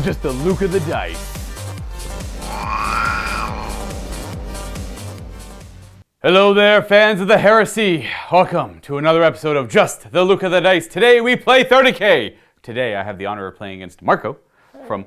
Just the Luka the dice. Hello there, fans of the Heresy. Welcome to another episode of Just the Luka the dice. Today we play 30K. Today I have the honor of playing against Marco from,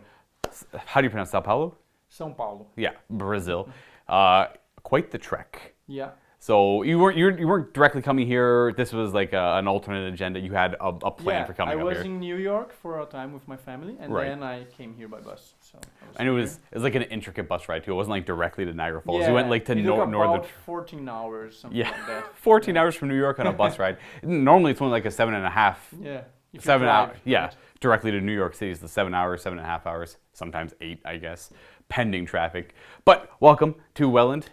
how do you pronounce Sao Paulo? São Paulo. Yeah, Brazil. Quite the trek. Yeah. So you weren't directly coming here. This was like an alternate agenda. You had a plan for coming up here. I was in New York for a time with my family, and Right. then I came here by bus. So And it was like an intricate bus ride too. It wasn't like directly to Niagara Falls. Yeah, You went like to it took northern. about 14 hours, something Yeah, like that. 14 hours from New York on a bus ride. Normally it's only like a 7.5. Yeah. If you 7 drive, hours. Yeah, right. directly to New York City is the 7 hours, 7.5 hours, sometimes 8, I guess, pending traffic. But welcome to Welland.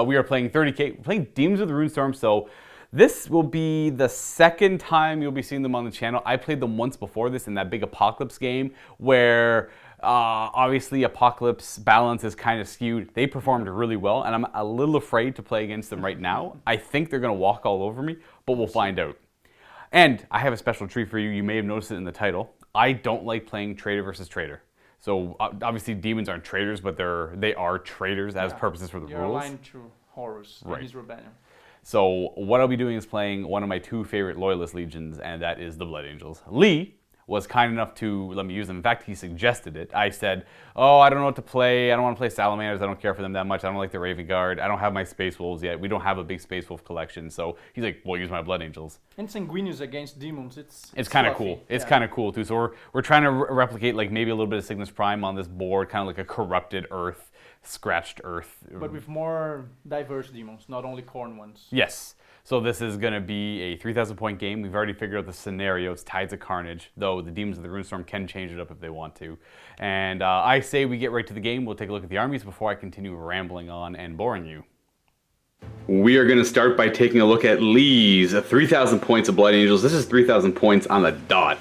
We are playing 30K. We're playing Daemons with Rune Storm. So this will be the second time you'll be seeing them on the channel. I played them once before this in that big Apocalypse game where obviously Apocalypse balance is kind of skewed. They performed really well, and I'm a little afraid to play against them right now. I think they're going to walk all over me, but we'll find out. And I have a special treat for you. You may have noticed it in the title. I don't like playing trader versus trader. So obviously demons aren't traders, but they are traders as purposes for the You're rules. aligned to Horus Right. and his rebellion. So what I'll be doing is playing one of my 2 favorite loyalist legions, and that is the Blood Angels. Lee was kind enough to let me use them. In fact, he suggested it. I said, oh, I don't know what to play. I don't want to play Salamanders. I don't care for them that much. I don't like the Raven Guard. I don't have my Space Wolves yet. We don't have a big Space Wolf collection. So he's like, well, use my Blood Angels. And Sanguinius against demons, it's It's kind of fluffy. cool. It's Yeah. kind of cool too. So we're trying to replicate like maybe a little bit of Cygnus Prime on this board, kind of like a corrupted Earth, scratched Earth. But with more diverse demons, not only corn ones. Yes. So this is going to be a 3,000 point game. We've already figured out the scenario. It's Tides of Carnage, though the Demons of the Ruinstorm can change it up if they want to. And I say we get right to the game. We'll take a look at the armies before I continue rambling on and boring you. We are going to start by taking a look at Lee's 3,000 points of Blood Angels. This is 3,000 points on the dot,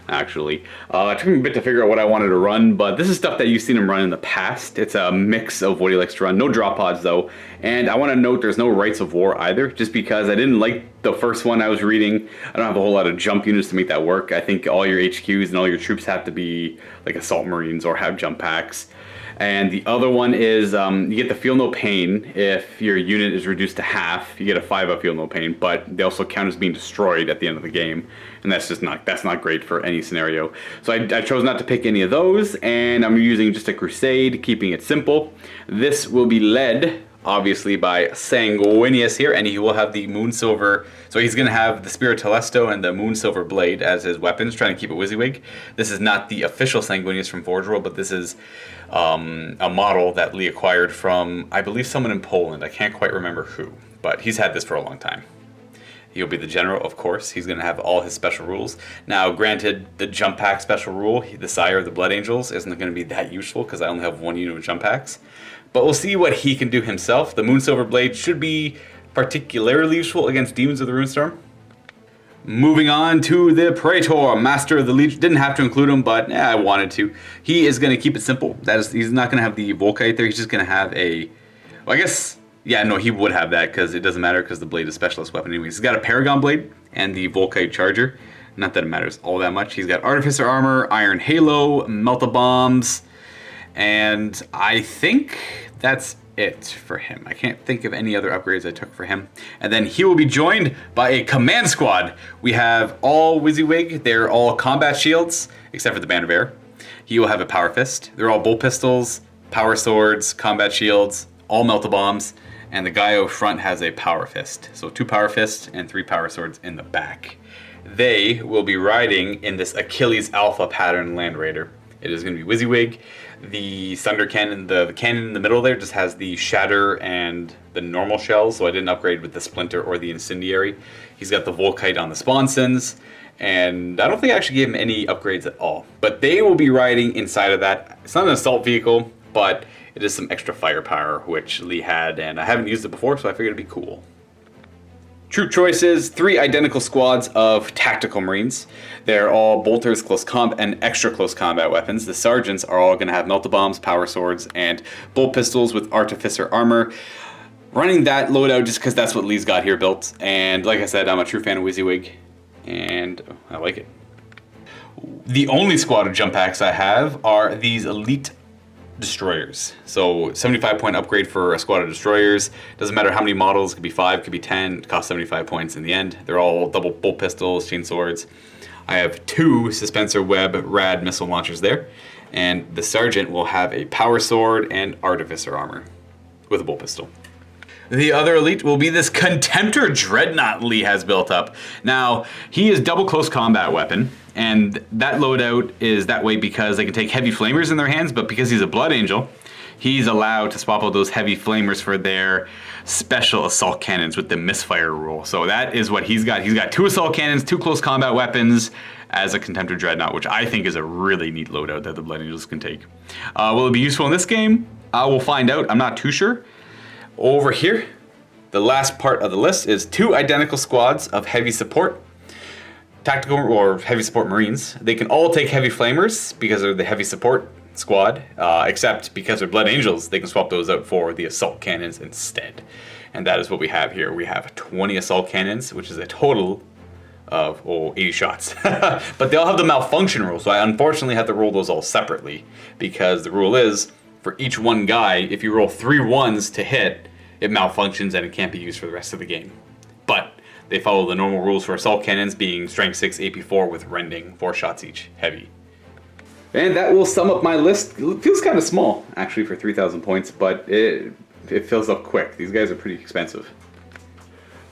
actually. It took me a bit to figure out what I wanted to run, but this is stuff that you've seen him run in the past. It's a mix of what he likes to run. No drop pods, though. And I want to note there's no Rites of War either, just because I didn't like the first one I was reading. I don't have a whole lot of jump units to make that work. I think all your HQs and all your troops have to be like Assault Marines or have jump packs. And the other one is you get the Feel No Pain if your unit is reduced to half. You get a 5-up Feel No Pain, but they also count as being destroyed at the end of the game. And that's not great for any scenario. So I chose not to pick any of those, and I'm using just a Crusade, keeping it simple. This will be led, obviously, by Sanguinius here, and he will have the Moon Silver. So he's going to have the Spirit Telesto and the Moon Silver Blade as his weapons, trying to keep it WYSIWYG. This is not the official Sanguinius from Forge World, but this is a model that Lee acquired from, I believe, someone in Poland. I can't quite remember who, but he's had this for a long time. He'll be the general, of course. He's going to have all his special rules. Now, granted, the jump pack special rule, the Sire of the Blood Angels, isn't going to be that useful because I only have 1 unit of jump packs. But we'll see what he can do himself. The Moon Silver Blade should be particularly useful against Demons of the Ruinstorm. Moving on to the Praetor, Master of the Legion. Didn't have to include him, but I wanted to. He is going to keep it simple. He's not going to have the Volkite there. He's just going to have a... Well, I guess... Yeah, no, he would have that because it doesn't matter because the blade is a specialist weapon anyways. He's got a Paragon Blade and the Volkite Charger. Not that it matters all that much. He's got Artificer Armor, Iron Halo, Melt-A-Bombs, and I think that's it for him. I can't think of any other upgrades I took for him. And then he will be joined by a command squad. We have all WYSIWYG. They're all combat shields, except for the Band of Air. He will have a Power Fist. They're all bolt pistols, power swords, combat shields, all Melt-A-Bombs. And the guy out front has a Power Fist. So 2 Power Fists and 3 Power Swords in the back. They will be riding in this Achilles Alpha pattern Land Raider. It is going to be WYSIWYG. The Thunder Cannon, the cannon in the middle there just has the Shatter and the normal shells, so I didn't upgrade with the Splinter or the Incendiary. He's got the Volkite on the Sponsons, and I don't think I actually gave him any upgrades at all. But they will be riding inside of that. It's not an assault vehicle, but it is some extra firepower, which Lee had, and I haven't used it before, so I figured it'd be cool. Troop choices, 3 identical squads of tactical marines. They're all bolters, close combat, and extra close combat weapons. The sergeants are all going to have Melt-A-Bombs, power swords, and bolt pistols with artificer armor. Running that loadout just because that's what Lee's got here built. And like I said, I'm a true fan of WYSIWYG, and I like it. The only squad of jump packs I have are these elite destroyers. So 75 point upgrade for a squad of destroyers. Doesn't matter how many models, could be 5, could be 10, it costs 75 points in the end. They're all double bolt pistols, chain swords. I have 2 Suspensor Web rad missile launchers there. And the Sergeant will have a power sword and artificer armor with a bolt pistol. The other elite will be this Contemptor Dreadnought Lee has built up. Now, he is double close combat weapon, and that loadout is that way because they can take heavy flamers in their hands, but because he's a Blood Angel, he's allowed to swap out those heavy flamers for their special assault cannons with the misfire rule. So that is what he's got. He's got 2 assault cannons, 2 close combat weapons as a Contemptor Dreadnought, which I think is a really neat loadout that the Blood Angels can take. Will it be useful in this game? We'll find out. I'm not too sure. Over here, the last part of the list is 2 identical squads of heavy support, tactical or heavy support Marines. They can all take heavy flamers because they're the heavy support squad, except because they're Blood Angels, they can swap those out for the assault cannons instead. And that is what we have here. We have 20 assault cannons, which is a total of 80 shots. But they all have the malfunction rule, so I unfortunately have to roll those all separately because the rule is for each one guy, if you roll 3 1s to hit, it malfunctions and it can't be used for the rest of the game. But they follow the normal rules for assault cannons being strength 6, AP 4 with rending, 4 shots each, heavy. And that will sum up my list. It feels kind of small, actually, for 3,000 points, but it fills up quick. These guys are pretty expensive.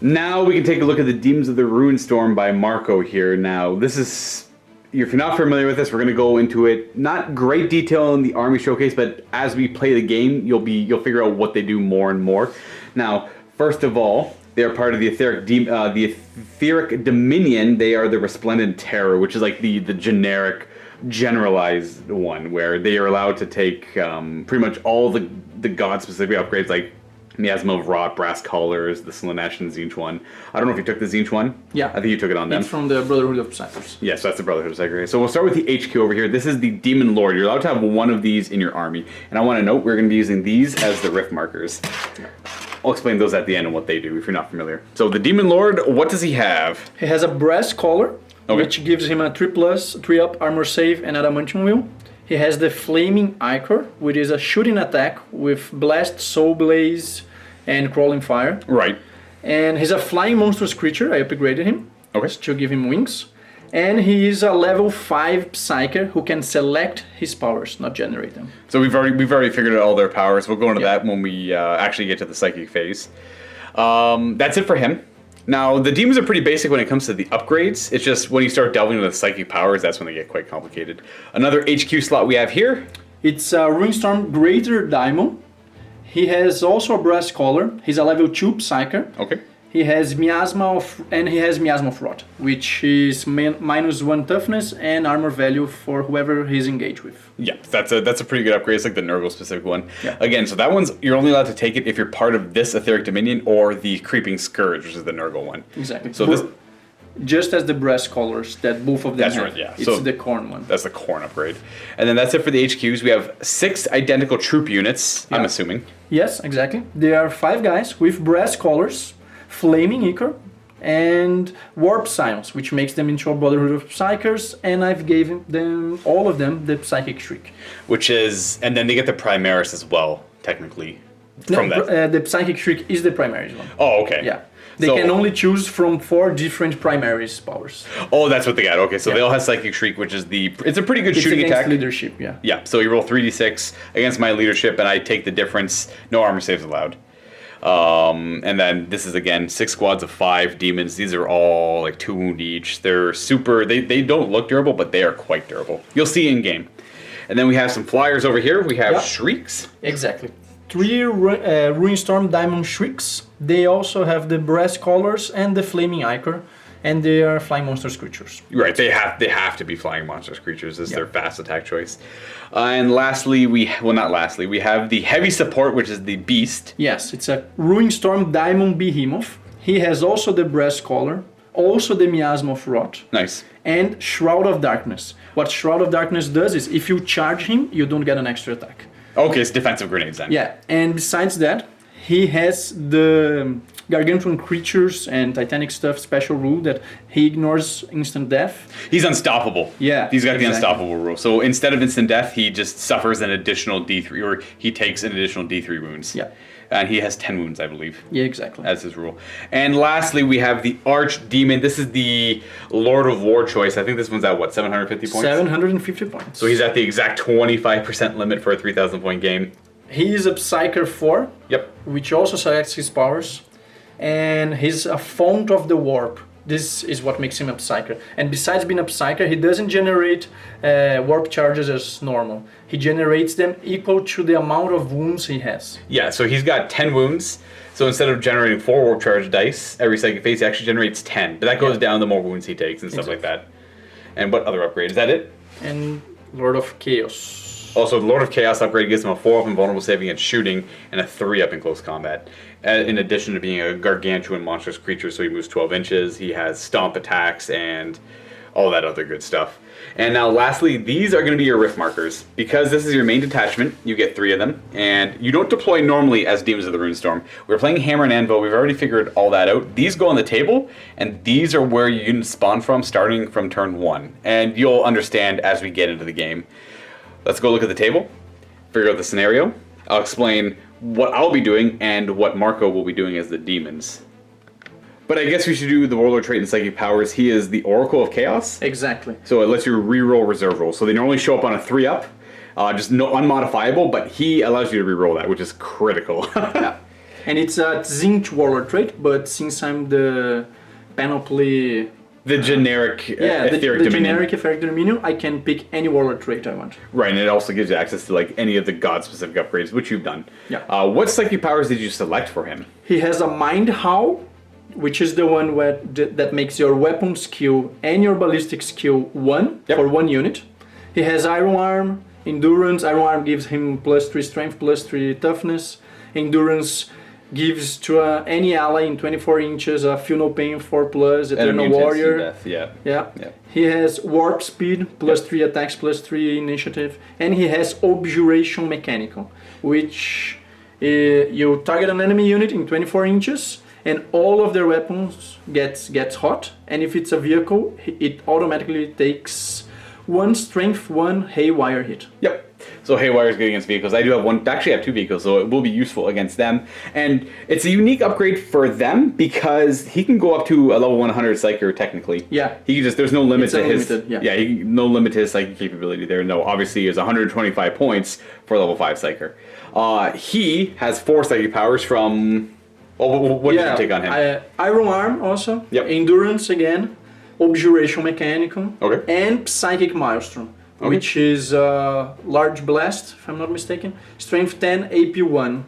Now we can take a look at the Demons of the Ruinstorm by Marco here. Now, this is, if you're not familiar with this, we're going to go into it. Not great detail in the army showcase, but as we play the game, you'll figure out what they do more and more. Now, first of all, they are part of the Etheric Dominion. They are the Resplendent Terror, which is like the generic, generalized one, where they are allowed to take pretty much all the god-specific upgrades, like Miasma of Rot, Brass Collars, the Slanesh and Zinch one. I don't know if you took the Zinch one. Yeah. I think you took it on them. It's from the Brotherhood of Cyphers. Yes, that's the Brotherhood of Cyphers. So we'll start with the HQ over here. This is the Demon Lord. You're allowed to have one of these in your army. And I want to note, we're going to be using these as the rift markers. I'll explain those at the end and what they do if you're not familiar. So the Demon Lord, what does he have? He has a Brass Collar, okay, which gives him a 3+, 3-up armor save and adamantium wheel. He has the Flaming Ichor, which is a shooting attack with Blast, Soul Blaze, and Crawling Fire. Right. And he's a flying monstrous creature. I upgraded him. Okay. To give him wings. And he is a level 5 Psyker who can select his powers, not generate them. So we've already figured out all their powers. We'll go into that when we actually get to the psychic phase. That's it for him. Now, the demons are pretty basic when it comes to the upgrades. It's just when you start delving into the psychic powers, that's when they get quite complicated. Another HQ slot we have here. It's a Ruinstorm Greater Daemon. He has also a Brass Collar. He's a level 2 Psyker. Okay. He has Miasma of Rot, which is -1 toughness and armor value for whoever he's engaged with. Yeah, that's a pretty good upgrade. It's like the Nurgle specific one. Yeah. Again, so that one's, you're only allowed to take it if you're part of this Etheric Dominion or the Creeping Scourge, which is the Nurgle one. Exactly. So this, just as the Brass Collars that both of them that's have. right, yeah. It's So the Khorne one. That's the Khorne upgrade. And then that's it for the HQs. We have 6 identical troop units, I'm assuming. Yes, exactly. There are 5 guys with Brass Collars, Flaming Ichor, and Warp Silence, which makes them into a Brotherhood of Psychers, and I've given them, all of them, the Psychic Shriek. Which is, and then they get the Primaris as well, technically. From that. The Psychic Shriek is the Primaries one. Oh, okay. Yeah. They can only choose from 4 different Primaries powers. Oh, that's what they got. Okay, so they all have Psychic Shriek, which is it's a pretty good shooting attack. Leadership, yeah. Yeah, so you roll 3d6 against my leadership, and I take the difference. No armor saves allowed. And then this is again 6 squads of 5 demons. These are all like 2 wound each. They're super. They don't look durable, but they are quite durable. You'll see in game. And then we have some flyers over here. We have Shrieks. Exactly. 3 Ruinstorm Diamond Shrieks. They also have the Brass Collars and the Flaming Ichor, and they are flying monsters creatures. Right, they have to be flying monsters creatures. This is their fast attack choice. And lastly, we have the heavy support, which is the Beast. Yes, it's a Ruinstorm Diamond Behemoth. He has also the Brass Collar, also the Miasma of Rot. Nice. And Shroud of Darkness. What Shroud of Darkness does is, if you charge him, you don't get an extra attack. Okay, it's defensive grenades then. Yeah, and besides that, he has the gargantuan creatures and titanic stuff special rule that he ignores instant death. He's unstoppable. Yeah, He's got the exactly. unstoppable rule. So instead of instant death, he just suffers an additional D3, or he takes an additional D3 wounds. Yeah. And he has 10 wounds, I believe. Yeah, exactly. As his rule. And lastly, we have the Archdemon. This is the Lord of War choice. I think this one's at what, 750 points? 750 points. So he's at the exact 25% limit for a 3,000 point game. He is a Psyker 4, Yep. which also selects his powers, and he's a font of the warp. This is what makes him a Psyker. And besides being a Psyker, he doesn't generate warp charges as normal. He generates them equal to the amount of wounds he has. Yeah, so he's got 10 wounds. So instead of generating 4 warp charge dice every psychic phase, he actually generates 10. But that goes down the more wounds he takes and stuff like that. And what other upgrade? Is that it? And Lord of Chaos. Also, the Lord of Chaos upgrade gives him a 4-up invulnerable save against shooting and a 3-up in close combat. In addition to being a gargantuan monstrous creature, so he moves 12 inches, he has stomp attacks, and all that other good stuff. And now lastly, these are going to be your rift markers. Because this is your main detachment, you get 3 of them, and you don't deploy normally as Demons of the Ruinstorm. We're playing Hammer and Anvil, we've already figured all that out. These go on the table, and these are where your units spawn from starting from turn 1. And you'll understand as we get into the game. Let's go look at the table, figure out the scenario. I'll explain what I'll be doing and what Marco will be doing as the demons. But I guess we should do the Warlord trait and Psychic Powers. He is the Oracle of Chaos. Exactly. So it lets you reroll reserve rolls. So they normally show up on a 3-up, just no unmodifiable, but he allows you to reroll that, which is critical. Yeah. And it's a Zinch Warlord trait, but since I'm the Panoply... The generic Etheric Dominion. Generic Etheric Dominion, I can pick any Warlord trait I want. Right, and it also gives you access to like any of the god-specific upgrades, which you've done. Yeah. What Psychic Powers did you select for him? He has a Mind Howl, which is the one that makes your weapon skill and your ballistic skill 1 for 1 unit. He has Iron Arm, Endurance. Iron Arm gives him +3 strength, +3 toughness. Endurance gives to any ally in 24 inches a Feel No Pain 4+, Eternal Warrior. Yeah. He has Warp Speed, +3 attacks, +3 initiative. And he has Objuration Mechanical, which you target an enemy unit in 24 inches and all of their weapons gets hot. And if it's a vehicle, it automatically takes 1 strength, 1 haywire hit. Yep. So Haywire is good against vehicles. I do have one, actually I have 2 vehicles, so it will be useful against them. And it's a unique upgrade for them because he can go up to a level 100 Psyker technically. Yeah. He can just, there's no limit to his, no limit to his Psychic capability there. No, obviously he has 125 points for level 5 Psyker. He has 4 Psychic powers from, what did you take on him? Iron Arm also, Yep. Endurance again, Objuration Mechanical, and Psychic Maelstrom. Which is Large Blast, if I'm not mistaken. Strength 10, AP 1.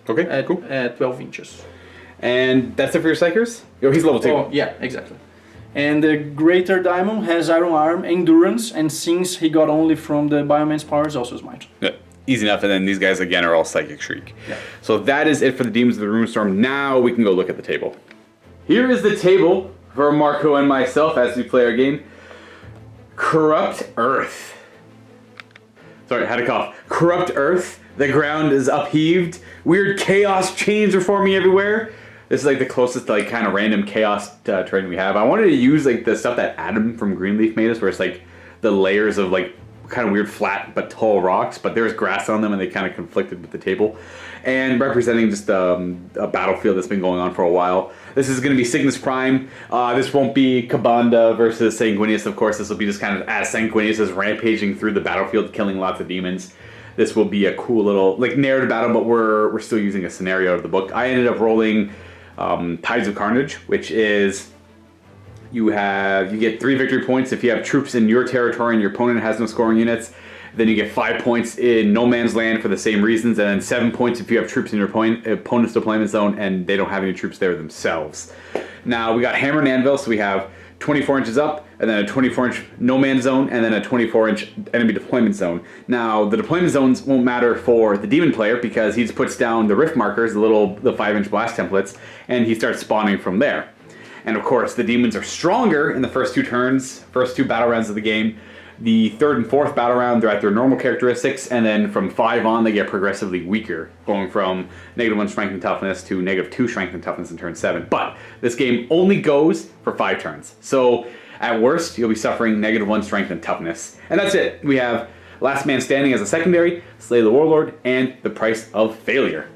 Okay, cool. At 12 inches. And that's it for your Psychers? Oh, he's level 2. Oh, yeah, exactly. And the Greater Daemon has Iron Arm, Endurance, and since he got only from the Bioman's powers, also Smite. Yeah, easy enough, and then these guys again are all Psychic Shriek. Yeah. So that is it for the Demons of the Ruinstorm. Now we can go look at the table. Here is the table for Marco and myself as we play our game. Corrupt Earth. Sorry, I had a cough. Corrupt Earth. The ground is upheaved. Weird chaos chains are forming everywhere. This is like the closest like kind of random chaos terrain we have. I wanted to use like the stuff that Adam from Greenleaf made us, where it's like the layers of like kind of weird flat but tall rocks, but there's grass on them and they kind of conflicted with the table. And representing just a battlefield that's been going on for a while. This is going to be Cygnus Prime. This won't be Kabanda versus Sanguinius, of course. This will be just kind of as Sanguinius is rampaging through the battlefield, killing lots of demons. This will be a cool little like narrative battle, but we're still using a scenario of the book. I ended up rolling Tides of Carnage, which is you get 3 victory points if you have troops in your territory and your opponent has no scoring units. Then you get 5 points in No Man's Land for the same reasons, and then 7 points if you have troops in your opponent's deployment zone and they don't have any troops there themselves. Now we got Hammer and Anvil, so we have 24 inches up, and then a 24-inch No Man's Zone, and then a 24-inch enemy deployment zone. Now the deployment zones won't matter for the demon player because he just puts down the rift markers, the 5-inch blast templates, and he starts spawning from there. And of course, the demons are stronger in the first 2 turns, first 2 battle rounds of the game, The third and fourth battle round, they're at their normal characteristics, and then from 5 on, they get progressively weaker, going from -1 strength and toughness to -2 strength and toughness in turn 7. But this game only goes for 5 turns. So at worst, you'll be suffering -1 strength and toughness. And that's it. We have Last Man Standing as a secondary, Slay the Warlord, and The Price of Failure.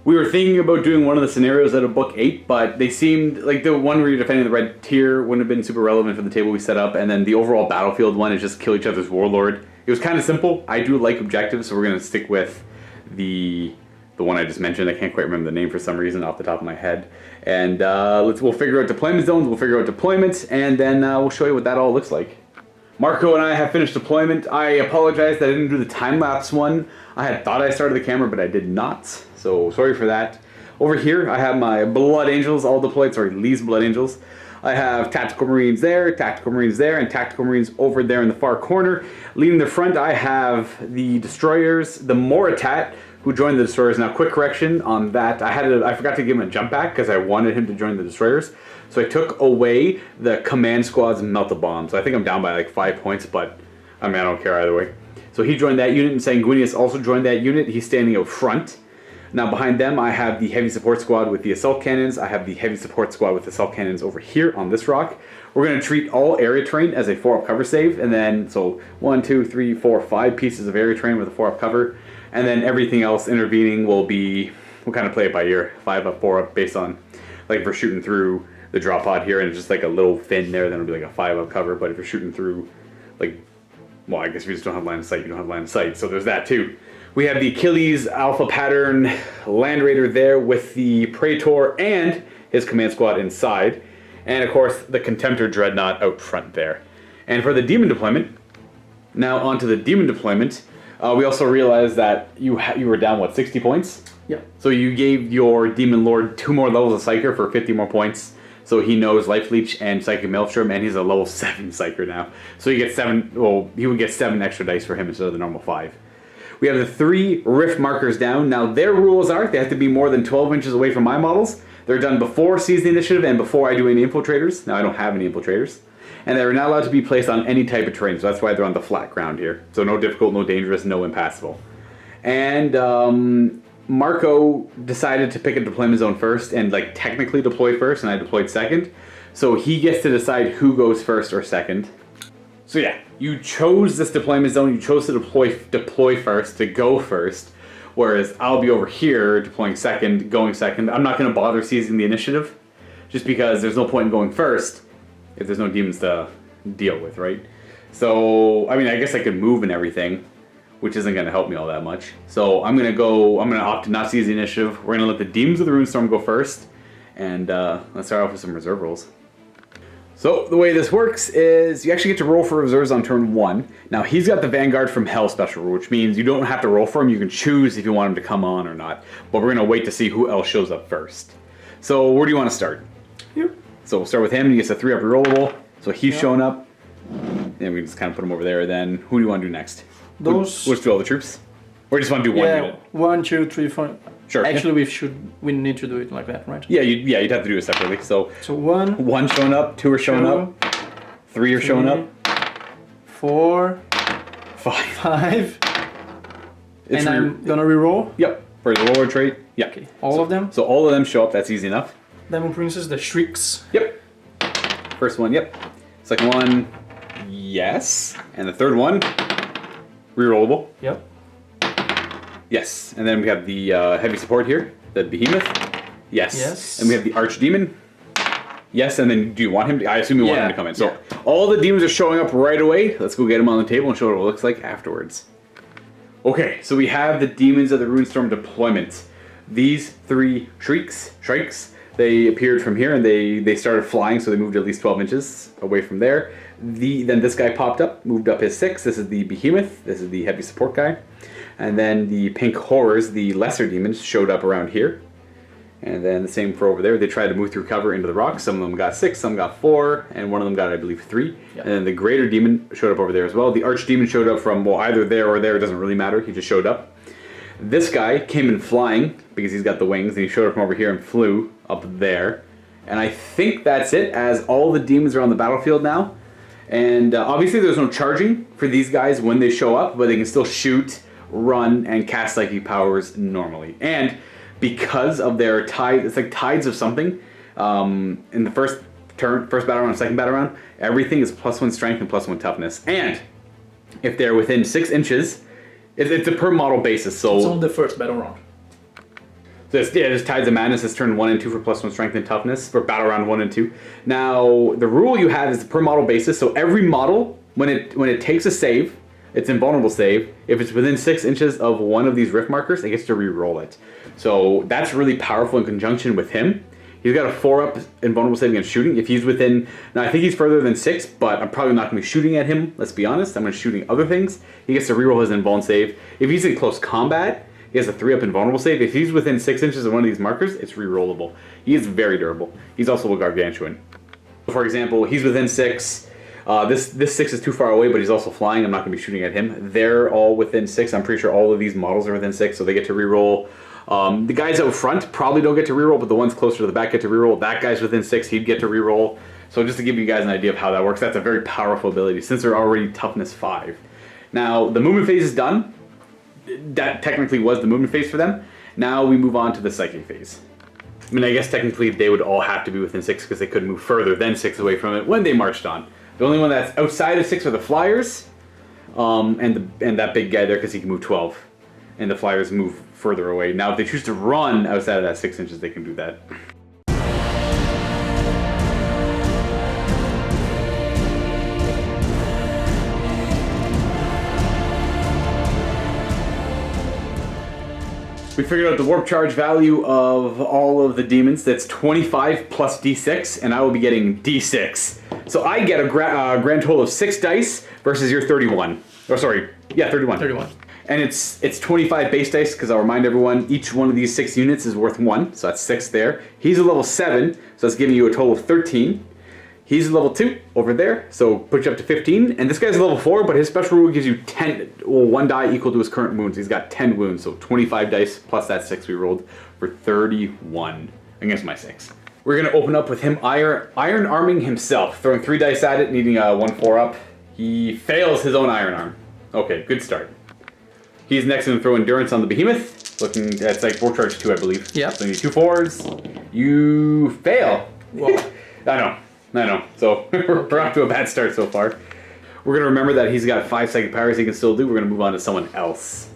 We were thinking about doing one of the scenarios out of Book 8, but they seemed like the one where you're defending the red tier wouldn't have been super relevant for the table we set up, and then the overall battlefield one is just kill each other's warlord. It was kind of simple. I do like objectives, so we're going to stick with the one I just mentioned. I can't quite remember the name for some reason off the top of my head. And we'll figure out deployment zones, we'll figure out deployments, and then we'll show you what that all looks like. Marco and I have finished deployment. I apologize that I didn't do the time-lapse one. I had thought I started the camera, but I did not. So sorry for that. Over here, I have my Blood Angels all deployed. Sorry, Lee's Blood Angels. I have Tactical Marines there, Tactical Marines there, and Tactical Marines over there in the far corner. Leading the front, I have the Destroyers, the Moritat, who joined the Destroyers. Now, quick correction on that. I forgot to give him a jump back because I wanted him to join the Destroyers. So I took away the Command Squad's Melt-A-Bomb. So I think I'm down by like 5 points, but I mean, I don't care either way. So he joined that unit, and Sanguinius also joined that unit. He's standing out front. Now behind them, I have the Heavy Support Squad with the Assault Cannons. I have the Heavy Support Squad with the Assault Cannons over here on this rock. We're going to treat all area terrain as a 4-up cover save. And then, so 1, 2, 3, 4, 5 pieces of area terrain with a 4-up cover. And then everything else intervening will be, we'll kind of play it by ear. 5-up, 4-up, based on, like if we're shooting through the drop pod here and it's just like a little fin there, then it'll be like a 5-up cover. But if you're shooting through, like, well, I guess we just don't have line of sight. You don't have line of sight. So there's that too. We have the Achilles Alpha Pattern Land Raider there with the Praetor and his command squad inside. And of course, the Contemptor Dreadnought out front there. And for the Demon deployment, now onto the Demon deployment, we also realized that you were down, what, 60 points? Yep. So you gave your Demon Lord 2 more levels of Psyker for 50 more points. So he knows Life Leech and Psychic Maelstrom, and he's a level 7 Psyker now. So you get 7, well, he would get 7 extra dice for him instead of the normal 5. We have the 3 Rift markers down. Now their rules are they have to be more than 12 inches away from my models. They're done before Seize the Initiative and before I do any Infiltrators. Now I don't have any Infiltrators. And they're not allowed to be placed on any type of terrain, so that's why they're on the flat ground here. So no difficult, no dangerous, no impassable. And Marco decided to pick a deployment zone first and like technically deploy first, and I deployed second. So he gets to decide who goes first or second. So yeah, you chose this deployment zone, you chose to deploy first, to go first, whereas I'll be over here deploying second, going second. I'm not going to bother seizing the initiative, just because there's no point in going first if there's no demons to deal with, right? So, I mean, I guess I could move and everything, which isn't going to help me all that much. So I'm going to opt to not seize the initiative. We're going to let the Demons of the Ruinstorm go first, and let's start off with some reserve rolls. So the way this works is you actually get to roll for reserves on turn 1. Now he's got the Vanguard from Hell special rule, which means you don't have to roll for him. You can choose if you want him to come on or not. But we're going to wait to see who else shows up first. So where do you want to start? Here. So we'll start with him. He gets a 3-up rerollable. So he's showing up. And we just kind of put him over there. Then who do you want to do next? We'll just do all the troops? Or just want to do one unit? 1, 2, 3, 4. Sure. Actually, we need to do it like that, right? Yeah, you'd have to do it separately. So 1 showing up, 2 are showing up, 3 are showing up, 4, 5. And I'm gonna reroll. Yep. For the lower trait. Yeah. Okay. All of them. So all of them show up. That's easy enough. Demon Princess, the Shrieks. Yep. First one. Yep. Second one. Yes. And the third one. Rerollable. Yep. Yes. And then we have the heavy support here. The Behemoth. Yes. Yes. And we have the Archdemon. Yes. And then do you want him to? I assume you want him to come in. So all the demons are showing up right away. Let's go get them on the table and show what it looks like afterwards. Okay, so we have the Demons of the Ruinstorm deployment. These 3 Shrikes, they appeared from here and they started flying, so they moved at least 12 inches away from there. Then this guy popped up, moved up his 6. This is the Behemoth, this is the heavy support guy. And then the pink horrors, the lesser demons, showed up around here. And then the same for over there. They tried to move through cover into the rocks. Some of them got 6, some got 4, and one of them got, I believe, 3. Yep. And then the greater demon showed up over there as well. The archdemon showed up from, well, either there or there. It doesn't really matter. He just showed up. This guy came in flying because he's got the wings, and he showed up from over here and flew up there. And I think that's it, as all the demons are on the battlefield now. And obviously there's no charging for these guys when they show up, but they can still shoot, run, and cast psychic powers normally. And because of their tide, it's like tides of something. In the first battle round, second battle round, everything is +1 strength and +1 toughness. And if they're within 6 inches, it's a per model basis. So it's on the first battle round. So there's Tides of Madness. It's turn 1 and 2 for +1 strength and toughness for battle round 1 and 2. Now the rule you have is per model basis. So every model, when it takes a save, it's invulnerable save. If it's within 6 inches of one of these rift markers, it gets to re-roll it. So that's really powerful in conjunction with him. He's got a 4-up invulnerable save against shooting. If he's within, now I think he's further than 6, but I'm probably not going to be shooting at him. Let's be honest. I'm going to be shooting other things. He gets to reroll his invuln save. If he's in close combat, he has a 3-up invulnerable save. If he's within 6 inches of one of these markers, it's rerollable. He is very durable. He's also a gargantuan. For example, he's within 6. This 6 is too far away, but he's also flying. I'm not going to be shooting at him. They're all within 6. I'm pretty sure all of these models are within 6, so they get to reroll. The guys out front probably don't get to reroll, but the ones closer to the back get to reroll. That guy's within 6, he'd get to reroll. So just to give you guys an idea of how that works, that's a very powerful ability since they're already toughness 5. Now, the movement phase is done. That technically was the movement phase for them. Now we move on to the psychic phase. I mean, I guess technically they would all have to be within 6 because they couldn't move further than 6 away from it when they marched on. The only one that's outside of 6 are the flyers, and that big guy there because he can move 12. And the flyers move further away. Now, if they choose to run outside of that 6 inches, they can do that. We figured out the warp charge value of all of the demons. That's 25 plus d6, and I will be getting d6. So I get a grand total of 6 dice versus your 31. Oh, sorry. Yeah, 31. 31. And it's 25 base dice, because I'll remind everyone, each one of these 6 units is worth 1, so that's 6 there. He's a level 7, so that's giving you a total of 13. He's a level 2 over there, so puts you up to 15. And this guy's a level 4, but his special rule gives you 1 die equal to his current wounds. He's got 10 wounds, so 25 dice plus that 6 we rolled for 31 against my 6. We're going to open up with him iron arming himself, throwing 3 dice at it, needing a 1 4-up. He fails his own iron arm. Okay, good start. He's next going to throw endurance on the behemoth. Looking, that's like warp charge 2, I believe. Yeah. So you need 2 4s. You fail. Whoa. I know. So we're off to a bad start so far. We're going to remember that he's got 5 psychic powers he can still do. We're going to move on to someone else.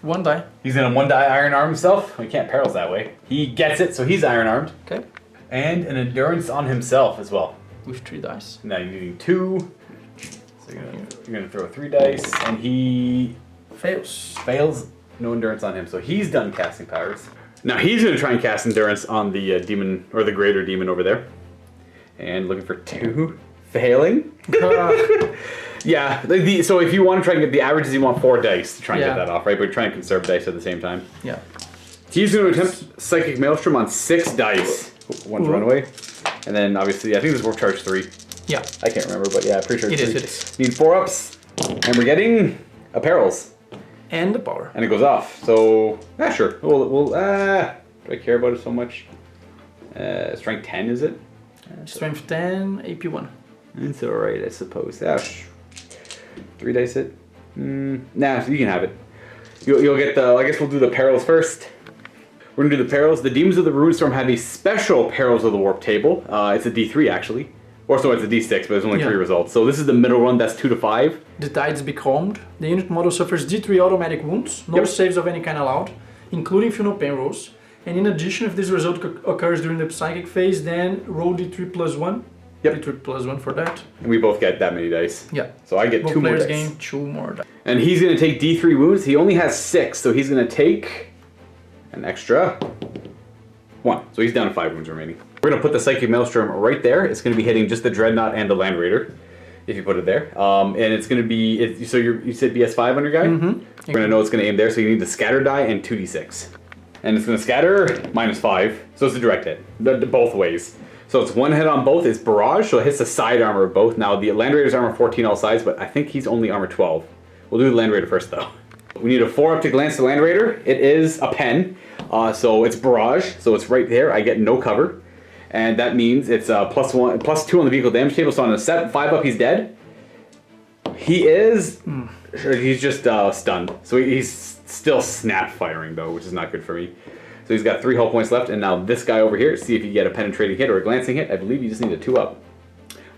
1 die. He's going to 1 die iron arm himself. We can't perils that way. He gets it, so he's iron armed. Okay. And an endurance on himself as well. With 3 dice. Now you're needing 2. So you're going to throw 3 dice, and he fails. No endurance on him, so he's done casting powers. Now he's going to try and cast endurance on the demon, or the greater demon over there. And looking for 2. Failing. Yeah, so if you want to try and get the averages, you want 4 dice to try and get that off, right? But you're trying to conserve dice at the same time. Yeah. He's going to attempt Psychic Maelstrom on 6 dice. One's run away. And then obviously, I think this is warp charge 3. Yeah. I can't remember, but yeah, I'm pretty sure it's 3. It is. Need 4 ups. And we're getting a perils. And the power. And it goes off. So, sure. Do I care about it so much? Strength 10, is it? Strength 10, AP 1. It's alright, I suppose. 3 dice hit. Nah, so you can have it. You'll get the. I guess we'll do the perils first. We're gonna do the perils. The Demons of the Ruinstorm have a special Perils of the Warp table. It's a D3 actually. Or so it's a D6, but there's only 3 results. So this is the middle one, that's 2 to 5. The Tides Becalmed. The unit model suffers D3 automatic wounds, no saves of any kind allowed, including funeral pain rolls. And in addition, if this result occurs during the psychic phase, then roll D3 plus 1. Yep. D3 plus 1 for that. And we both get that many dice. Yeah. So I get Both 2 more players dice. gain 2 more dice. And he's going to take D3 wounds. He only has 6, so he's going to take an extra 1. So he's down to 5 wounds remaining. We're going to put the Psychic Maelstrom right there. It's going to be hitting just the Dreadnought and the Land Raider, if you put it there. And it's going to be, so you said BS5 on your guy? Mm-hmm. We're going to know it's going to aim there, so you need the Scatter die and 2d6. And it's going to scatter -5, so it's a direct hit, both ways. So it's 1 hit on both. It's barrage, so it hits the side armor of both. Now the Land Raider's armor 14 all sides, but I think he's only armor 12. We'll do the Land Raider first though. We need a 4-up to glance the Land Raider. It is a pen, so it's barrage, so it's right there. I get no cover. And that means it's +1, +2 on the vehicle damage table. So on a set 5 up, he's dead. He is. He's just stunned. So he's still snap firing though, which is not good for me. So he's got 3 hull points left, and now this guy over here. See if you get a penetrating hit or a glancing hit. I believe you just need a 2 up.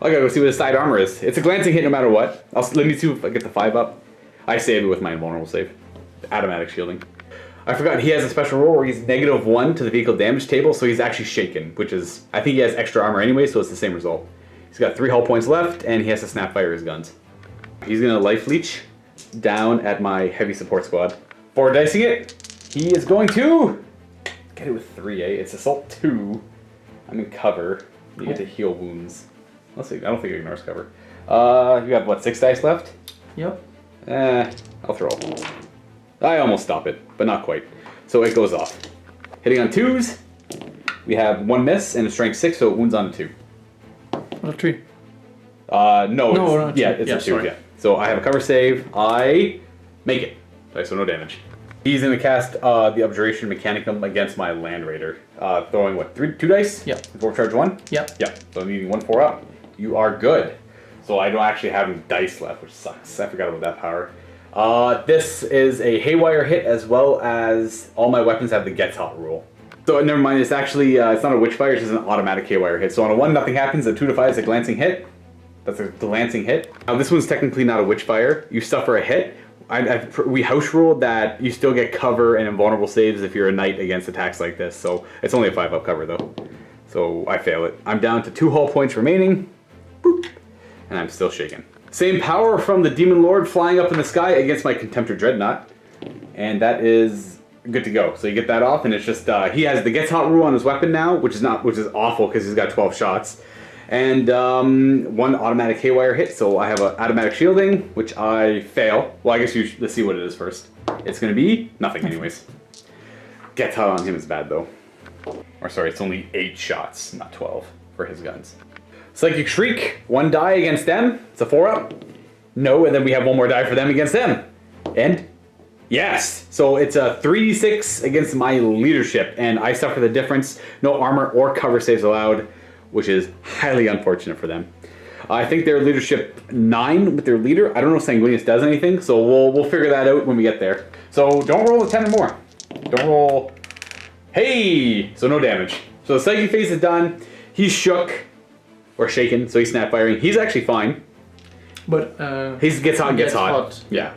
I gotta go see what his side armor is. It's a glancing hit no matter what. Let me see if I get the 5 up. I save it with my invulnerable save. Automatic shielding. I forgot he has a special rule where he's -1 to the vehicle damage table, so he's actually shaken, which is, I think he has extra armor anyway, so it's the same result. He's got 3 hull points left, and he has to snap fire his guns. He's gonna life leech down at my heavy support squad. Forward dicing it. He is going to get it with 3, eh? It's assault 2. I'm in cover. You get to heal wounds. Let's see. I don't think it ignores cover. You have what, 6 dice left? Yep. I'll throw. I almost stop it, but not quite. So it goes off. Hitting on 2s. We have 1 miss and a strength 6, so it wounds on a 2. Not a 3. No, it's, yeah, it's a 2. sorry. Yeah. So I have a cover save. I make it. Okay, so no damage. He's gonna cast the Abjuration Mechanicum against my Land Raider. Throwing what, 2 dice? Yep. 4 charge 1? Yep. Yep. So I'm needing 1 4 up. You are good. So I don't actually have any dice left, which sucks. I forgot about that power. This is a haywire hit, as well as all my weapons have the gets hot rule. So never mind, it's actually, it's not a witchfire, it's just an automatic haywire hit. So on a 1, nothing happens, a 2 to 5 is a glancing hit. That's a glancing hit. Now this one's technically not a witchfire. You suffer a hit. We house ruled that you still get cover and invulnerable saves if you're a knight against attacks like this. So it's only a 5 up cover though. So I fail it. I'm down to 2 hull points remaining. Boop. And I'm still shaken. Same power from the Demon Lord flying up in the sky against my Contemptor Dreadnought. And that is good to go. So you get that off, and it's just, he has the Gets Hot rule on his weapon now, which is awful because he's got 12 shots. And 1 automatic haywire hit, so I have an automatic shielding, which I fail. Well, I guess let's see what it is first. It's gonna be nothing anyways. Gets Hot on him is bad though. Or sorry, it's only 8 shots, not 12 for his guns. Psychic Shriek, 1 die against them. It's a 4 up. No, and then we have 1 more die for them against them. And yes, so it's a 3d6 against my leadership, and I suffer the difference. No armor or cover saves allowed, which is highly unfortunate for them. I think they're leadership 9 with their leader. I don't know if Sanguinius does anything, so we'll figure that out when we get there. So don't roll a 10 or more. Don't roll. Hey, so no damage. So the psychic phase is done. He's shook. Or shaken, so he's snap firing. He's actually fine. But he gets hot. Yeah.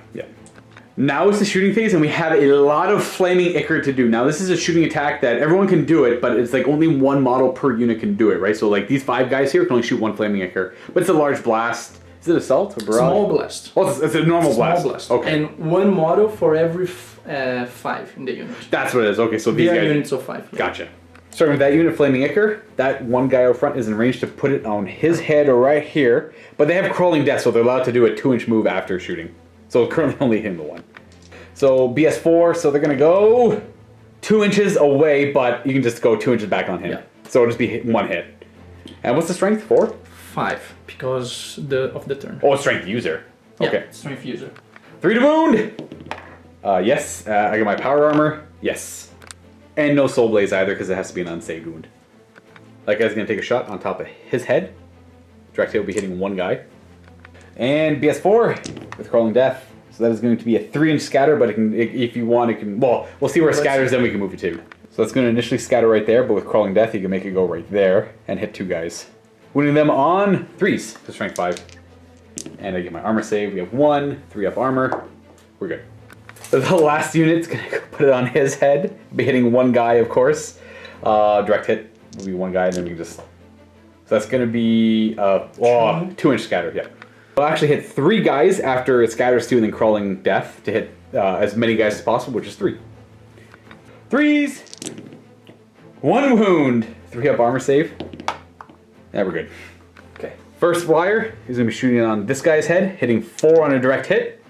Now it's the shooting phase, and we have a lot of flaming ichor to do. Now this is a shooting attack that everyone can do it, but it's like only 1 model per unit can do it, right? So like these 5 guys here can only shoot 1 flaming ichor, but it's a large blast. Is it assault or barrage? Small blast. Oh, it's a normal blast. Small blast. Okay. And 1 model for every 5 in the unit. That's what it is. Okay, so these guys. Units of 5. Yeah. Gotcha. Starting with that unit, Flaming Ichor, that 1 guy out front is in range to put it on his head or right here, but they have Crawling Death, so they're allowed to do a 2-inch move after shooting. So currently only him the 1. So BS4, so they're going to go 2 inches away, but you can just go 2 inches back on him. Yeah. So it'll just be 1 hit. And what's the strength? 4? 5, because of the turn. Oh, strength user. Okay. Yeah, strength user. 3 to wound! Yes. I get my power armor. Yes. And no Soul Blaze either, because it has to be an unsaved wound. That guy's going to take a shot on top of his head. Direct hit will be hitting 1 guy. And BS4 with Crawling Death. So that is going to be a 3-inch scatter, but it can, if you want, it can... Well, we'll see where it scatters, then we can move it to. So that's going to initially scatter right there, but with Crawling Death, you can make it go right there and hit 2 guys. Wounding them on 3s to strength 5. And I get my armor save. We have 1, 3 up armor. We're good. The last unit's going to put it on his head. Be hitting 1 guy, of course. Direct hit will be 1 guy, and then we can just... So that's going to be 2-inch scatter, yeah. I'll actually hit 3 guys after it scatters 2 and then Crawling Death to hit as many guys as possible, which is 3. 3s! 1 wound! 3 up armor save. Yeah, we're good. Okay. First flyer is going to be shooting on this guy's head, hitting 4 on a direct hit.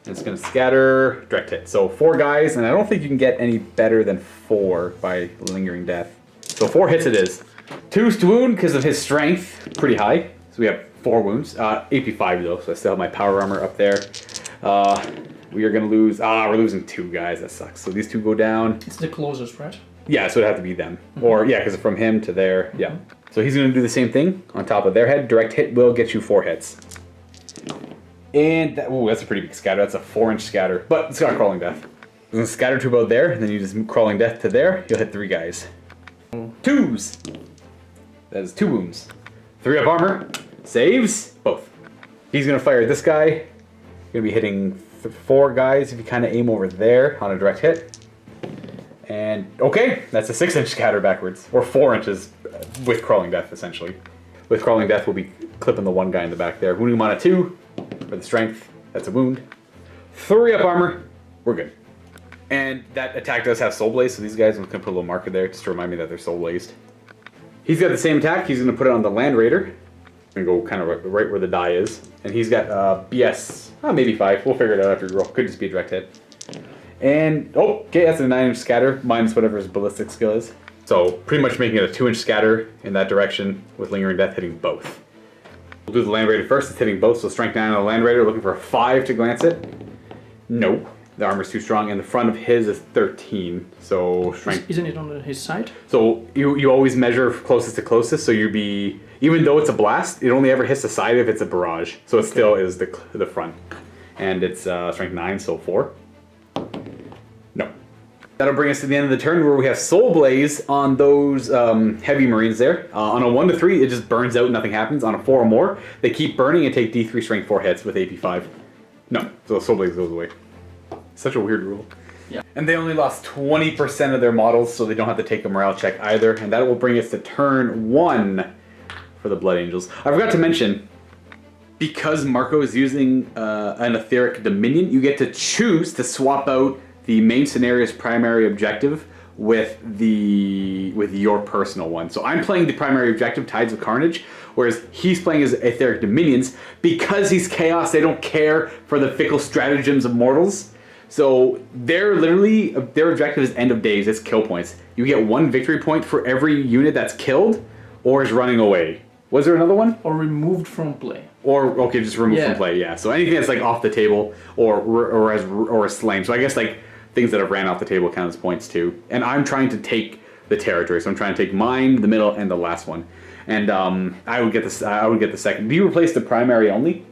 It's going to scatter, direct hit. So 4 guys, and I don't think you can get any better than 4 by Lingering Death. So 4 hits it is. 2's to wound because of his strength, pretty high. So we have 4 wounds. AP 5 though, so I still have my power armor up there. We are going to lose, we're losing 2 guys, that sucks. So these 2 go down. It's the closest, right? Yeah, so it'd have to be them. Or, yeah, because from him to there, yeah. So he's going to do the same thing on top of their head. Direct hit will get you 4 hits. And, that's a pretty big scatter. That's a 4-inch scatter. But it's got Crawling Death. It's going to scatter to about there, and then you just Crawling Death to there. You'll hit 3 guys. 2s! That is 2 wounds. 3 up armor. Saves. Both. He's going to fire at this guy. Going to be hitting 4 guys if you kind of aim over there on a direct hit. And, okay, that's a 6-inch scatter backwards. Or 4 inches with Crawling Death, essentially. With Crawling Death, we'll be clipping the 1 guy in the back there. Wounding him on a 2 for the strength. That's a wound. 3 up armor. We're good. And that attack does have Soul Blaze, so these guys, I'm going to put a little marker there just to remind me that they're Soul Blazed. He's got the same attack. He's going to put it on the Land Raider. I'm going to go kind of right where the die is. And he's got BS, maybe 5. We'll figure it out after we roll. Could just be a direct hit. And, okay, that's a 9-inch scatter, minus whatever his ballistic skill is. So, pretty much making it a 2-inch scatter in that direction, with Lingering Death hitting both. We'll do the Land Raider first, it's hitting both, so strength 9 on the Land Raider, looking for a 5 to glance it. Nope, the armor's too strong, and the front of his is 13, so strength... Isn't it on his side? So, you always measure closest to closest, so you'd be... Even though it's a blast, it only ever hits the side if it's a barrage, so it still is the front. And it's strength 9, so 4. No. That'll bring us to the end of the turn where we have Soul Blaze on those heavy marines there. On a 1 to 3, it just burns out, nothing happens. On a 4 or more, they keep burning and take D3 strength 4 hits with AP 5. No, so Soul Blaze goes away. Such a weird rule. Yeah. And they only lost 20% of their models, so they don't have to take a morale check either. And that will bring us to turn 1 for the Blood Angels. I forgot to mention, because Marco is using an Etheric Dominion, you get to choose to swap out the main scenario's primary objective with your personal one. So I'm playing the primary objective, Tides of Carnage, whereas he's playing his Etheric Dominions. Because he's Chaos, they don't care for the fickle stratagems of mortals. So their objective is End of Days, it's kill points. You get 1 victory point for every unit that's killed or is running away. Was there another one? Or removed from play. Or, okay, just removed from play, yeah. So anything that's like off the table or slain. So I guess like things that have ran off the table count as points too. And I'm trying to take the territory, so I'm trying to take mine, the middle, and the last one. And I would get the second. Do you replace the primary only?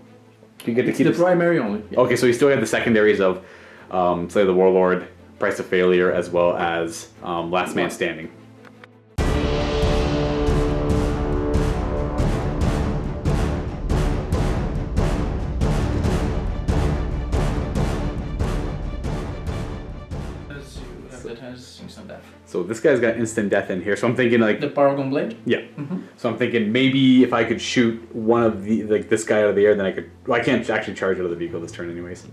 Do you get to keep the primary only? Yeah. Okay, so you still have the secondaries of Slay the Warlord, Price of Failure, as well as Last Man Standing. So this guy's got instant death in here, so I'm thinking like... The Paragon Blade? Yeah. Mm-hmm. So I'm thinking maybe if I could shoot one of the, like this guy out of the air, then I could... Well, I can't actually charge out of the vehicle this turn anyways.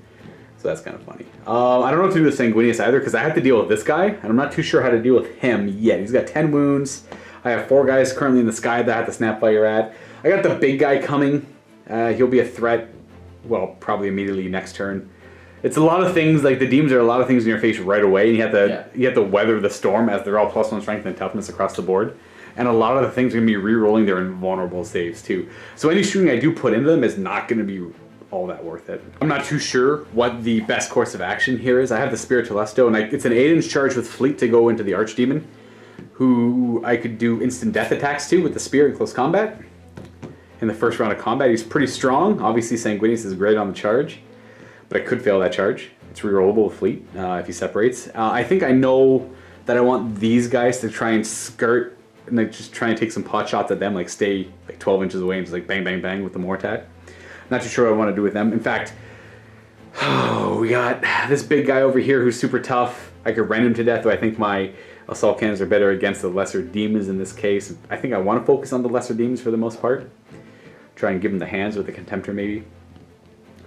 So that's kind of funny. I don't know what to do with Sanguinius either, because I have to deal with this guy, and I'm not too sure how to deal with him yet. He's got 10 wounds. I have 4 guys currently in the sky that I have to snap fire at. I got the big guy coming. He'll be a threat, well, probably immediately next turn. It's a lot of things, like the demons are a lot of things in your face right away, and you have to weather the storm as they're all +1 strength and toughness across the board. And a lot of the things are going to be re-rolling their invulnerable saves too. So any shooting I do put into them is not going to be all that worth it. I'm not too sure what the best course of action here is. I have the Spirit Telesto, and it's an 8-inch charge with Fleet to go into the Archdemon, who I could do instant death attacks to with the Spear in close combat. In the first round of combat, he's pretty strong. Obviously, Sanguinius is great on the charge, but I could fail that charge. It's rerollable with Fleet if he separates. I think I know that I want these guys to try and skirt and like just try and take some pot shots at them, like stay like 12 inches away and just like bang, bang, bang with the more attack. Not too sure what I want to do with them. In fact, we got this big guy over here who's super tough. I could rend him to death, though I think my assault cannons are better against the lesser demons in this case. I think I want to focus on the lesser demons for the most part. Try and give him the hands with the Contemptor maybe,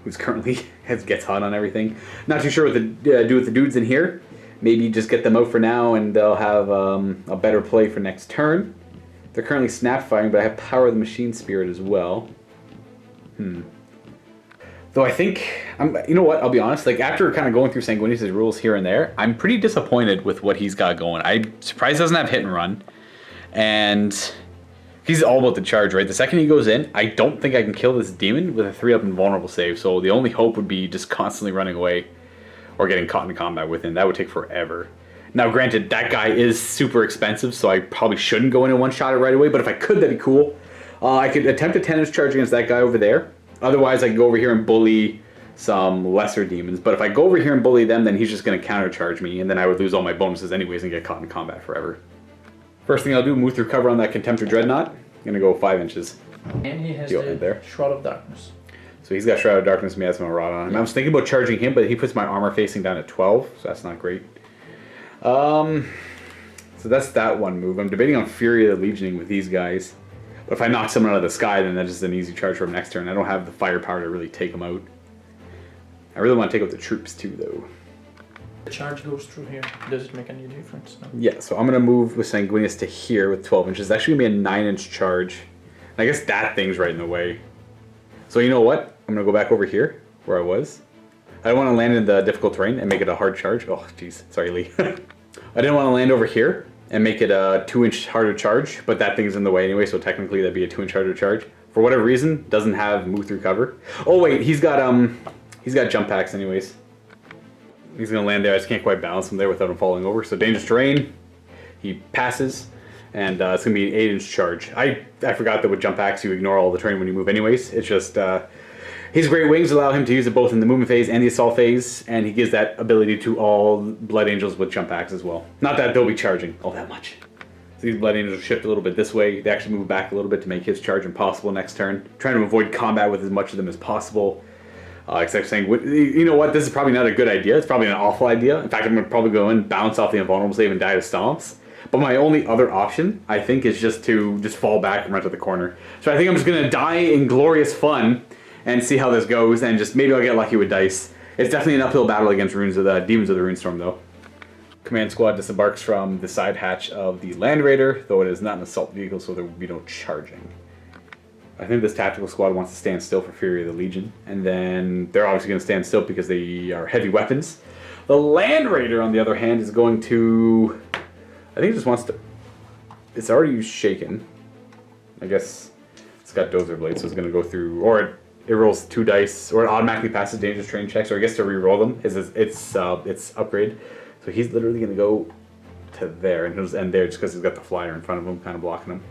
who's currently gets hot on everything. Not too sure what to do with the dudes in here. Maybe just get them out for now and they'll have a better play for next turn. They're currently snap firing, but I have Power of the Machine Spirit as well. Though I think, you know what, I'll be honest, like after kind of going through Sanguinius' rules here and there, I'm pretty disappointed with what he's got going. I'm surprised he doesn't have hit and run. And he's all about the charge, right? The second he goes in, I don't think I can kill this demon with a 3-up invulnerable save. So the only hope would be just constantly running away or getting caught in combat with him. That would take forever. Now, granted, that guy is super expensive, so I probably shouldn't go in and one-shot it right away, but if I could, that'd be cool. I could attempt a 10-inch charge against that guy over there. Otherwise, I can go over here and bully some lesser demons. But if I go over here and bully them, then he's just going to countercharge me, and then I would lose all my bonuses anyways and get caught in combat forever. First thing I'll do, move through cover on that Contemptor Dreadnought. I'm going to go 5 inches. And he has the Shroud of Darkness. So he's got Shroud of Darkness, Miasma Rod on him. I was thinking about charging him, but he puts my armor facing down at 12, so that's not great. So that's that one move. I'm debating on Fury of the Legioning with these guys. But if I knock someone out of the sky, then that's just an easy charge for him next turn. I don't have the firepower to really take him out. I really want to take out the troops too, though. The charge goes through here. Does it make any difference? No. Yeah, so I'm going to move with Sanguinius to here with 12 inches. It's actually going to be a 9-inch charge. And I guess that thing's right in the way. So you know what? I'm going to go back over here, where I was. I don't want to land in the difficult terrain and make it a hard charge. Oh, jeez. Sorry, Lee. I didn't want to land over here and make it a 2-inch harder charge, but that thing's in the way anyway, so technically that'd be a 2-inch harder charge. For whatever reason, doesn't have move through cover. Oh wait, he's got jump packs anyways. He's gonna land there. I just can't quite balance him there without him falling over. So dangerous terrain, he passes, and it's gonna be an 8-inch charge. I forgot that with jump packs you ignore all the terrain when you move anyways. It's just his Great Wings allow him to use it both in the movement phase and the assault phase, and he gives that ability to all Blood Angels with jump packs as well. Not that they'll be charging all that much. So these Blood Angels shift a little bit this way. They actually move back a little bit to make his charge impossible next turn. Trying to avoid combat with as much of them as possible. Except saying, you know what, this is probably not a good idea. It's probably an awful idea. In fact, I'm going to probably go in, bounce off the Invulnerable Save, and die to Stomps. But my only other option, I think, is just to fall back and run to the corner. So I think I'm just going to die in glorious fun and see how this goes, and just maybe I'll get lucky with dice. It's definitely an uphill battle against Demons of the Ruinstorm, though. Command Squad disembarks from the side hatch of the Land Raider, though it is not an assault vehicle, so there will be no charging. I think this tactical squad wants to stand still for Fury of the Legion, and then they're obviously going to stand still because they are heavy weapons. The Land Raider, on the other hand, is going to... I think it just wants to... It's already shaken. I guess it's got Dozer Blade, so it's going to go through... Or it rolls 2 dice, or it automatically passes dangerous terrain checks, or I guess to re-roll them is its upgrade. So he's literally going to go to there, and he'll just end there just because he's got the flyer in front of him, kind of blocking him.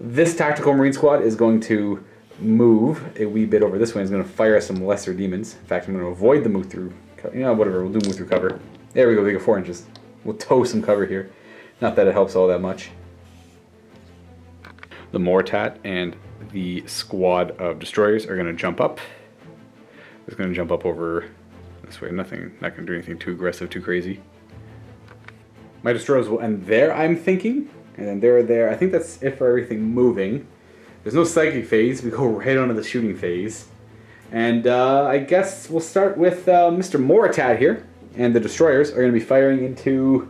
This tactical Marine squad is going to move a wee bit over this way. It's going to fire at some lesser demons. In fact, I'm going to avoid the move through. You know, whatever. We'll do move through cover. There we go. We get 4 inches. We'll tow some cover here. Not that it helps all that much. The Mortat and the squad of destroyers are going to jump up. It's going to jump up over this way. Not going to do anything too aggressive, too crazy. My destroyers will end there, I'm thinking. And then they're there. I think that's it for everything moving. There's no psychic phase. We go right onto the shooting phase. And I guess we'll start with Mr. Mortat here. And the destroyers are going to be firing into...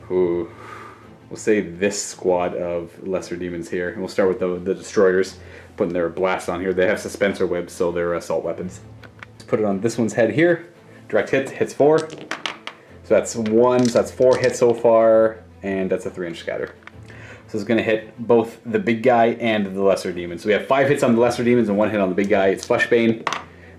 we'll say this squad of lesser demons here. And we'll start with the destroyers, putting their blasts on here. They have suspensor webs, so they're assault weapons. Let's put it on this one's head here. Direct hit, hits 4. So that's 1, so that's 4 hits so far. And that's a 3-inch scatter. So it's going to hit both the big guy and the lesser demon. So we have 5 hits on the lesser demons and 1 hit on the big guy. It's Fleshbane,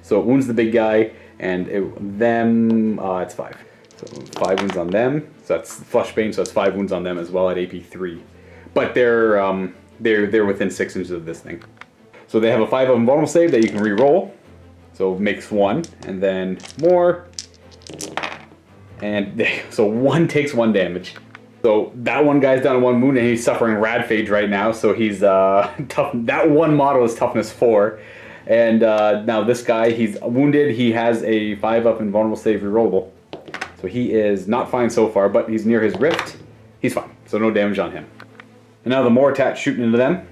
so it wounds the big guy, and it's 5. So 5 wounds on them. So that's Fleshbane, so that's 5 wounds on them as well at AP 3. But they're within 6 inches of this thing. So they have a 5 invulnerable save that you can re-roll. So it makes 1, and then more. And so 1 takes 1 damage. So that one guy's down to 1 wound, and he's suffering Radphage right now. So he's tough. That one model is toughness 4, and now this guy, he's wounded. He has a 5-up invulnerable save rerollable. So he is not fine so far, but he's near his rift. He's fine, so no damage on him. And now the Mortat shooting into them.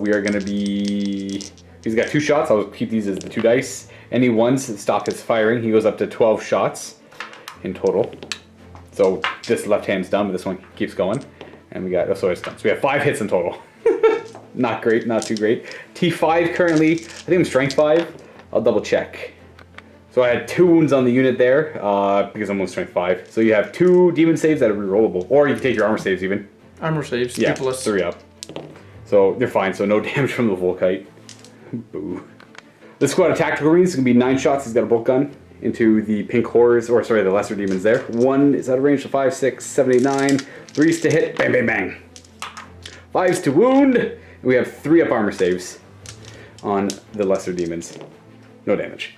We are going to be... He's got 2 shots. I'll keep these as the 2 dice. Any ones that stop his firing, he goes up to 12 shots in total. So this left hand's done, but this one keeps going. And we got, oh, sorry, it's done. So we have 5 hits in total. Not great, not too great. T5 currently, I think I'm strength 5. I'll double check. So I had 2 wounds on the unit there, because I'm on strength 5. So you have 2 demon saves that are rerollable. Or you can take your armor saves even. Armor saves, yeah, 2+. 3 up. So they're fine, so no damage from the Volkite. Boo. This squad of tactical marines is going to be 9 shots. He's got a bolt gun. into the pink Horus, or sorry, the lesser demons there. 1 is out of range, so 5, 6, 7, 8, 9. 3's to hit, bang, bang, bang. 5's to wound. And we have 3 up armor saves on the lesser demons. No damage.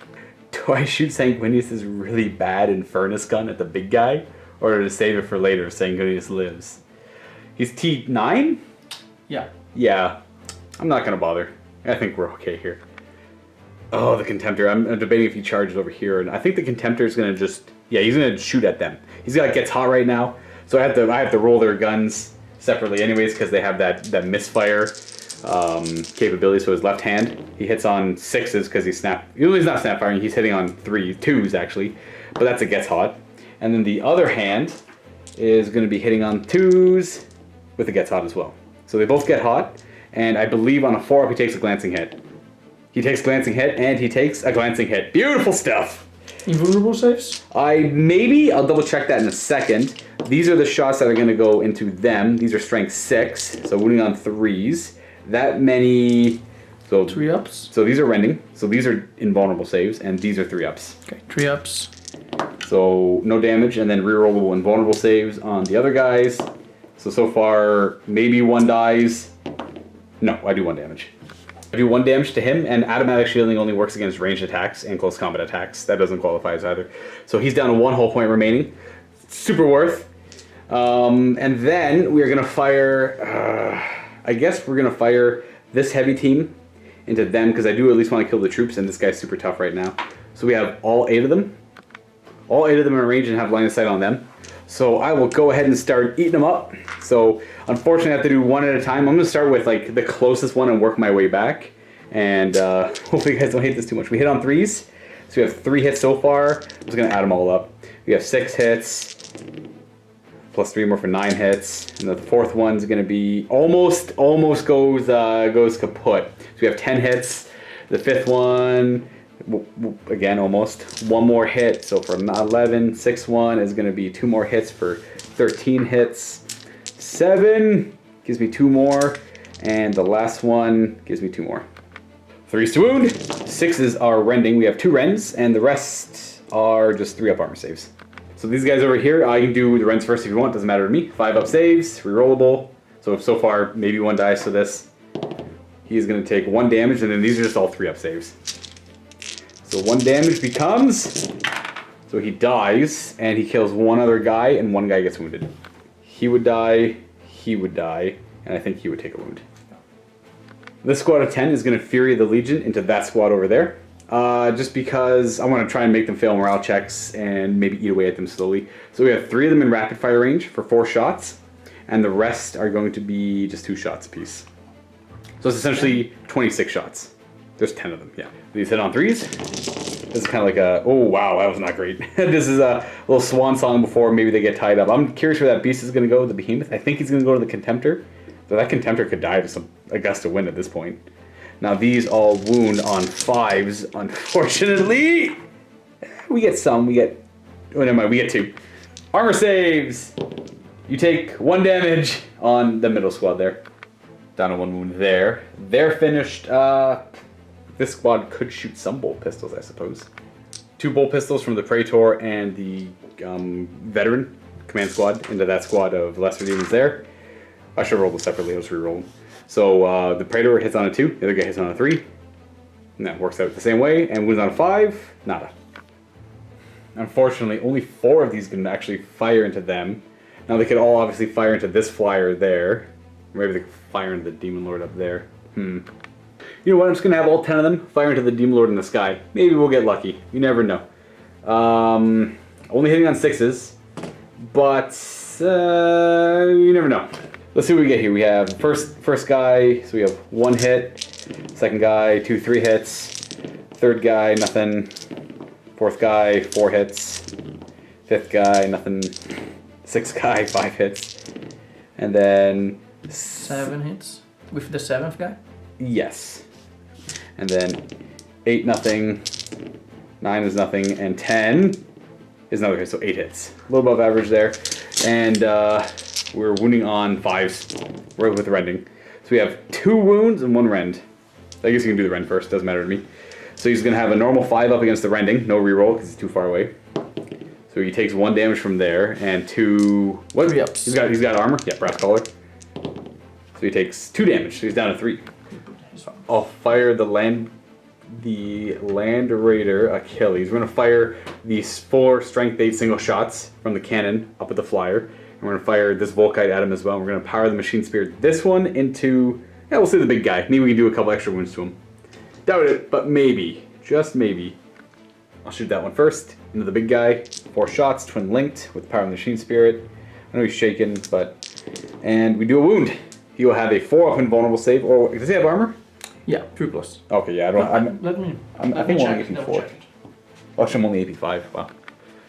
Do I shoot Sanguinius' really bad Infernus gun at the big guy? Or to save it for later if Sanguinius lives? He's T9? Yeah. Yeah. I'm not gonna bother. I think we're okay here. Oh, the Contemptor. I'm debating if he charges over here. And I think the Contemptor is gonna just... Yeah, he's gonna shoot at them. He's got gets hot right now. So I have to roll their guns separately anyways because they have that misfire capability. So his left hand, he hits on 6s because he's not snap firing. He's hitting on 2s actually. But that's a gets hot. And then the other hand is going to be hitting on 2s with a gets hot as well. So they both get hot, and I believe on a 4-up he takes a glancing hit. He takes glancing hit, and he takes a glancing hit. Beautiful stuff! Invulnerable saves? I'll double check that in a second. These are the shots that are going to go into them. These are strength 6, so wounding on 3s. That many... So 3-ups? So these are rending. So these are invulnerable saves, and these are 3-ups. Okay, 3-ups. So no damage, and then rerollable invulnerable saves on the other guys. So far, maybe 1 dies. No, I do 1 damage. I do 1 damage to him, and automatic shielding only works against ranged attacks and close combat attacks. That doesn't qualify as either. So he's down to 1 whole point remaining. Super worth. And then we're gonna fire. I guess we're gonna fire this heavy team into them because I do at least want to kill the troops, and this guy's super tough right now. So we have all 8 of them. All 8 of them in range and have line of sight on them. So I will go ahead and start eating them up. So unfortunately I have to do 1 at a time. I'm going to start with like the closest one and work my way back. And hopefully you guys don't hate this too much. We hit on 3s. So we have 3 hits so far. I'm just going to add them all up. We have 6 hits. Plus 3 more for 9 hits. And the 4th one's going to be almost goes kaput. So we have 10 hits. The 5th one... Again, almost 1 more hit, so for 11, 6-1 is going to be 2 more hits for 13 hits. 7 gives me 2 more, and the last one gives me 2 more. 3's to wound, 6s are rending. We have 2 rends, and the rest are just 3-up armor saves. So these guys over here, I can do the rends first if you want, doesn't matter to me. 5-up saves, rerollable. So far, maybe 1 dies, so this. He's going to take 1 damage, and then these are just all 3-up saves. So 1 damage becomes, so he dies, and he kills 1 other guy, and 1 guy gets wounded. He would die, and I think he would take a wound. This squad of 10 is going to Fury the Legion into that squad over there. Just because I want to try and make them fail morale checks and maybe eat away at them slowly. So we have 3 of them in rapid fire range for 4 shots, and the rest are going to be just 2 shots apiece. So it's essentially 26 shots. There's 10 of them, yeah. These hit on 3s. This is kind of like a, oh wow, that was not great. This is a little swan song before maybe they get tied up. I'm curious where that beast is going to go, the behemoth. I think he's going to go to the Contemptor. So that Contemptor could die to some a gust of wind at this point. Now these all wound on 5s, unfortunately. We get some, oh never mind, we get 2. Armor saves! You take 1 damage on the middle squad there. Down to 1 wound there. They're finished. This squad could shoot some bolt pistols, I suppose. 2 bolt pistols from the Praetor and the veteran command squad into that squad of lesser demons there. I should roll them separately, I'll just reroll them. So the Praetor hits on a 2, the other guy hits on a 3. And that works out the same way. And wounds on a 5, nada. Unfortunately, only 4 of these can actually fire into them. Now they could all obviously fire into this flyer there. Maybe they could fire into the Demon Lord up there. You know what, I'm just going to have all 10 of them fire into the Demon Lord in the sky. Maybe we'll get lucky. You never know. Only hitting on 6s. But you never know. Let's see what we get here. We have first guy, so we have 1 hit. Second guy, 2, 3 hits. Third guy, nothing. Fourth guy, 4 hits. Fifth guy, nothing. Sixth guy, 5 hits. And then... 7 hits? With the 7th guy? Yes. And then 8, nothing. 9 is nothing. And 10 is another hit, so 8 hits. A little above average there. And we're wounding on 5s. Right with rending. So we have 2 wounds and 1 rend. I guess you can do the rend first, doesn't matter to me. So he's going to have a normal 5 up against the Rending. No reroll because he's too far away. So he takes 1 damage from there and 2... What? 3 ups. He's got armor. Yeah, brass collar. So he takes 2 damage. So he's down to 3. I'll fire the Land Raider Achilles. We're going to fire these 4 strength 8 single shots from the cannon up at the flyer. And we're going to fire this Volkite at him as well. We're going to power the Machine Spirit this one into... Yeah, we'll say the big guy. Maybe we can do a couple extra wounds to him. Doubt it, but maybe. Just maybe. I'll shoot that one first. Into the big guy. 4 shots, twin linked with the power of the Machine Spirit. I know he's shaken, but... And we do a wound. He will have a 4-up invulnerable save. Or does he have armor? Yeah, 3+. Okay, yeah, I don't... I think I'm only AP 4. Actually, I'm only AP 5. Wow.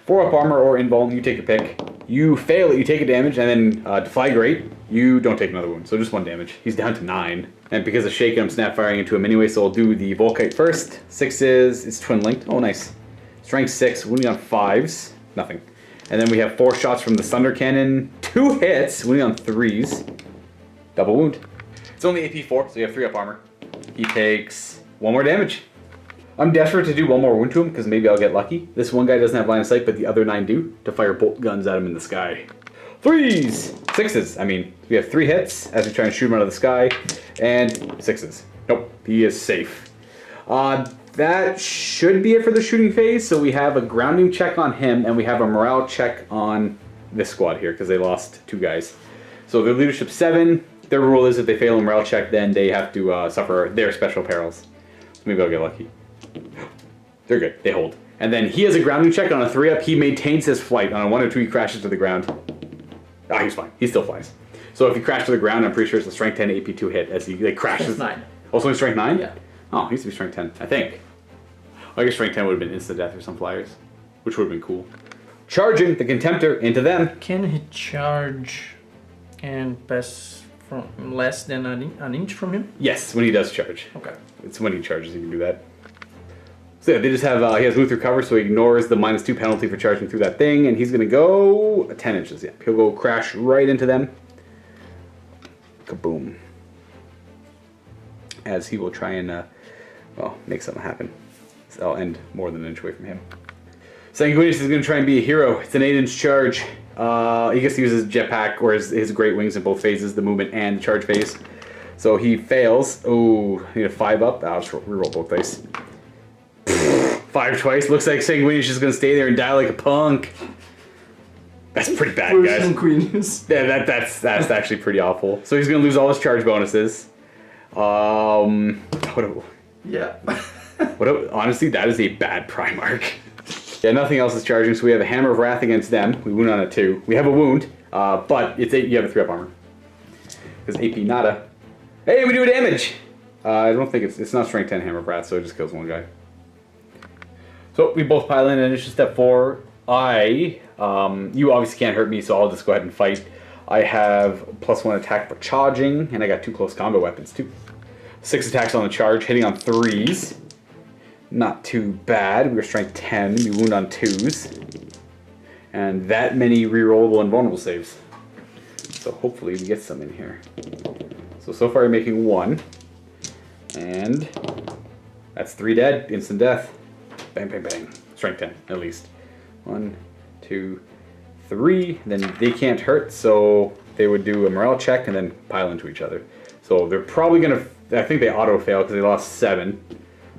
4-up armor or invuln, you take a pick. You fail it, you take a damage, and then Deflagrate, you don't take another wound. So just 1 damage. He's down to 9. And because of shaken, I'm snap firing into him anyway, so I'll do the Volkite first. 6s, it's twin linked. Oh, nice. Strength 6, wounding on 5s. Nothing. And then we have 4 shots from the Thunder Cannon. 2 hits, wounding on 3s. Double wound. It's only AP 4, so you have 3-up armor. He takes 1 more damage. I'm desperate to do 1 more wound to him because maybe I'll get lucky. This one guy doesn't have line of sight, but the other 9 do, to fire bolt guns at him in the sky. 3s! 6s, I mean. We have 3 hits as we try and shoot him out of the sky, and 6s. Nope, he is safe. That should be it for the shooting phase. So we have a grounding check on him, and we have a morale check on this squad here because they lost 2 guys. So their leadership 7. Their rule is if they fail a morale check, then they have to suffer their special perils. So maybe I'll get lucky. They're good. They hold. And then he has a grounding check on a 3-up. He maintains his flight. On a 1 or 2, he crashes to the ground. Ah, he's fine. He still flies. So if he crashes to the ground, I'm pretty sure it's a strength 10 AP2 hit as he crashes. Strength 9. Also strength 9? Yeah. Oh, he used to be strength 10, I think. I guess strength 10 would have been instant death or some flyers, which would have been cool. Charging the Contemptor into them. Can he charge and pass from less than an inch from him? Yes, when he does charge. Okay. It's when he charges you can do that. So yeah, they just have, he has move through cover, so he ignores the -2 penalty for charging through that thing, and he's going to go 10 inches. Yeah, he'll go crash right into them. Kaboom. As he will try and, well, make something happen. So I'll end more than an inch away from him. Sanguinius is going to try and be a hero. It's an 8-inch charge. He gets to use his jetpack or his great wings in both phases, the movement and the charge phase. So he fails. Oh, I need a 5-up. I'll just reroll both dice. 5 twice. Looks like Sanguinius is going to stay there and die like a punk. That's pretty bad, guys. Sanguinius. Yeah, that's actually pretty awful. So he's going to lose all his charge bonuses. Yeah. Honestly, that is a bad Primarch. Yeah, nothing else is charging, so we have a Hammer of Wrath against them. We wound on a 2. We have a wound, but it's 8. You have a 3-up armor. Because AP nada. Hey, we do a damage! I don't think it's not strength 10 Hammer of Wrath, so it just kills 1 guy. So we both pile in, and it's just step 4. You obviously can't hurt me, so I'll just go ahead and fight. I have +1 attack for charging, and I got 2 close combat weapons too. 6 attacks on the charge, hitting on 3s. Not too bad. We were strength 10. We wound on 2s. And that many rerollable and vulnerable saves. So hopefully we get some in here. So far you're making 1. And that's 3 dead. Instant death. Bang, bang, bang. Strength 10, at least. 1, 2, 3. Then they can't hurt, so they would do a morale check and then pile into each other. So they're probably going to... I think they auto-fail because they lost 7.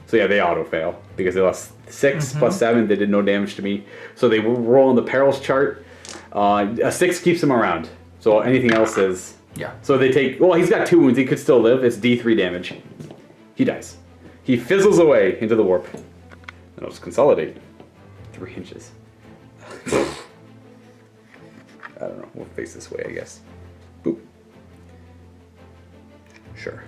So yeah, they auto-fail because they lost 6 plus 7. They did no damage to me. So they roll on the perils chart. A 6 keeps them around. So anything else is... Yeah. So they take... Well, he's got 2 wounds. He could still live. It's D3 damage. He dies. He fizzles away into the warp. And I'll just consolidate. 3 inches. I don't know. We'll face this way, I guess. Boop. Sure.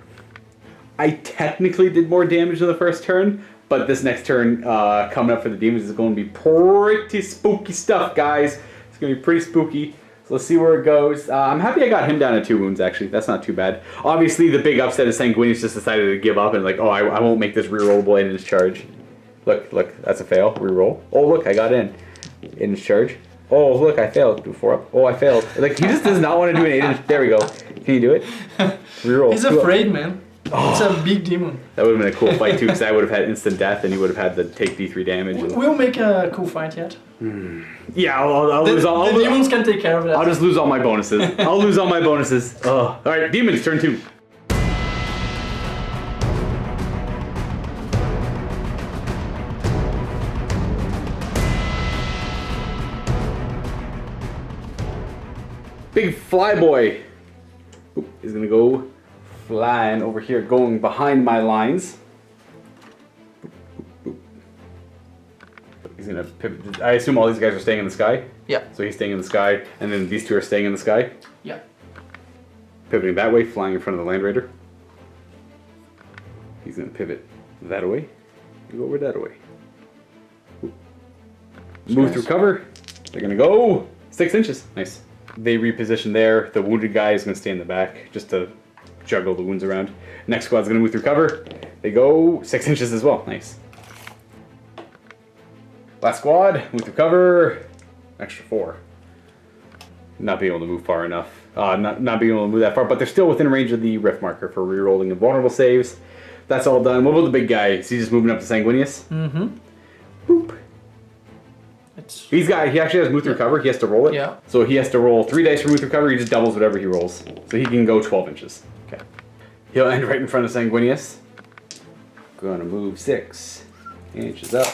I technically did more damage in the first turn, but this next turn coming up for the demons is going to be pretty spooky stuff, guys. It's going to be pretty spooky. So let's see where it goes. I'm happy I got him down to 2 wounds, actually. That's not too bad. Obviously, the big upset is Sanguinius just decided to give up and like, oh, I won't make this rerollable in his charge. Look, that's a fail. Reroll. Oh, look, I got in his charge. Oh, look, I failed. Do 4 up. Oh, I failed. Like, he just does not want to do an 8-inch. There we go. Can you do it? Reroll. He's afraid, man. It's a big demon. That would have been a cool fight too, because I would have had instant death, and he would have had to take D3 damage. We'll make a cool fight yet. Yeah, I'll lose all. The demons can take care of that. I'll just lose all my bonuses. I'll lose all my bonuses. All right, demons, turn 2. Big flyboy is gonna go flying over here, going behind my lines. He's gonna pivot. I assume all these guys are staying in the sky. Yeah. So he's staying in the sky, and then these two are staying in the sky. Yeah. Pivoting that way, flying in front of the Land Raider. He's gonna pivot that way, and go over that way. Move through cover. They're gonna go 6 inches. Nice. They reposition there. The wounded guy is gonna stay in the back, just to juggle the wounds around. Next squad's gonna move through cover. They go 6 inches as well. Nice. Last squad, move through cover. Extra 4. Not being able to move far enough. Not being able to move that far, but they're still within range of the rift marker for rerolling invulnerable saves. That's all done. What about the big guy? Is he just moving up to Sanguinius? Mm-hmm. Boop. He actually has move through cover. He has to roll it. Yeah. So he has to roll 3 dice for move through cover. He just doubles whatever he rolls. So he can go 12 inches. Okay. He'll end right in front of Sanguinius. Gonna move 6 inches up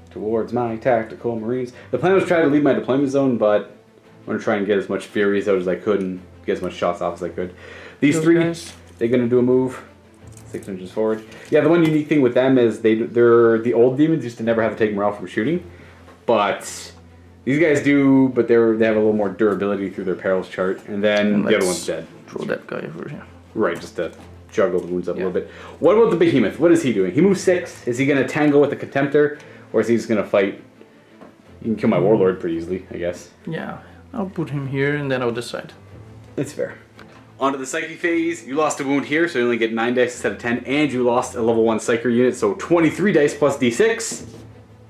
towards my tactical marines. The plan was to try to leave my deployment zone, but I'm gonna try and get as much Furies out as I could and get as much shots off as I could. These three, they're gonna do a move 6 inches forward. Yeah, the one unique thing with them is they're the old demons used to never have to take morale from shooting. But these guys do, but they have a little more durability through their perils chart, and then the other one's dead. Throw that guy over here. Right, just to juggle the wounds up a little bit. What about the behemoth? What is he doing? He moves 6. Is he going to tangle with the contemptor, or is he just going to fight? You can kill my warlord pretty easily, I guess. Yeah, I'll put him here, and then I'll decide. That's fair. On to the psychic phase. You lost a wound here, so you only get 9 dice instead of 10, and you lost a level 1 psyker unit, so 23 dice plus d6.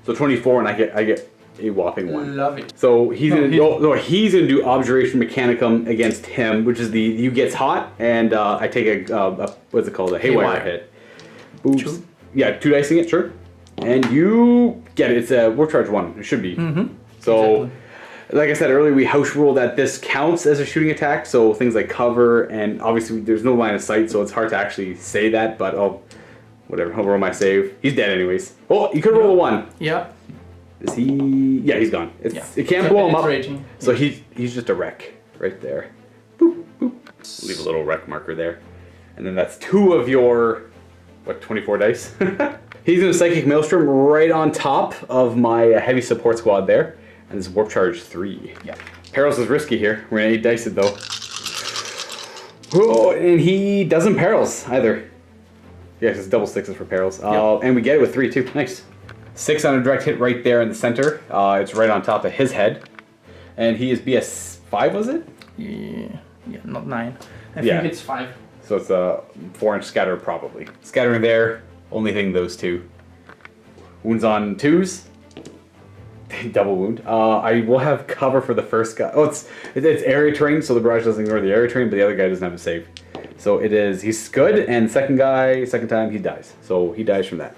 So 24, and I get a whopping 1. Love it. So he's gonna do Objuration Mechanicum against him, which is you gets hot, and I take a what's it called, a haywire hit. Oops. Two? Yeah, 2 dicing it, sure. And you get it. It's a warp charge 1. It should be. Mm-hmm. So, exactly. Like I said earlier, we house rule that this counts as a shooting attack. So things like cover, and obviously there's no line of sight, so it's hard to actually say that. But whatever, I'll roll my save. He's dead anyways. Oh, you could roll a 1. Yeah. Is he? Yeah, he's gone. It can't blow him up. Raging. So he's just a wreck right there. Boop, boop. Leave a little wreck marker there. And then that's 2 of your, 24 dice? He's in a Psychic Maelstrom right on top of my heavy support squad there. And this is Warp Charge 3. Yeah. Perils is risky here. We're going to 8 dice it though. Oh, and he doesn't Perils either. Yeah, it's double 6s for Perils. And we get it with 3 too. Nice. 6 on a direct hit right there in the center. It's right on top of his head. And he is BS 5, was it? Yeah, not 9. I think it's 5. So it's a 4-inch scatter probably. Scattering there, only thing those 2. Wounds on 2s. Double wound. I will have cover for the first guy. Oh, it's area terrain, so the barrage doesn't ignore the area terrain, but the other guy doesn't have a save. So he's good, and second time he dies. So he dies from that.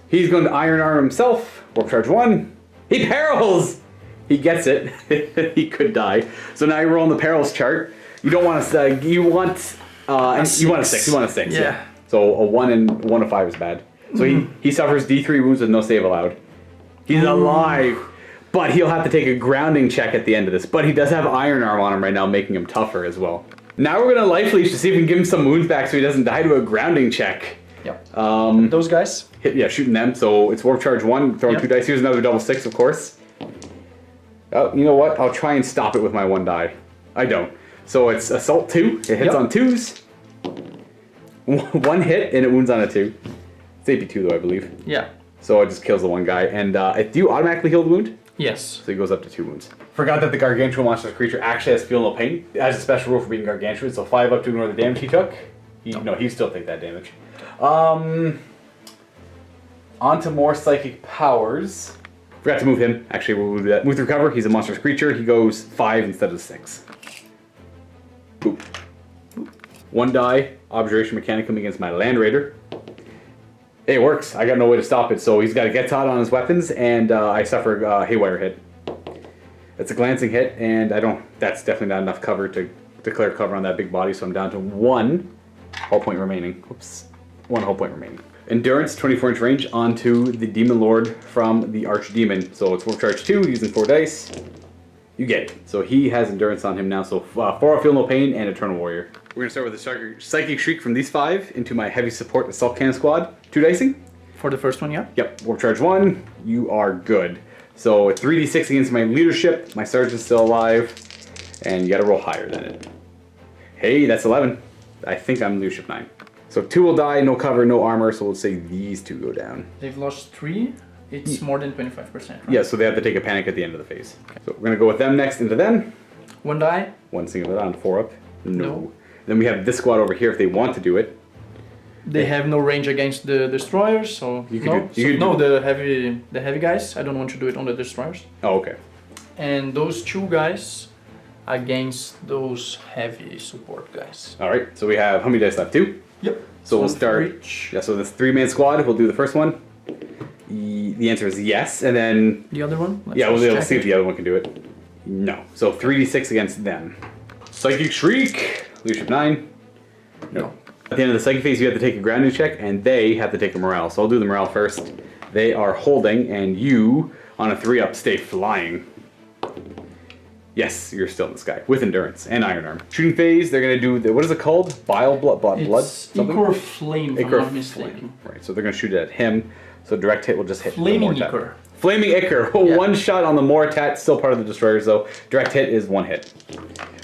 He's going to Iron Arm himself. Warp Charge 1. He perils! He gets it. He could die. So now you're rolling the perils chart. You don't want to. You want a 6. You want a 6. Yeah. So a 1 and 1 to 5 is bad. So he suffers D3 wounds with no save allowed. He's alive, but he'll have to take a grounding check at the end of this. But he does have Iron Arm on him right now, making him tougher as well. Now we're gonna Life Leash to see if we can give him some wounds back so he doesn't die to a grounding check. Yep. Those guys? Shooting them. So it's Warp Charge 1, throwing 2 dice. Here's another double 6, of course. Oh, you know what? I'll try and stop it with my 1 die. I don't. So it's Assault 2. It hits on 2s. 1 hit, and it wounds on a 2. It's AP2 though, I believe. Yeah. So it just kills the 1 guy. And do you automatically heal the wound? Yes. So he goes up to 2 wounds. Forgot that the Gargantuan monster creature actually has Feel No Pain. It has a special rule for being Gargantuan, so 5 up to ignore the damage he took. He still take that damage. On to more psychic powers. Forgot to move him. Actually, we'll do that. Move through cover. He's a monstrous creature. He goes 5 instead of 6. Boop. 1 die, Objuration Mechanicum against my Land Raider. Hey, it works. I got no way to stop it. So he's got a Get Taught on his weapons, and I suffer Haywire hit. It's a glancing hit, and that's definitely not enough cover to declare cover on that big body, so I'm down to 1 hull point remaining. Whoops. 1 hull point remaining. Endurance, 24-inch range onto the Demon Lord from the Archdemon. So it's Warp Charge 2 using 4 dice. You get it. So he has Endurance on him now. So 4 Feel No Pain and Eternal Warrior. We're going to start with the Psychic Shriek from these 5 into my Heavy Support Assault Cannon Squad. 2 dicing. For the first one, yeah? Yep. Warp Charge 1. You are good. So 3d6 against my Leadership. My Sergeant's still alive. And you got to roll higher than it. Hey, that's 11. I think I'm Leadership 9. So 2 will die, no cover, no armor, so we'll say these 2 go down. They've lost 3. It's more than 25%, right? Yeah, so they have to take a panic at the end of the phase. Okay. So we're going to go with them next into them. 1 die. 1 single on 4 up. No. Then we have this squad over here if they want to do it. They have no range against the destroyers, so the heavy guys. I don't want to do it on the destroyers. Oh, okay. And those 2 guys against those heavy support guys. All right. So we have how many dice left? 2. Yep. So we'll start. Yeah. So this 3-man squad. We'll do the first one. The answer is yes, and then the other one. We'll see if the other one can do it. No. So 3d6 against them. Psychic Shriek. Leadership 9. No. At the end of the psychic phase, you have to take a grounding check, and they have to take a morale. So I'll do the morale first. They are holding, and you, on a 3-up, stay flying. Yes, you're still in the sky, with endurance and iron arm. Shooting phase, they're going to do, what is it called? Bile, blood? Something? Ichor Flame, if I'm not mistaken. Right, so they're going to shoot it at him. So direct hit will just hit Flaming the Ichor. Flaming Ichor. Oh, yeah. 1 shot on the Mortat, still part of the destroyers though. Direct hit is 1 hit.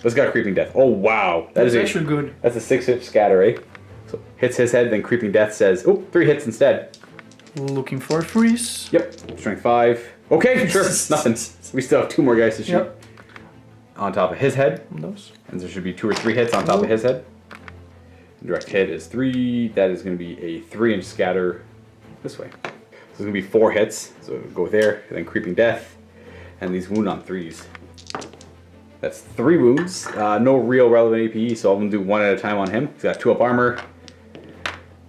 It's got Creeping Death. Oh, wow. That's actually good. That's a 6-hit scatter, eh? So hits his head, then Creeping Death says, oh, 3 hits instead. Looking for a freeze. Yep. Strength 5. Okay, sure. Nothing. We still have 2 more guys to shoot. Yep. On top of his head. Those. And there should be 2 or 3 hits on top of his head. Direct hit is 3. That is going to be a 3-inch scatter this way. So there's going to be 4 hits. So go there, and then Creeping Death. And these wound on 3s. That's 3 wounds. No real relevant APE, so I'm going to do 1 at a time on him. He's got 2 up armor.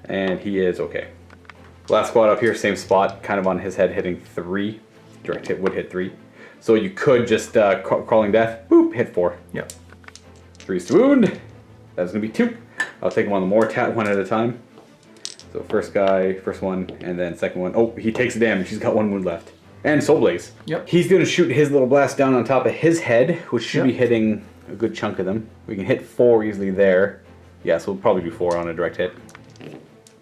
And he is okay. Last squad up here, same spot, kind of on his head, hitting 3. Direct hit would hit 3. So you could just Crawling Death, boop, hit 4. Yep. 3s to wound. That's going to be 2. I'll take him on the Mortat 1 at a time. So first guy, first one, and then second one. Oh, he takes damage. He's got 1 wound left. And Soul Blaze. Yep. He's going to shoot his little blast down on top of his head, which should be hitting a good chunk of them. We can hit 4 easily there. Yeah, so we'll probably do 4 on a direct hit.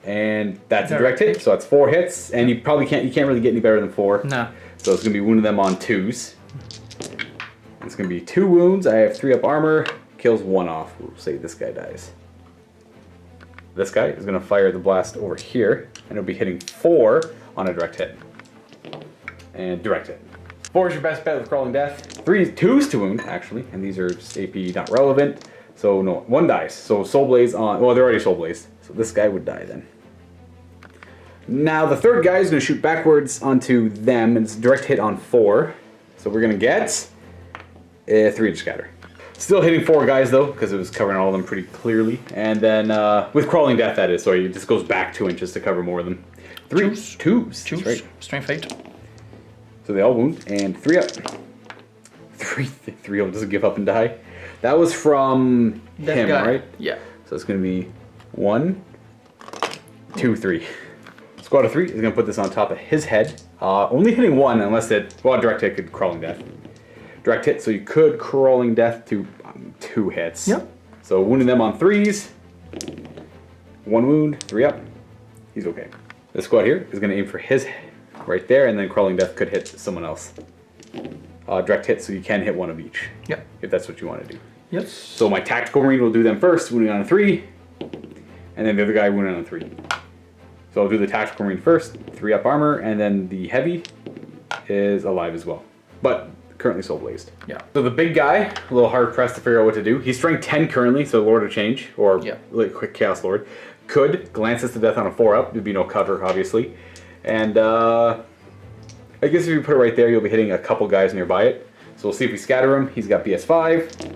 And that's a direct hit, so that's 4 hits, and you can't really get any better than 4. No. So it's going to be wounding them on 2s. It's going to be 2 wounds. I have 3 up armor. Kills 1 off. We'll say this guy dies. This guy is going to fire the blast over here, and it'll be hitting 4 on a direct hit. And direct hit. 4 is your best bet with Crawling Death. 2s to wound, actually, and these are just AP not relevant. So no, 1 dies. So Soul Blaze on, well, they're already Soul Blazed. So this guy would die then. Now the third guy is going to shoot backwards onto them, and it's a direct hit on 4. So we're going to get a 3-inch scatter. Still hitting 4 guys though, because it was covering all of them pretty clearly. And then with Crawling Death, that is, so it just goes back 2 inches to cover more of them. 2s. That's right. Strength 8. So they all wound, and 3 up. 3 of them doesn't give up and die. That was from him, right? Yeah. So it's going to be 1, 2, 3. Squad of 3 is going to put this on top of his head. Only hitting 1 unless direct hit could Crawling Death. Direct hit, so you could Crawling Death to 2 hits. Yep. So wounding them on 3s. 1 wound, 3 up. He's okay. This squad here is going to aim for his head right there, and then Crawling Death could hit someone else. Direct hit, so you can hit 1 of each. Yep. If that's what you want to do. Yes. So my Tactical Marine will do them first, wounding on a 3. And then the other guy wounding on a 3. So I'll do the Tactical Marine first, 3 up armor, and then the Heavy is alive as well. But currently Soul Blazed. Yeah. So the big guy, a little hard pressed to figure out what to do. He's strength 10 currently, so Lord of Change, or like quick Chaos Lord. Could glance us to death on a 4 up. There'd be no cover, obviously. And I guess if you put it right there, you'll be hitting a couple guys nearby it. So we'll see if we scatter him. He's got BS5.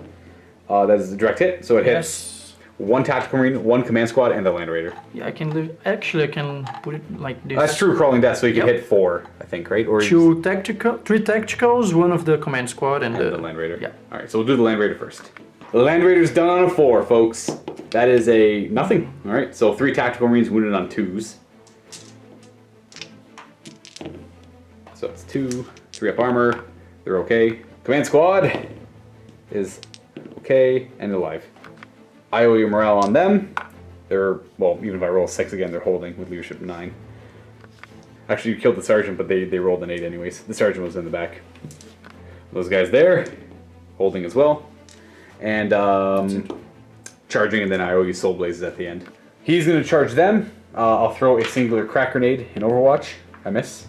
That is a direct hit, so it hits 1 tactical marine, 1 command squad, and the land raider. Yeah, I can do. Actually, I can put it like this. That's true, crawling death, so you can Yep. hit 4, I think, right? Or 3 tacticals, 1 of the command squad, and the land raider. Yeah. All right, so we'll do the land raider first. The land raider's done on a 4, folks. That is a nothing. All right, so 3 tactical marines wounded on 2s. So it's 2, 3 up armor. They're okay. Command squad is okay and alive. I owe you morale on them. They're, well, even if I roll 6 again, they're holding with leadership 9. Actually, you killed the sergeant, but they rolled an 8 anyways. The sergeant was in the back. Those guys there, holding as well. And charging, and then I owe you soul blazes at the end. He's going to charge them. I'll throw a singular crack grenade in Overwatch. I miss.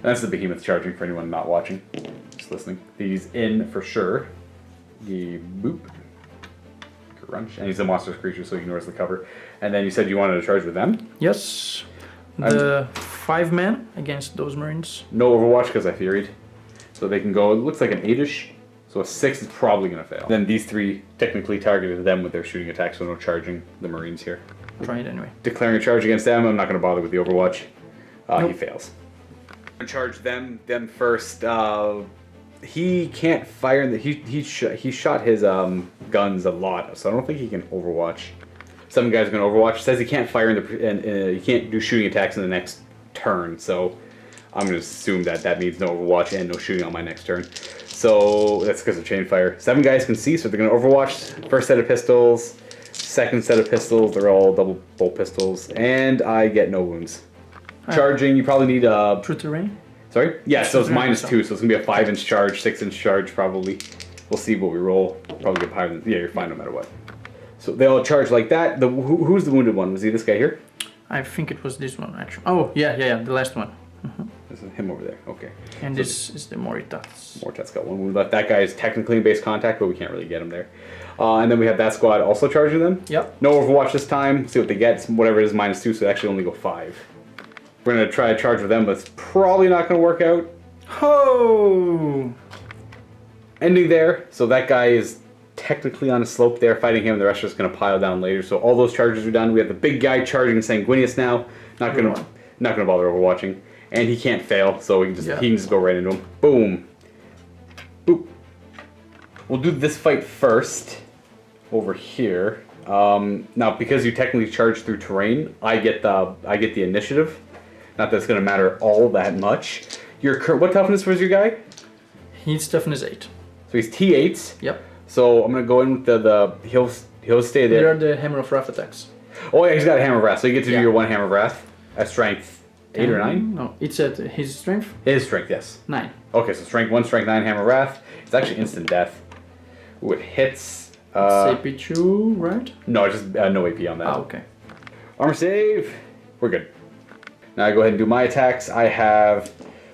That's the behemoth charging for anyone not watching, just listening. He's in for sure. The boop. Crunch. And he's a monstrous creature, so he ignores the cover. And then you said you wanted to charge with them? Yes. The 5 men against those marines. No Overwatch because I theoried. So they can go, it looks like an 8-ish. So a 6 is probably going to fail. Then these 3 technically targeted them with their shooting attacks, so no charging the marines here. Try it anyway. Declaring a charge against them, I'm not going to bother with the Overwatch. Nope. He fails. Charge them first. He can't fire. He shot his guns a lot, so I don't think he can Overwatch. Some guys are going to Overwatch. Says he can't fire and he can't do shooting attacks in the next turn. So I'm going to assume that means no Overwatch and no shooting on my next turn. So that's because of chain fire. 7 guys can see, so they're going to Overwatch. First set of pistols, second set of pistols. They're all double bolt pistols, and I get no wounds. Charging, you probably need True terrain? Sorry? Yeah, so it's terrain, -2, so it's going to be a 5-inch charge, 6-inch charge probably. We'll see what we roll. Probably get higher than... Yeah, you're fine no matter what. So they all charge like that. Who's the wounded one? Was he this guy here? I think it was this one, actually. Oh, yeah, the last one. This is him over there. Okay. And So this is the Moritas. Mortat's got 1 wound left. That guy is technically in base contact, but we can't really get him there. And then we have that squad also charging them. Yep. No Overwatch this time. See what they get. Whatever it is, -2, so they actually only go 5. We're going to try to charge with them, but it's probably not going to work out. Oh! Ending there. So that guy is technically on a slope there fighting him. The rest are just going to pile down later. So all those charges are done. We have the big guy charging Sanguinius now. Not going to bother Overwatching. And he can't fail, so he can just go right into him. Boom. Boop. We'll do this fight first over here. Now, because you technically charge through terrain, I get the initiative. Not that it's going to matter all that much. What toughness was your guy? His toughness 8. So he's T8s. Yep. So I'm going to go in with he'll stay there. Here are the Hammer of Wrath attacks. Oh yeah, he's got a Hammer of Wrath, so you get to do your 1 Hammer of Wrath at strength 8 or 9? No, it's at his strength. His strength, yes. 9. Okay, so strength 1, strength 9, Hammer of Wrath. It's actually instant death. Ooh, it hits. It's AP2, right? No, just no AP on that. Ah, okay. Armor save. We're good. Now I go ahead and do my attacks. I have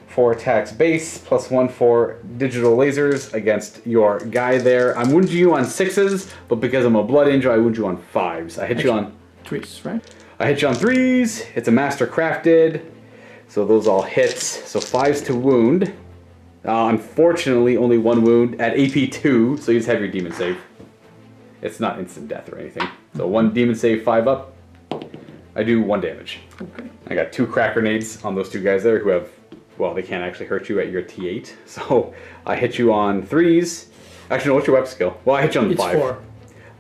4 attacks base, +1 for digital lasers against your guy there. I'm wounding you on 6s, but because I'm a blood angel, I wound you on 5s. I hit you on 3s, right? I hit you on 3s. It's a master crafted, so those all hits. So 5s to wound. Unfortunately, only 1 wound at AP2, so you just have your demon save. It's not instant death or anything. So 1 demon save, 5 up. I do 1 damage. Okay. I got 2 crack grenades on those 2 guys there who have, well, they can't actually hurt you at your T8. So I hit you on 3s. Actually, no, what's your weapon skill? Well, I hit you on 5. It's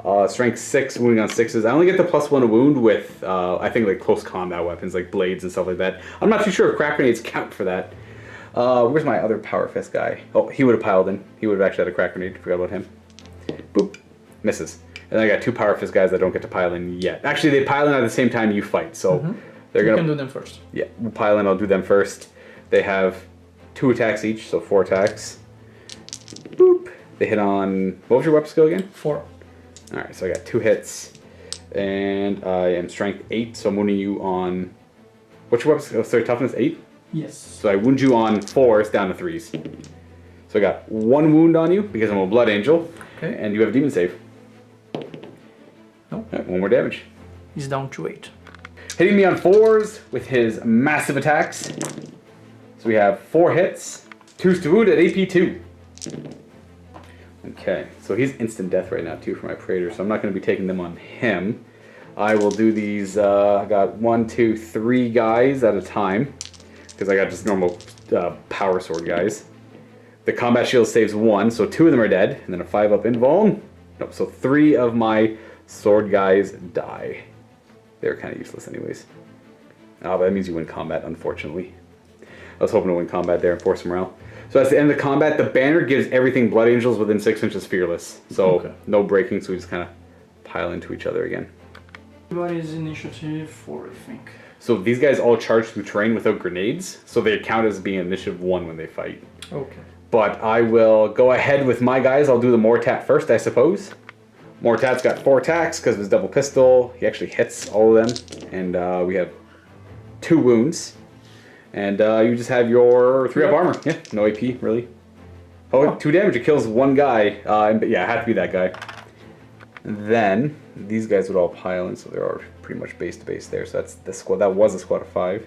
4. Strength 6, wounding on 6s. I only get the +1 to wound with, I think, like close combat weapons, like blades and stuff like that. I'm not too sure if crack grenades count for that. Where's my other Power Fist guy? Oh, he would have piled in. He would have actually had a crack grenade. Forgot about him. Boop. Misses. And then I got 2 Power Fist guys that don't get to pile in yet. Actually, they pile in at the same time you fight, so they're You gonna. can do them first. Yeah, we'll pile in. I'll do them first. They have 2 attacks each, so 4 attacks. Boop. They hit on. What was your weapon skill again? 4. All right, so I got 2 hits, and I am strength 8, so I'm wounding you on. What's your weapon skill? Sorry, toughness 8. Yes. So I wound you on 4s down to 3s. So I got 1 wound on you because I'm a blood angel, Okay. and you have a demon save. Nope. All right, 1 more damage. He's down to 8. Hitting me on 4s with his massive attacks. So we have 4 hits, 2s to wound at AP2. Okay, so he's instant death right now too for my Praetor, so I'm not going to be taking them on him. I will do these, I got 1, 2, 3 guys at a time, because I got just normal power sword guys. The combat shield saves 1, so 2 of them are dead, and then a 5-up invuln. Nope, so 3 of my sword guys die. They're kind of useless anyways. But that means you win combat, unfortunately. I was hoping to win combat there and force morale. So that's the end of the combat. The banner gives everything Blood Angels within 6 inches fearless. So no breaking, so we just kind of pile into each other again. What is initiative 4, I think? So these guys all charge through terrain without grenades, so they count as being initiative 1 when they fight. Okay. But I will go ahead with my guys. I'll do the Mortat first, I suppose. Mortat's got 4 attacks because of his double pistol. He actually hits all of them. And we have 2 wounds. And you just have your 3-up armor. Yeah, no AP, really. Oh, 2 damage. It kills 1 guy. Yeah, it had to be that guy. And then these guys would all pile in, so they're all pretty much base to base there. So that's the squad. That was a squad of 5.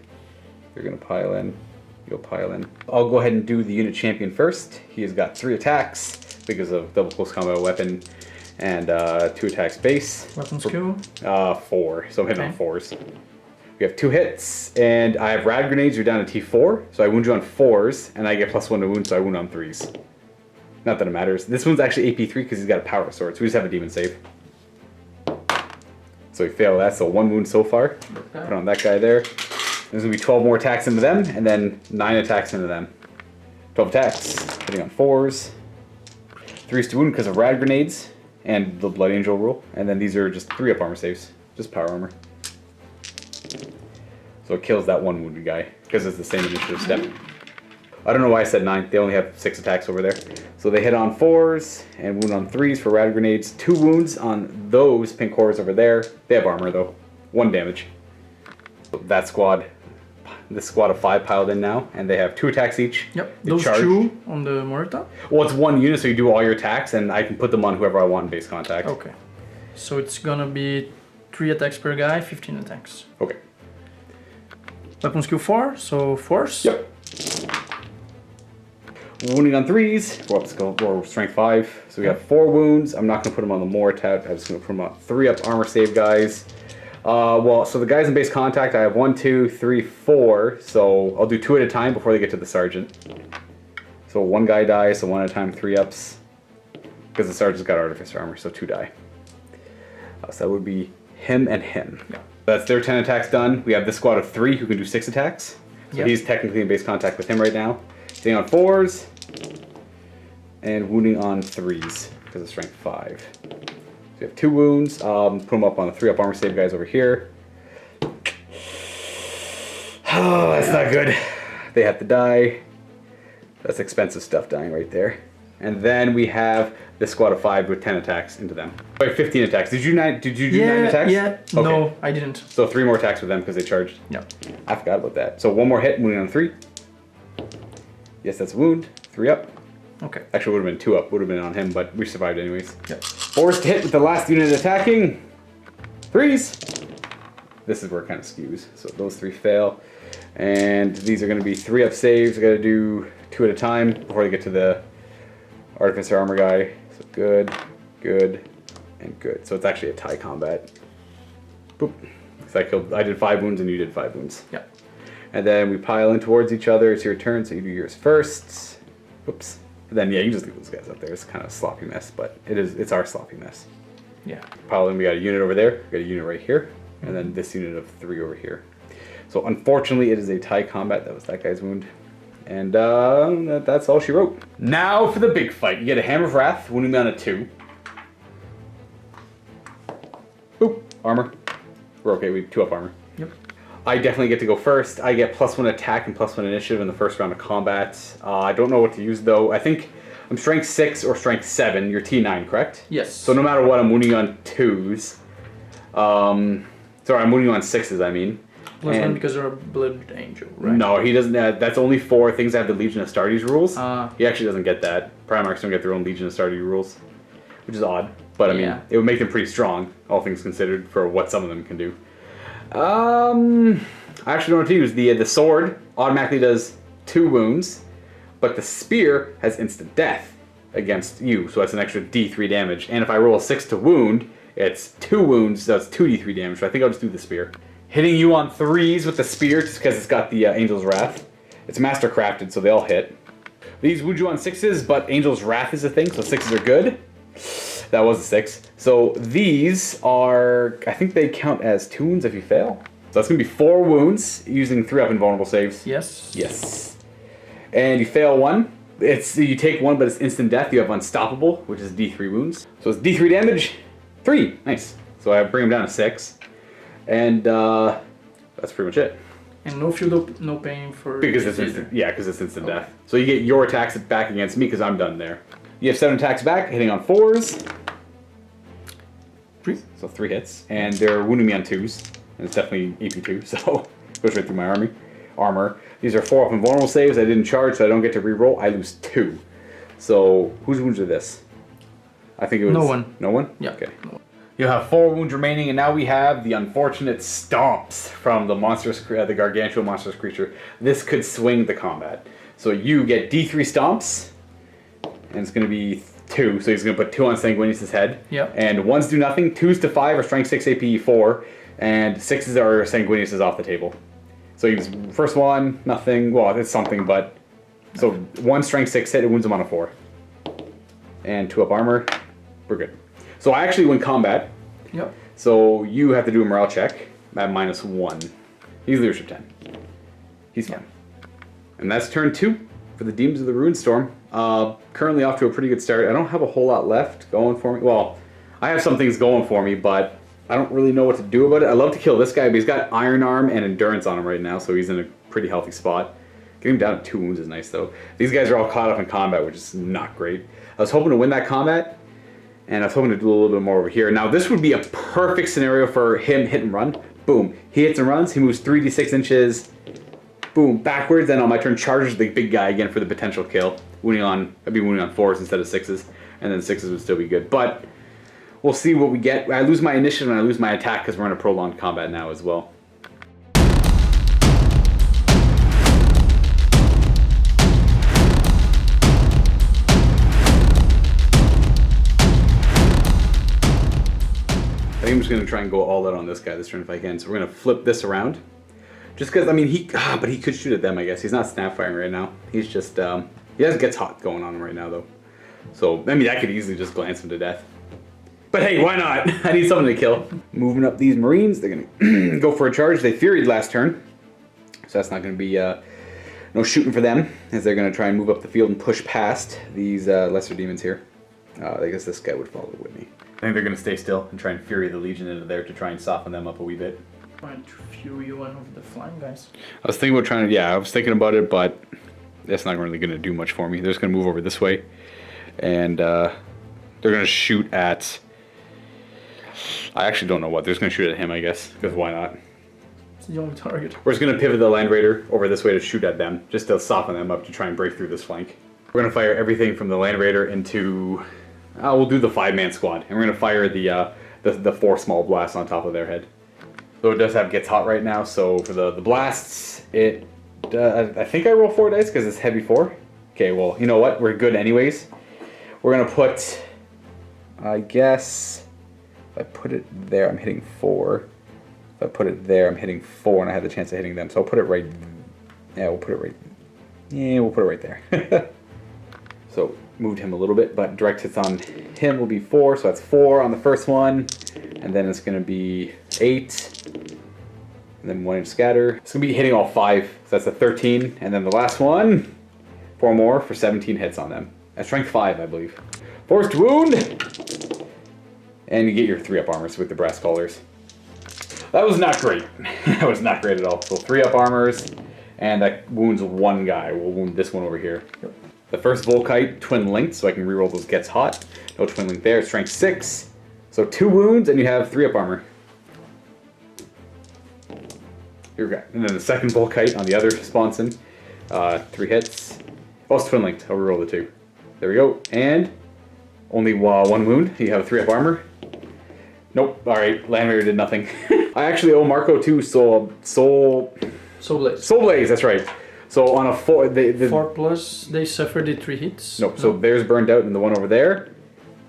You're going to pile in. You'll pile in. I'll go ahead and do the unit champion first. He has got 3 attacks because of double close combat weapon and 2 attacks base. Weapon skill? 4. So I'm hitting on 4s. We have 2 hits, and I have rad grenades. You're down to T4, so I wound you on 4s, and I get +1 to wound, so I wound on 3s. Not that it matters. This one's actually AP3 because he's got a power sword, so we just have a demon save. So we fail that, so 1 wound so far. Okay. Put on that guy there. There's going to be 12 more attacks into them, and then 9 attacks into them. 12 attacks, hitting on 4s. 3s to wound because of rad grenades and the Blood Angel rule. And then these are just 3-up armor saves, just power armor. So it kills that 1 wounded guy because it's the same initiative step. I don't know why I said 9. They only have 6 attacks over there. So they hit on 4s and wound on 3s for rad grenades. 2 wounds on those pink horrors over there. They have armor though. 1 damage. So that squad, this squad of 5 piled in now, and they have 2 attacks each. Yep. Those charge. 2 on the Morta? Well, it's 1 unit, so you do all your attacks, and I can put them on whoever I want in base contact. Okay. So it's gonna be 3 attacks per guy, 15 attacks. Okay. Weapon skill 4, so force. Yep. Wounding on 3s, or strength 5. So we have 4 wounds. I'm not going to put them on the Mortat. I'm just going to put them on 3-up armor save guys. Well, so the guys in base contact, I have 1, 2, 3, 4. So I'll do 2 at a time before they get to the sergeant. So 1 guy dies, so 1 at a time, 3-ups. Because the sergeant's got artificer armor, so 2 die. So that would be him and him. Yeah. That's their 10 attacks done. We have this squad of 3 who can do 6 attacks. So he's technically in base contact with him right now. Hitting on 4s and wounding on 3s because of strength 5. So we have 2 wounds. Put them up on the 3-up armor save guys over here. Oh, that's not good. They have to die. That's expensive stuff dying right there. And then we have this squad of 5 with 10 attacks into them. Wait, 15 attacks. Did you do 9 attacks? Yeah. Okay. No, I didn't. So 3 more attacks with them because they charged. Yeah. I forgot about that. So 1 more hit, wounding on 3. Yes, that's a wound. 3-up. Okay. Actually, would have been 2-up. Would have been on him, but we survived anyways. Yep. Forced hit with the last unit attacking. 3s. This is where it kind of skews. So those 3 fail. And these are going to be 3-up saves. I got to do 2 at a time before they get to the Artificer armor guy. So good, good, and good. So it's actually a tie combat. Boop. So I did 5 wounds and you did 5 wounds. Yeah. And then we pile in towards each other. It's your turn, so you do yours first. Whoops. And then yeah, you just leave those guys up there. It's kind of a sloppy mess, but it's our sloppy mess. Yeah. Pile in, we got a unit over there, we got a unit right here, and then this unit of 3 over here. So unfortunately it is a tie combat. That was that guy's wound. And that's all she wrote. Now for the big fight. You get a Hammer of Wrath, wounding me on a 2. Boop. Armor. We're okay, we have 2-up armor. Yep. I definitely get to go first. I get +1 attack and +1 initiative in the first round of combat. I don't know what to use though. I think I'm strength 6 or strength 7. You're T9, correct? Yes. So no matter what, I'm wounding on 2s. Sorry, I'm wounding on 6s, I mean. +1 because you're a Blood Angel, right? No, he doesn't. That's only for things that have the Legion of Astartes rules. He actually doesn't get that. Primarchs don't get their own Legion of Astartes rules, which is odd. But I mean, it would make them pretty strong, all things considered, for what some of them can do. I actually don't know what to use. The sword automatically does 2 wounds, but the spear has instant death. against you, so that's an extra D3 damage. And if I roll a 6 to wound, it's 2 wounds, so that's 2d3 damage. So I think I'll just do the spear. Hitting you on 3s with the spear, just because it's got the Angel's Wrath. It's master crafted, so they all hit. These wound you on 6s, but Angel's Wrath is a thing, so 6s are good. That was a 6. So these are, I think they count as 2 wounds if you fail. So that's going to be 4 wounds using 3-up invulnerable saves. Yes. Yes. And you fail 1. You take 1, but it's instant death. You have Unstoppable, which is D3 wounds. So it's D3 damage. 3. Nice. So I bring him down to 6. And that's pretty much it. And no field, no pain for... Because it's instant, because it's instant death. So you get your attacks back against me because I'm done there. You have 7 attacks back, hitting on 4s. 3. So 3 hits. And they're wounding me on 2s. And it's definitely AP2, so goes right through my armor. These are 4-up invulnerable saves. I didn't charge, so I don't get to reroll. I lose 2. So whose wounds are this? I think it was... No one. No one? Yeah. Okay. You have 4 wounds remaining, and now we have the unfortunate stomps from the monstrous, the gargantuan monstrous creature. This could swing the combat. So you get D3 stomps, and it's going to be 2. So he's going to put 2 on Sanguinius' head. Yep. And 1s do nothing. 2s to 5 are strength 6 AP 4, and 6s are Sanguinius' off the table. So he's first one, nothing. Well, it's something, but so 1 strength 6 hit, it wounds him on a 4, and 2-up armor. We're good. So I actually win combat. Yep. So you have to do a morale check at -1. He's leadership 10. He's fine. And that's turn 2 for the Demons of the Ruinstorm. Currently off to a pretty good start. I don't have a whole lot left going for me. Well, I have some things going for me, but I don't really know what to do about it. I love to kill this guy, but he's got Iron Arm and Endurance on him right now, so he's in a pretty healthy spot. Getting him down to 2 wounds is nice, though. These guys are all caught up in combat, which is not great. I was hoping to win that combat, and I was hoping to do a little bit more over here. Now, this would be a perfect scenario for him hit and run. Boom. He hits and runs. He moves 3d6 inches. Boom. Backwards. Then on my turn, charges the big guy again for the potential kill. I'd be wounding on 4s instead of 6s. And then 6s would still be good. But we'll see what we get. I lose my initiative and I lose my attack because we're in a prolonged combat now as well. I think I'm just going to try and go all out on this guy this turn if I can. So we're going to flip this around. Just because, I mean, but he could shoot at them, I guess. He's not snap firing right now. He's just, he gets hot going on him right now, though. So, I mean, I could easily just glance him to death. But hey, why not? I need someone to kill. Moving up these Marines, they're going to go for a charge. They Furied last turn. So that's not going to be no shooting for them, as they're going to try and move up the field and push past these lesser demons here. I guess this guy would follow with me. I think they're going to stay still and try and Fury the Legion into there to try and soften them up a wee bit. Trying to Fury one of the flying guys. I was thinking about I was thinking about it, but that's not really going to do much for me. They're just going to move over this way, and they're going to shoot at... I actually don't know what. They're just going to shoot at him, I guess, because why not? It's the only target. We're just going to pivot the Land Raider over this way to shoot at them, just to soften them up to try and break through this flank. We're going to fire everything from the Land Raider into... we'll do the 5-man squad, and we're going to fire the 4 small blasts on top of their head. So it does have gets hot right now, so for the blasts, I think I roll 4 dice because it's heavy 4. Okay, well, you know what? We're good anyways. We're going to put, I guess, if I put it there, I'm hitting 4. If I put it there, I'm hitting 4, and I have the chance of hitting them. So I'll put it right, we'll put it right there. So moved him a little bit, but direct hits on him will be 4, so that's 4 on the first one, and then it's going to be 8, and then 1 inch scatter. It's going to be hitting all 5, so that's a 13, and then the last one, 4 more for 17 hits on them. At strength 5, I believe. Forced wound, and you get your 3-up armors with the brass collars. That was not great. That was not great at all. So 3-up armors, and that wounds 1 guy. We'll wound this one over here. Yep. The first Volkite, twin linked, so I can reroll those gets hot. No twin link there, strength 6. So 2 wounds, and you have 3-up armor. Here we go. And then the second Volkite on the other sponson. 3 hits. Oh, it's twin linked. I'll reroll the 2. There we go. And only 1 wound. You have 3-up armor. Nope. Alright, Land Raider did nothing. I actually owe Marco 2 Soul Blaze. Soul Blaze, that's right. So on a 4, 4+, they suffer the 3 hits. Nope. So theirs burned out, and the one over there,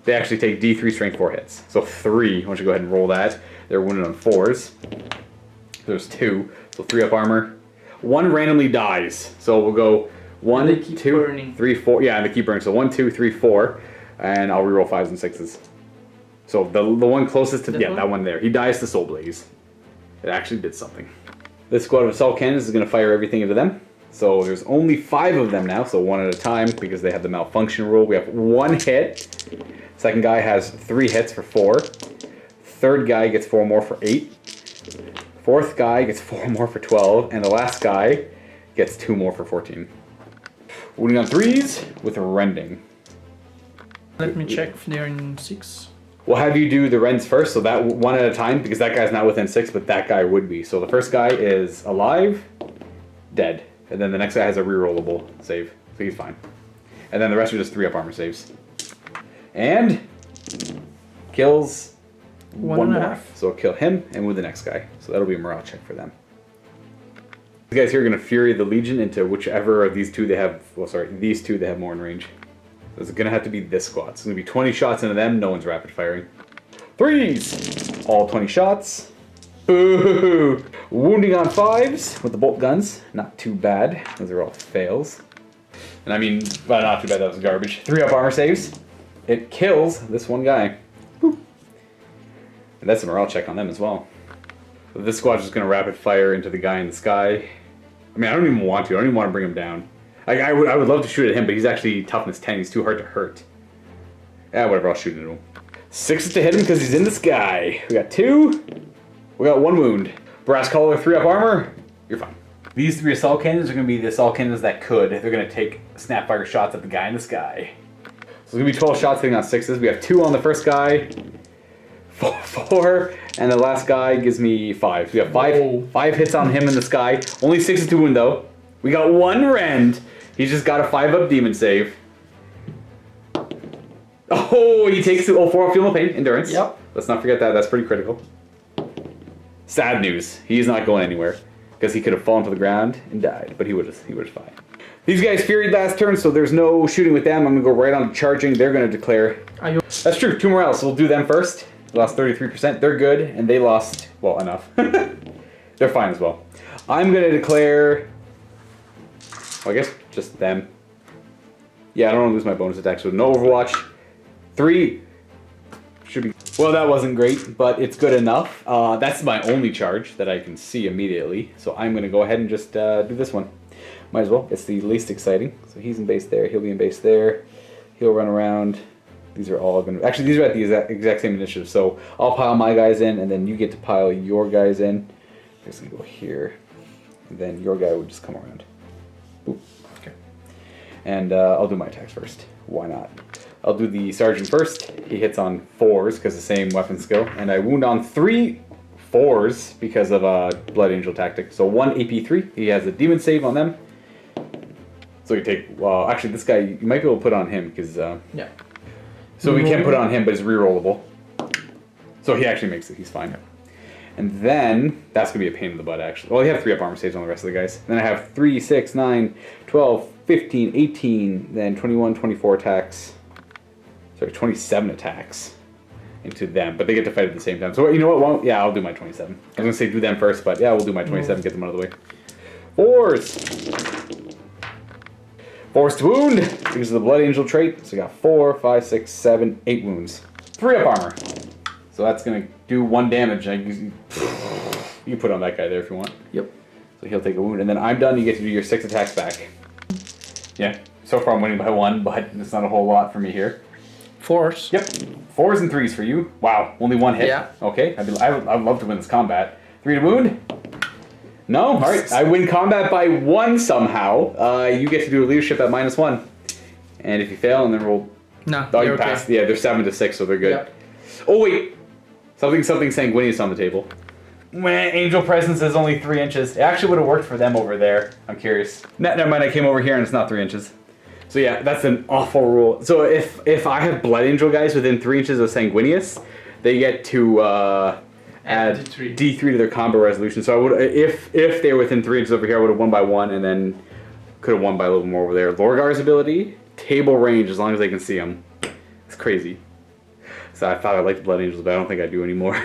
they actually take D3 strength 4 hits. So 3. Why don't you go ahead and roll that? They're wounded on 4s. There's 2. So 3 up armor. 1 randomly dies. So we'll go 1, 2, 3, 4. Yeah, and they keep burning. So 1, 2, 3, 4, and I'll reroll 5s and 6s. So the one closest to that one there, he dies to Soul Blaze. It actually did something. This squad of assault cannons is going to fire everything into them. So there's only 5 of them now, so 1 at a time because they have the malfunction rule. We have 1 hit. Second guy has 3 hits for 4. Third guy gets 4 more for 8. Fourth guy gets 4 more for 12. And the last guy gets 2 more for 14. Wounding on 3s with a rending. Let me check if they're in 6. We'll have you do the rends first, so that 1 at a time, because that guy's not within 6, but that guy would be. So the first guy is alive, dead. And then the next guy has a rerollable save, so he's fine. And then the rest are just 3 up armor saves. And kills 1 more. So I'll kill him and with the next guy. So that'll be a morale check for them. These guys here are going to Fury the Legion into whichever of these 2 they have, well sorry, these 2 they have more in range. So it's going to have to be this squad. So it's going to be 20 shots into them, no one's rapid firing. 3s! All 20 shots. Boo! Wounding on 5s with the bolt guns. Not too bad. Those are all fails. And I mean, well, not too bad, that was garbage. 3 up armor saves. It kills this one guy. Boop. And that's a morale check on them as well. So this squad's just going to rapid fire into the guy in the sky. I mean, I don't even want to. I don't even want to bring him down. I would love to shoot at him, but he's actually toughness 10. He's too hard to hurt. Yeah, whatever, I'll shoot at him. 6 to hit him because he's in the sky. We got 2. We got 1 wound. Brass collar, 3 up armor. You're fine. These 3 assault cannons are going to be the assault cannons that could. They're going to take snapfire shots at the guy in the sky. So it's going to be 12 shots hitting on 6s. We have 2 on the first guy. 4. And the last guy gives me 5. So we have 5 hits on him in the sky. Only 6 to wound though. We got 1 rend. He's just got a 5 up demon save. Oh, he takes 4 feel no pain, endurance. Yep. Let's not forget that. That's pretty critical. Sad news. He's not going anywhere because he could have fallen to the ground and died, but he would have fine. These guys furied last turn, so there's no shooting with them. I'm gonna go right on to charging. They're gonna declare. That's true. 2 morale, so we'll do them first. They lost 33%. They're good, and they lost well enough. They're fine as well. I'm gonna declare. Well, I guess just them. Yeah, I don't want to lose my bonus attack, so no Overwatch. 3 should be. Well, that wasn't great, but it's good enough. That's my only charge that I can see immediately, so I'm going to go ahead and just do this one. Might as well. It's the least exciting. So he's in base there. He'll be in base there. He'll run around. These are all going to. Actually, these are at the exact same initiative. So I'll pile my guys in, and then you get to pile your guys in. I'm just going to go here, and then your guy would just come around. Boop. Okay. And I'll do my attacks first. Why not? I'll do the sergeant first. He hits on 4s because the same weapon skill, and I wound on 3 4s because of a Blood Angel tactic. So 1 AP3. He has a demon save on them. So you take. Well, actually, this guy you might be able to put on him because. Yeah. So we can't put it on him, but it's rerollable. So he actually makes it. He's fine. And then that's gonna be a pain in the butt actually. Well, you have 3 up armor saves on the rest of the guys. Then I have 3, 6, 9, 12, 15, 18, then 21, 24 attacks. Sorry, 27 attacks into them, but they get to fight at the same time. So you know what? Well, yeah, I'll do my 27. I was gonna say do them first, but yeah, we'll do my 27. Get them out of the way. 4s. 4s to wound because of the Blood Angel trait. So you got 4, 5, 6, 7, 8 wounds. 3 up armor. So that's gonna do 1 damage. You put on that guy there if you want. Yep. So he'll take a wound, and then I'm done. You get to do your 6 attacks back. Yeah. So far I'm winning by 1, but it's not a whole lot for me here. 4s. Yep. 4s and 3s for you. Wow. Only 1 hit. Yeah. Okay. I'd love to win this combat. 3 to wound. No. All right. I win combat by 1 somehow. You get to do a leadership at -1, and if you fail, and then roll. No. Oh, you pass. Yeah, they're 7 to 6, so they're good. Yep. Oh wait. Something sanguineous on the table. Angel presence is only 3 inches. It actually would have worked for them over there. I'm curious. Never mind. I came over here and it's not 3 inches. So yeah, that's an awful rule. So if I have Blood Angel guys within 3 inches of Sanguinius, they get to add D3 to their combo resolution. So I would, if they're within 3 inches over here, I would have won by 1, and then Could have won by a little more over there. Lorgar's ability, table range as long as they can see him. It's crazy. So I thought I liked the Blood Angels, but I don't think I do anymore.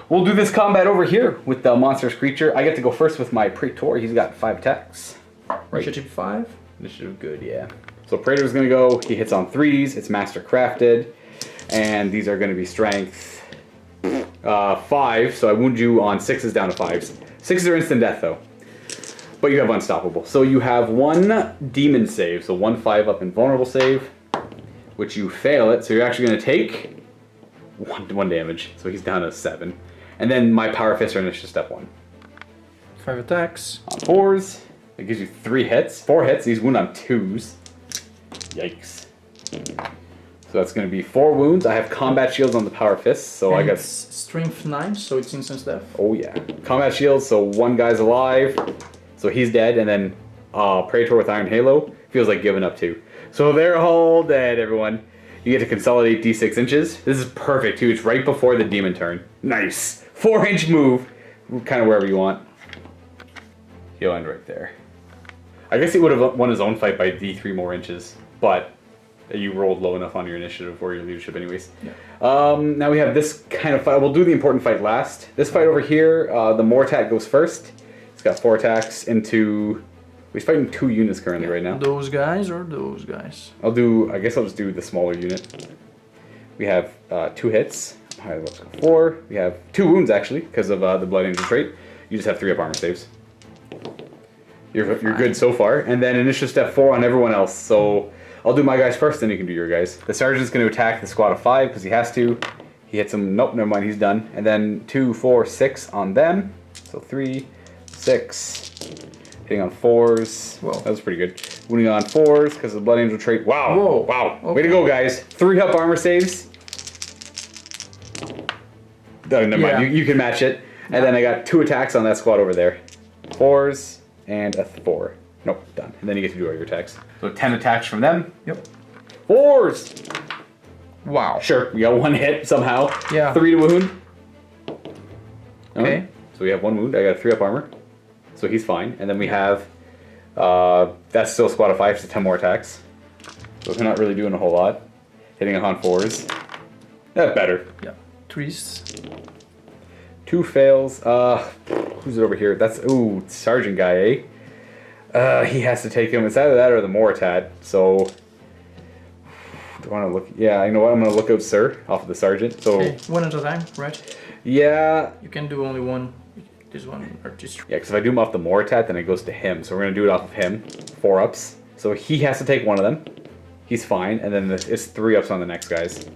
We'll do this combat over here with the monstrous creature. I get to go first with my Praetor. He's got 5 attacks. Right. Initiative 5. Initiative good, yeah. So Praetor's gonna go. He hits on 3s. It's master crafted, and these are gonna be strength 5. So I wound you on 6s down to 5s. 6s are instant death though. But you have unstoppable. So you have 1 demon save, so 1 5-up invulnerable save, which you fail it. So you're actually going to take 1 damage. So he's down to 7. And then my power fists are initiative step 1. 5 attacks. On 4s, it gives you 3 hits. 4 hits, these wound on 2s. Yikes. So that's going to be 4 wounds. I have combat shields on the power fists, so And I got it's strength 9, so it's instant death. Oh yeah. Combat shields, so 1 guy's alive. So he's dead, and then Praetor with Iron Halo feels like giving up too. So they're all dead, everyone. You get to consolidate D6 inches. This is perfect too. It's right before the demon turn. Nice. 4-inch move, kind of wherever you want. He'll end right there. I guess he would have won his own fight by D3 more inches, but you rolled low enough on your initiative or your leadership anyways. Yeah. Now we have this kind of fight. We'll do the important fight last. This fight over here, the Mortat goes first. He's got 4 attacks into... He's fighting 2 units currently right now. Those guys or those guys? I guess I'll just do the smaller unit. We have 2 hits. Alright, let's go 4. We have 2 wounds actually, because of the Blood Angel trait. You just have 3 up armor saves. You're good so far. And then initiative step 4 on everyone else. So I'll do my guys first, then you can do your guys. The sergeant's going to attack the squad of 5 because he has to. He hits him. Nope, never mind, he's done. And then 2, 4, 6 on them. So 3, 6, hitting on 4s. Whoa. That was pretty good. Wounding on 4s because of the Blood Angel trait. Wow. Whoa. Wow. Okay. Way to go, guys. 3 up armor saves. Oh, never mind. You can match it. And then I got 2 attacks on that squad over there. 4s and a 4. Nope, done. And then you get to do all your attacks. So 10 attacks from them. Yep. 4s. Wow. Sure, we got 1 hit somehow. Yeah. 3 to wound. Okay. So we have 1 wound. I got 3 up armor. So he's fine. And then we have, that's still a squad of 5, so 10 more attacks. So we're not really doing a whole lot. Hitting on 4s. That's better. Yeah. 3s. 2 fails. Who's it over here? That's, ooh, sergeant guy, eh? He has to take him. It's either that or the Mortat. So, do I want to look? Yeah, you know what? I'm going to look out Sir off of the sergeant. So, Okay. 1 at a time, right? Yeah. You can do only 1. This one or just. Yeah, because if I do him off the Mortat, then it goes to him. So we're going to do it off of him. 4 ups. So he has to take 1 of them. He's fine. And then it's 3 ups on the next guys.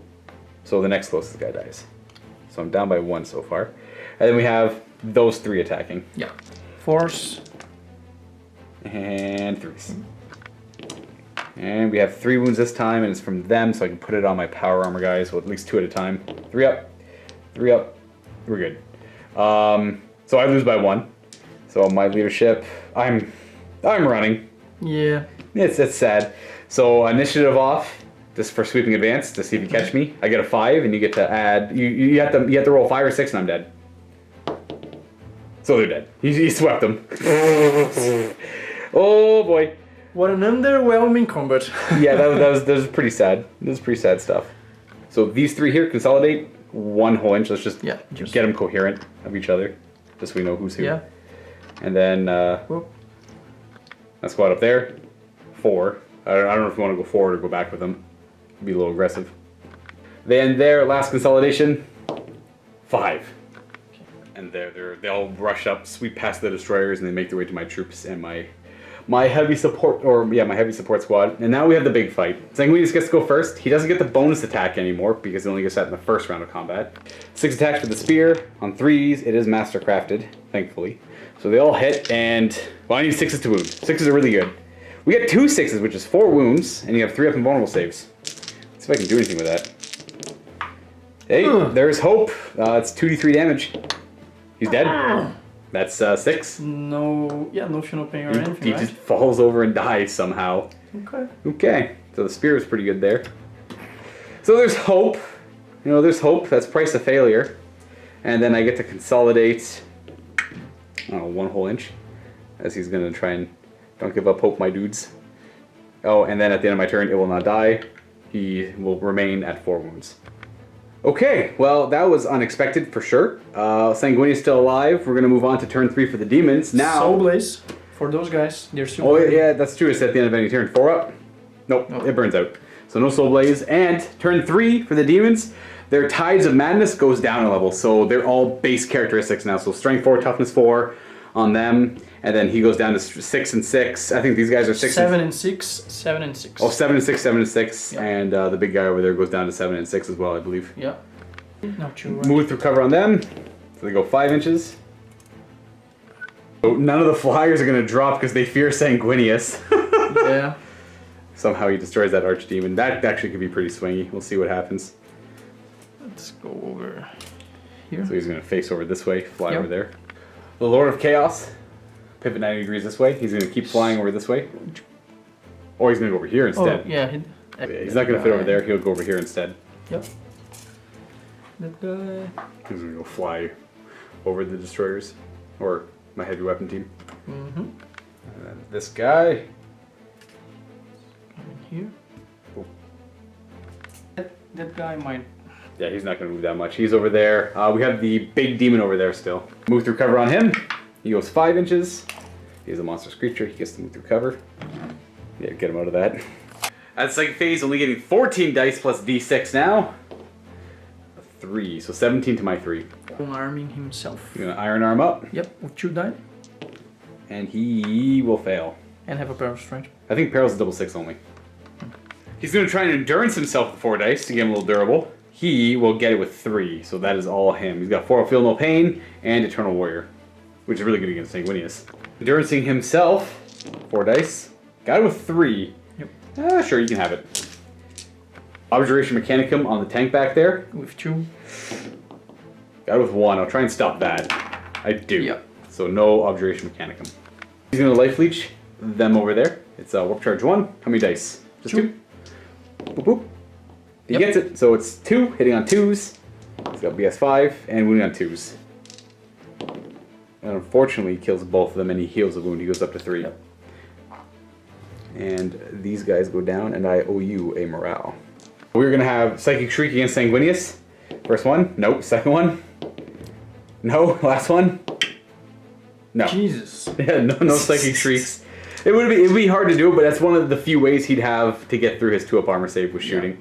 So the next closest guy dies. So I'm down by 1 so far. And then we have those 3 attacking. Yeah. 4s. And 3s. And we have 3 wounds this time, and it's from them, so I can put it on my power armor guys, so at least 2 at a time. 3 up. 3 up. We're good. So I lose by 1. So my leadership, I'm running. Yeah. It's sad. So initiative off, just for sweeping advance to see if you catch me. I get a 5, and you get to add. You have to roll 5 or 6, and I'm dead. So they're dead. He swept them. Oh boy. What an underwhelming combat. Yeah, that was pretty sad. That was pretty sad stuff. So these 3 here consolidate 1 whole inch. Let's just get them coherent of each other, just so we know who's who. Yeah. And then that squad up there, 4. I don't know if you want to go forward or go back with them. Be a little aggressive. Then their last consolidation, 5. And they all rush up, sweep past the destroyers, and they make their way to my troops and my heavy support, my heavy support squad. And now we have the big fight. Sanguinius gets to go first. He doesn't get the bonus attack anymore because he only gets that in the first round of combat. 6 attacks with the spear. On 3s, it is master crafted, thankfully. So they all hit, and well, I need 6s to wound. 6s are really good. We get 2 6s, which is 4 wounds, and you have 3 up invulnerable saves. Let's see if I can do anything with that. Hey, there's hope. It's 2d3 damage. He's dead. That's 6. No funeral pain or anything, He just falls over and dies somehow. Okay. Okay. So the spear is pretty good there. So there's hope. You know, there's hope. That's price of failure. And then I get to consolidate, I don't know, 1 whole inch. As he's going to try and Don't give up hope, my dudes. Oh, and then at the end of my turn, it will not die. He will remain at 4 wounds. Okay, well, that was unexpected for sure. Sanguinius still alive. We're going to move on to turn 3 for the demons. Now, Soul Blaze for those guys. They're super. Oh, yeah, that's true. It's at the end of any turn. 4 up. Nope, it burns out. So no Soul Blaze. And turn 3 for the demons. Their Tides of Madness goes down a level. So they're all base characteristics now. So Strength 4, Toughness 4 on them. And then he goes down to 6 and 6. I think these guys are 6 7 and 6. 7 and 6. Oh, 7 and 6, 7 and 6. Yeah. And the big guy over there goes down to 7 and 6 as well, I believe. Yeah. Not too right. Move through cover on them. So they go 5 inches. So none of the flyers are going to drop because they fear Sanguinius. Yeah. Somehow he destroys that archdemon. That actually could be pretty swingy. We'll see what happens. Let's go over here. So he's going to face over this way, fly Yep. over there. The Lord of Chaos. Pivot 90 degrees this way. He's going to keep flying over this way. Or he's going to go over here instead. Oh, yeah. He's not going to fit over there. He'll go over here instead. Yep. That guy. He's going to go fly over the destroyers. Or my heavy weapon team. Mm-hmm. And then this guy. Come in here. Oh. That guy might. Yeah, he's not going to move that much. He's over there. We have the big demon over there still. Move through cover on him. He goes 5 inches. He's a monstrous creature. He gets to move through cover. Yeah, get him out of that. At the second phase, only getting 14 dice plus d6 now. 3, so 17 to my 3. Arming himself. He's going to Iron Arm up. Yep, with 2 die. And he will fail. And have a pair of strength. I think Peril's a double 6 only. He's going to try and endurance himself with 4 dice to get him a little durable. He will get it with 3, so that is all him. He's got 4 Feel No Pain and Eternal Warrior, which is really good against Sanguinius. Endurancing himself, 4 dice. Got it with 3. Yep. Sure, you can have it. Abjuration Mechanicum on the tank back there. With 2. Got it with 1. I'll try and stop that. I do. Yep. So no Abjuration Mechanicum. He's going to Life Leech them over there. It's Warp Charge 1. How many dice? Just 2. Boop, boop. He gets it. So it's 2, hitting on 2s. He's got BS 5 and wounding on 2s. And unfortunately, he kills both of them and he heals a wound. He goes up to 3. Yep. And these guys go down, and I owe you a morale. We're going to have Psychic Shriek against Sanguinius. First one. Nope. Second one. No. Last one. No. Jesus. Yeah, no Psychic Shrieks. It'd be hard to do it, but that's one of the few ways he'd have to get through his 2-up armor save with shooting. Yeah.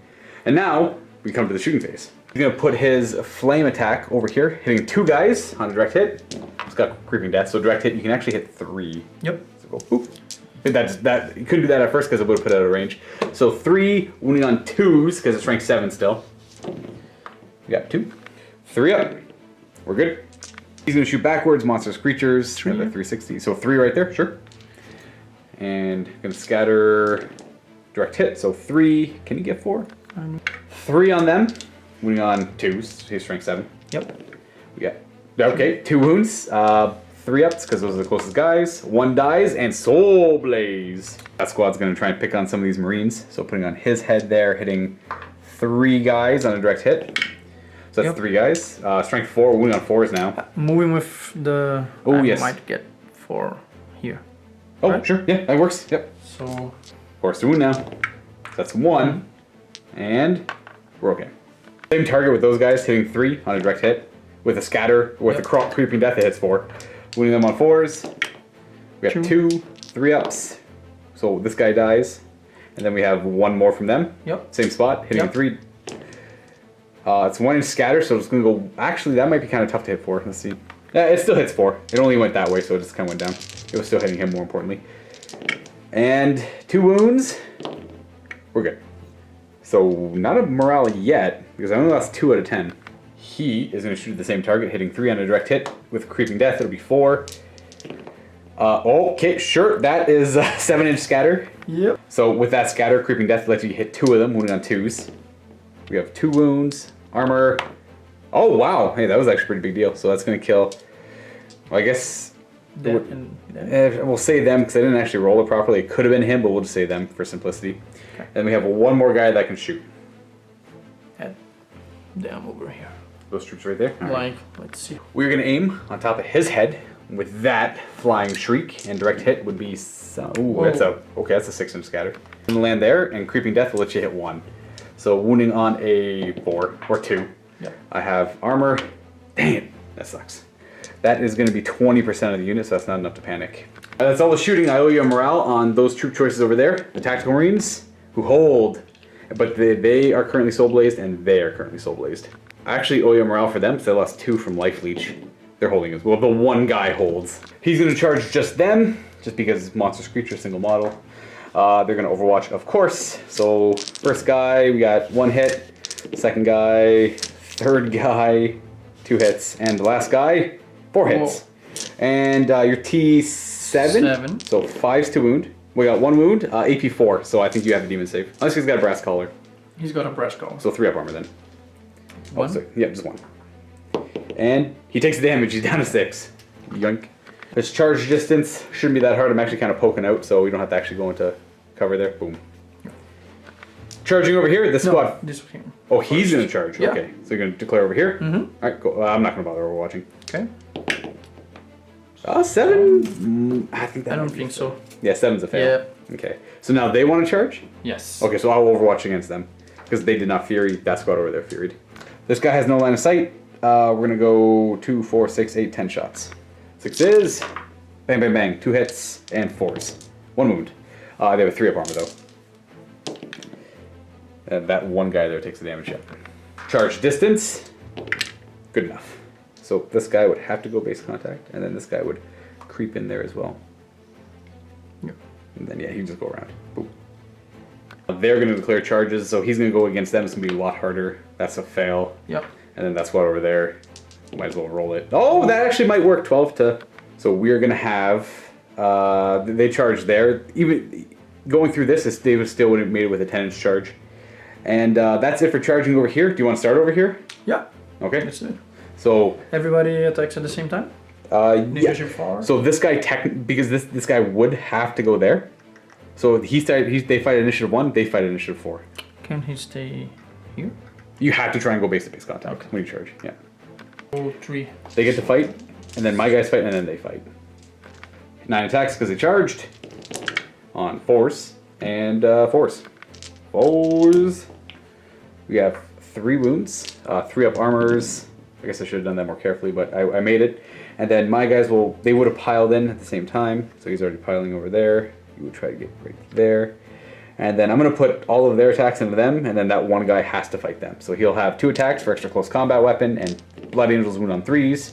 And now, we come to the shooting phase. He's going to put his flame attack over here, hitting 2 guys on a direct hit. It's got Creeping Death, so direct hit, you can actually hit 3. Yep. So go, boop. That you couldn't do that at first because it would have put it out of range. So 3, wounding on 2s, because it's rank 7 still. We got 2. 3 up. We're good. He's going to shoot backwards, monstrous creatures. 3. 360. So 3 right there, sure. And going to scatter direct hit. So 3. Can you get 4? 3 on them. Wounding on 2s. He's strength 7. Yep. We got, okay, 2 wounds. 3 ups because those are the closest guys. 1 dies and Soul Blaze. That squad's going to try and pick on some of these Marines. So putting on his head there, hitting 3 guys on a direct hit. So that's 3 guys. Strength 4, wounding on 4s now. Moving with the... Oh, yes. Might get 4 here. Oh, right? Sure. Yeah, that works. Yep. So... Force to wound now. That's 1. And we're okay. Same target with those guys, hitting 3 on a direct hit. With a scatter, with a Creeping Death, it hits 4. Wounding them on 4s. We have 2, 3 ups. So this guy dies. And then we have 1 more from them. Yep. Same spot, hitting 3. It's 1 inch scatter, so it's going to go... Actually, that might be kind of tough to hit 4. Let's see. Yeah, it still hits 4. It only went that way, so it just kind of went down. It was still hitting him, more importantly. And 2 wounds. We're good. So, not a morale yet, because I only lost 2 out of 10. He is going to shoot at the same target, hitting 3 on a direct hit. With Creeping Death, it'll be 4. Okay, sure, that is 7 inch scatter. Yep. So with that scatter, Creeping Death lets you hit 2 of them, wounding on 2s. We have 2 wounds, armor. Oh wow, hey, that was actually a pretty big deal. So that's going to kill, well, I guess, we'll say them because I didn't actually roll it properly. It could have been him, but we'll just say them for simplicity. Okay. And we have 1 more guy that can shoot. And down over here. Those troops right there? Like, let's see. We're going to aim on top of his head, With that, Flying Shriek and direct hit would be... Ooh, that's a 6-inch scatter. And land there, and Creeping Death will let you hit 1. So wounding on a 4 or 2. Yeah. I have armor. Dang it, that sucks. That is going to be 20% of the unit, so that's not enough to panic. That's all the shooting. I owe you a morale on those troop choices over there. The Tactical Marines, who hold, but they are currently Soul Blazed, and they are currently Soul Blazed. I actually owe you a morale for them, because they lost 2 from Life Leech. They're holding as well. The one guy holds. He's going to charge just them, just because Monster Screecher, single model. They're going to Overwatch, of course. So first guy, we got 1 hit. Second guy, third guy, 2 hits, and the last guy, 4 hits. Whoa. And your T7, 7. So 5's to wound. We got 1 wound, AP 4, so I think you have a demon save. Unless he's got a brass collar. He's got a brass collar. So 3 up armor then. 1? Oh, sorry. Yep, just 1. And he takes the damage, he's down to 6. Yoink. This charge distance shouldn't be that hard. I'm actually kind of poking out, so we don't have to actually go into cover there. Boom. Charging over here, this squad. This was him. Oh, he's going to charge. Yeah. Okay, so you're going to declare over here? Mm-hmm. All right, go. I'm not going to bother overwatching. Okay. 7? I think that I don't think so. Yeah, 7's a fail. Yeah. Okay, so now they want to charge? Yes. Okay, so I'll overwatch against them. Because they did not Fury, that squad over there Furied. This guy has no line of sight. We're going to go 2, 4, 6, 8, 10 shots. 6 is... Bang, bang, bang. 2 hits and 4s. 1 wound. They have a 3 up armor though. And that one guy there takes the damage shot. Charge distance. Good enough. So this guy would have to go base contact, and then this guy would creep in there as well. Yep. And then yeah, he can just go around. Boom. They're going to declare charges, so he's going to go against them. It's going to be a lot harder. That's a fail. Yep. And then that squad over there, might as well roll it. Oh, that actually might work. 12 to... So we're going to have... they charge there. Even going through this, they would still would have made it with a 10-inch charge. And that's it for charging over here. Do you want to start over here? Yeah. Okay. Let's do it. So... Everybody attacks at the same time? Yeah. So this guy, because this guy would have to go there. So they fight initiative 1, they fight initiative 4. Can he stay here? You have to try and go base to base contact Okay. when you charge. Yeah. 3. They get to fight, and then my guys fight, and then they fight. 9 attacks because they charged on 4s and 4s. 4s. We have 3 wounds, 3 up armors. I guess I should have done that more carefully, but I made it. And then my guys they would have piled in at the same time. So he's already piling over there. You would try to get right there. And then I'm going to put all of their attacks into them, and then that one guy has to fight them. So he'll have 2 attacks for extra close combat weapon, and Blood Angel's wound on 3s,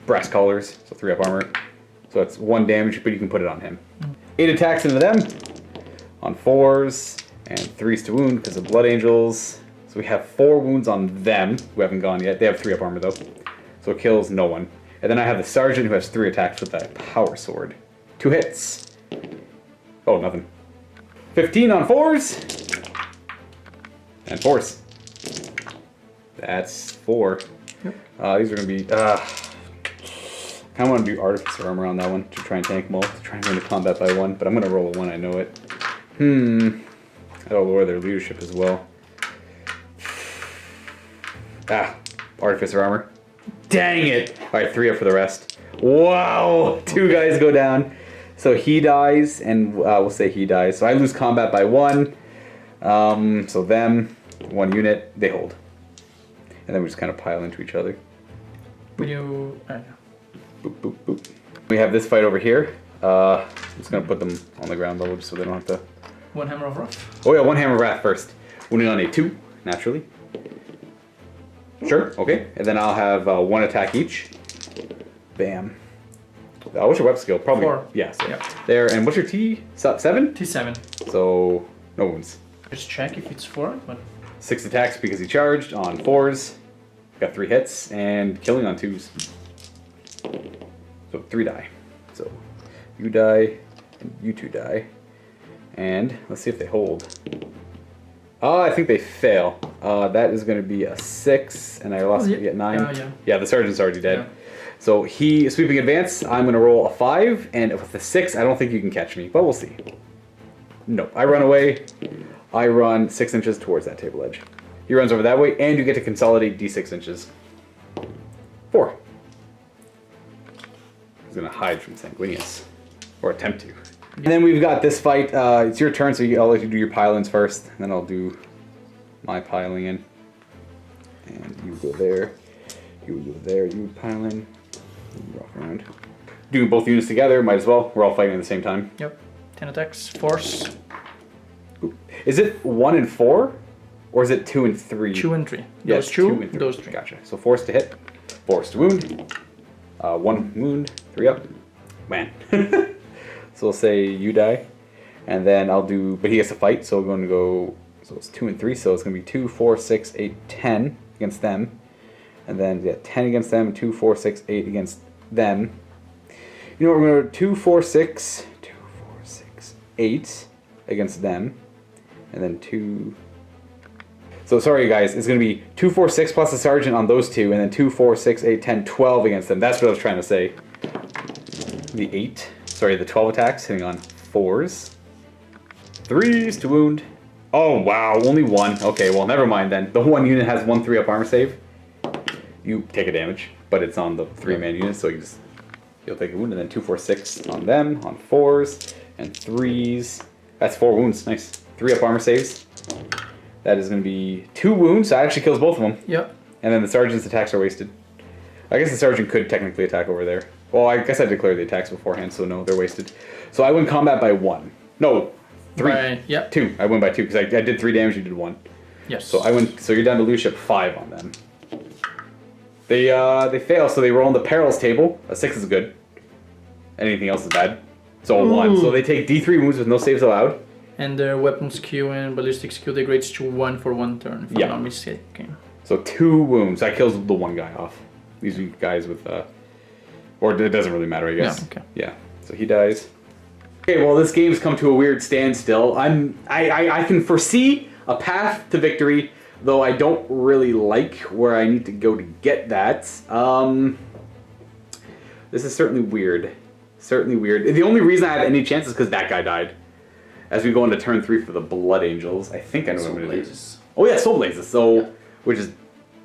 brass collars, so 3 up armor. So that's 1 damage, but you can put it on him. 8 attacks into them on 4s, and 3s to wound because of Blood Angels. So we have 4 wounds on them, who haven't gone yet. They have 3 up armor though, so it kills no one. And then I have the Sergeant who has 3 attacks with that power sword. 2 hits. Oh, nothing. 15 on 4s. And 4s. That's 4. Yep. These are going to be... I kind of want to do Artificer Armor on that one to try and tank them all, to try and go into combat by 1, but I'm going to roll a 1, I know it. That'll lower their leadership as well. Artificer Armor. Dang it! Alright, 3 up for the rest. Wow! 2 guys go down. So he dies, and we'll say he dies. So I lose combat by 1. So them, 1 unit, they hold. And then we just kind of pile into each other. Will you... Boop, boop, boop. We have this fight over here. I'm just going to put them on the ground level just so they don't have to... 1 Hammer of Wrath. Oh yeah, 1 Hammer of Wrath first. Wounding on a 2, naturally. Sure, okay. And then I'll have 1 attack each. Bam. What's your web skill? Probably 4. Yeah, so Yeah. there. And what's your T? 7? T7. So no wounds. Just check if it's 4, but 6 attacks because he charged on 4s. Got 3 hits and killing on 2s. So 3 die. So you die and you 2 die. And let's see if they hold. I think they fail. That is going to be a 6, and I lost 9. Yeah, the sergeant's already dead. Yeah. So he sweeping advance. I'm going to roll a 5, and with a 6, I don't think you can catch me, but we'll see. No, I run away. I run 6 inches towards that table edge. He runs over that way, and you get to consolidate D6 inches. 4. He's gonna hide from Sanguinius, or attempt to. And then we've got this fight. It's your turn, so I'll let you do your pile-ins first, and then I'll do my piling in. And you go there, you go there, you pile in, you walk around. Doing both units together, might as well. We're all fighting at the same time. Yep. 10 attacks, force. Ooh. Is it 1 and 4, or is it 2 and 3? 2 and 3. Yes, Those two, 2 and 3. those 3. Gotcha. So force to hit, force to wound, 1 wound, 3 up. Man. So we'll say you die, and then I'll do, but he has to fight, so we're going to go, so it's 2 and 3, so it's going to be 2, 4, 6, 8, 10 against them. And then, yeah, 10 against them, 2, 4, 6, 8 against them. You know what, we're going to go 2, 4, 6, 2, 4, 6, 8 against them. And then 2... So sorry guys, it's going to be 2, 4, 6 plus the sergeant on those two, and then 2, 4, 6, 8, 10, 12 against them. That's what I was trying to say. The 8, sorry, the 12 attacks hitting on 4s. 3s to wound. Oh wow, only 1. Okay, well never mind then. The 1 unit has 1 3-up armor save. You take a damage, but it's on the 3-man unit, so you'll take a wound, and then 2, 4, 6 on them, on 4s, and 3s. That's 4 wounds, nice. 3-up armor saves. That is going to be 2 wounds, so that actually kills both of them. Yep. And then the sergeant's attacks are wasted. I guess the sergeant could technically attack over there. Well, I guess I declared the attacks beforehand, so no, they're wasted. So I win combat by 1. No, 3. By, yep. 2. I win by 2, because I did 3 damage, you did 1. Yes. So I win. So you're down to leadership 5 on them. They fail, so they roll on the perils table. A 6 is good. Anything else is bad. So a 1. So they take D3 wounds with no saves allowed. And their weapon skill and ballistic skill degrades to 1 for 1 turn, if I'm not mistaken. So 2 wounds. That kills the 1 guy off. These are guys with, or it doesn't really matter, I guess. Yeah, okay. Yeah. So he dies. Okay, well this game's come to a weird standstill. I can foresee a path to victory, though I don't really like where I need to go to get that. This is certainly weird. Certainly weird. The only reason I have any chance is because that guy died. As we go into turn 3 for the Blood Angels, I think I know what I'm going to do. Oh yeah, Soul Blazes. So, yeah. Which is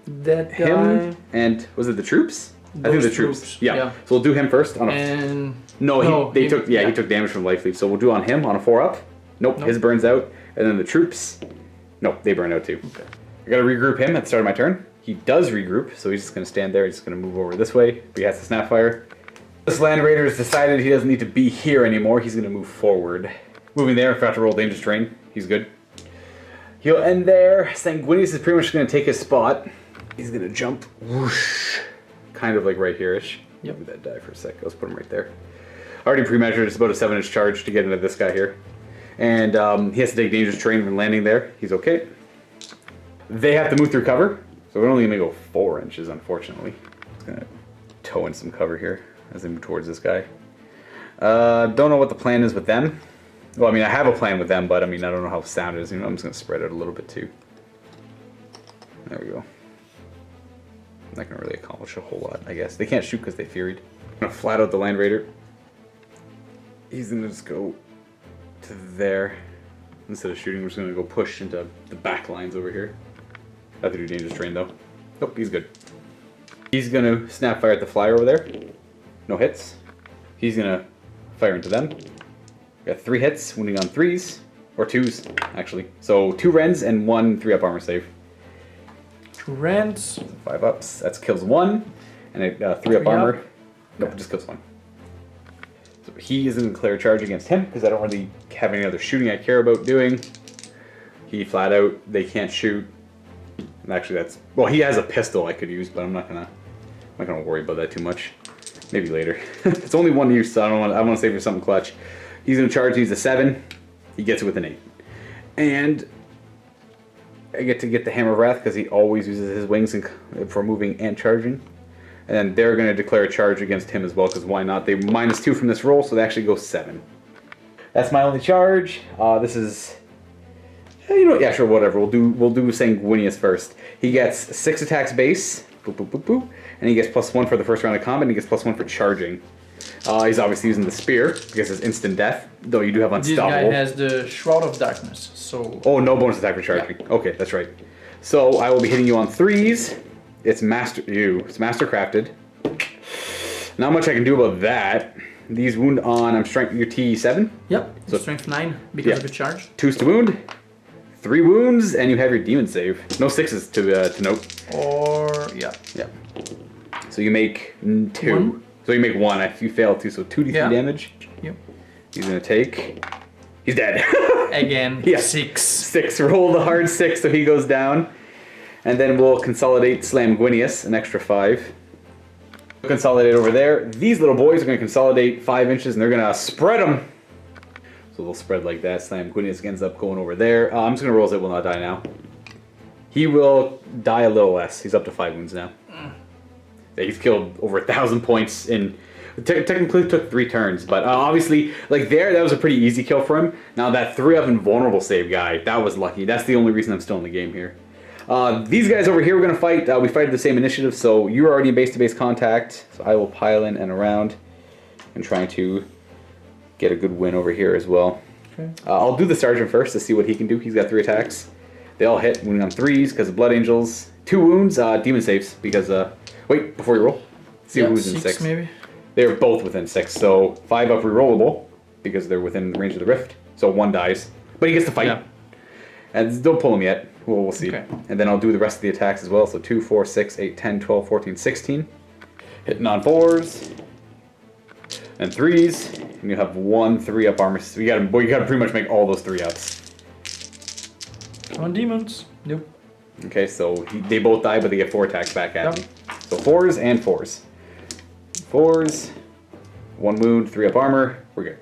that him guy, and was it the troops? I think the troops. Yeah. So we'll do him first. On a, and he took damage from Life Leaf. So we'll do on him on a 4-up. Nope, his burns out, and then the troops. Nope, they burn out too. Okay. I got to regroup him at the start of my turn. He does regroup, so he's just going to stand there. He's just going to move over this way. But he has to Snapfire. This Land Raider has decided he doesn't need to be here anymore. He's going to move forward. Moving there, if I have to roll Dangerous Terrain, he's good. He'll end there. Sanguinius is pretty much going to take his spot. He's going to jump, whoosh, kind of like right here-ish. Yep. Let that die for a sec. Let's put him right there. Already pre-measured. It's about a 7-inch charge to get into this guy here. And he has to take Dangerous Terrain when landing there. He's okay. They have to move through cover, so we're only going to go 4 inches, unfortunately. Just going to toe in some cover here as they move towards this guy. Don't know what the plan is with them. Well, I mean, I have a plan with them, but I mean, I don't know how sound it is. You know, I'm just going to spread it a little bit too. There we go. Not going to really accomplish a whole lot, I guess. They can't shoot because they Fury'd. I'm going to flat out the Land Raider. He's going to just go to there. Instead of shooting, we're just going to go push into the back lines over here. I have to do Dangerous Terrain though. Nope, he's good. He's going to snap fire at the flyer over there. No hits. He's going to fire into them. Got 3 hits, wounding on 3s, or 2s, actually. So 2 Rends and 1 3-up armor save. 2 Rends. 5 ups, that kills 1, and a 3-up armor. Nope, it just kills 1. So he isn't going to declare a charge against him, because I don't really have any other shooting I care about doing. He flat out, they can't shoot. And actually that's, well, he has a pistol I could use, but I'm not gonna worry about that too much. Maybe later. It's only 1 use, so I want to save for something clutch. He's going to charge, he's a 7. He gets it with an 8. And I get to get the Hammer of Wrath because he always uses his wings for moving and charging. And then they're going to declare a charge against him as well, because why not? They -2 from this roll, so they actually go 7. That's my only charge. This is, you know what? Yeah, sure, whatever. We'll do Sanguinius first. He gets 6 attacks base, boop, boop, boop, boop, and he gets +1 for the first round of combat, and he gets +1 for charging. He's obviously using the spear because it's instant death, though you do have unstoppable. This guy has the Shroud of Darkness, so... Oh, no bonus attack for charging. Yeah. Okay, that's right. So I will be hitting you on 3s. It's mastercrafted. Not much I can do about that. These wound on, I'm strength your T7. Yep, So strength 9 because of the charge. 2s to wound, 3 wounds, and you have your demon save. No 6s to note. Or, yeah. Yeah. So you make 2. 1. So you make 1 if you fail 2, so 2d3 damage. Yep. He's gonna take. He's dead. Again, Yeah. 6. 6. Roll the hard 6, so he goes down. And then we'll consolidate Slamguinius, an extra 5. Consolidate over there. These little boys are going to consolidate 5 inches, and they're going to spread them. So they'll spread like that. Slamguinius ends up going over there. I'm just going to roll it. Will not die now. He will die a little less. He's up to 5 wounds now. Yeah, he's killed over 1,000 points in. Technically took 3 turns, but obviously, like there, that was a pretty easy kill for him. Now that 3-up invulnerable save guy, that was lucky. That's the only reason I'm still in the game here. These guys over here we're going to fight. We fight at the same initiative, so you're already in base-to-base contact. So I will pile in and around and trying to get a good win over here as well. Okay. I'll do the sergeant first to see what he can do. He's got 3 attacks. They all hit, wounding on 3s because of Blood Angels. 2 wounds, demon saves because... wait, before you roll. See who's in 6. Maybe. They're both within 6, so 5 up rerollable because they're within range of the rift. So 1 dies, but he gets to fight. Yeah. And don't pull him yet. We'll see. Okay. And then I'll do the rest of the attacks as well. So 2, 4, 6, 8, 10, 12, 14, 16. Hitting on 4s and 3s, and you have 1 3-up armor. So you got to pretty much make all those 3-ups. On demons. Nope. Okay, so they both die, but they get 4 attacks back at me. So 4s and 4s. 4s, 1 wound, 3-up armor. We're good.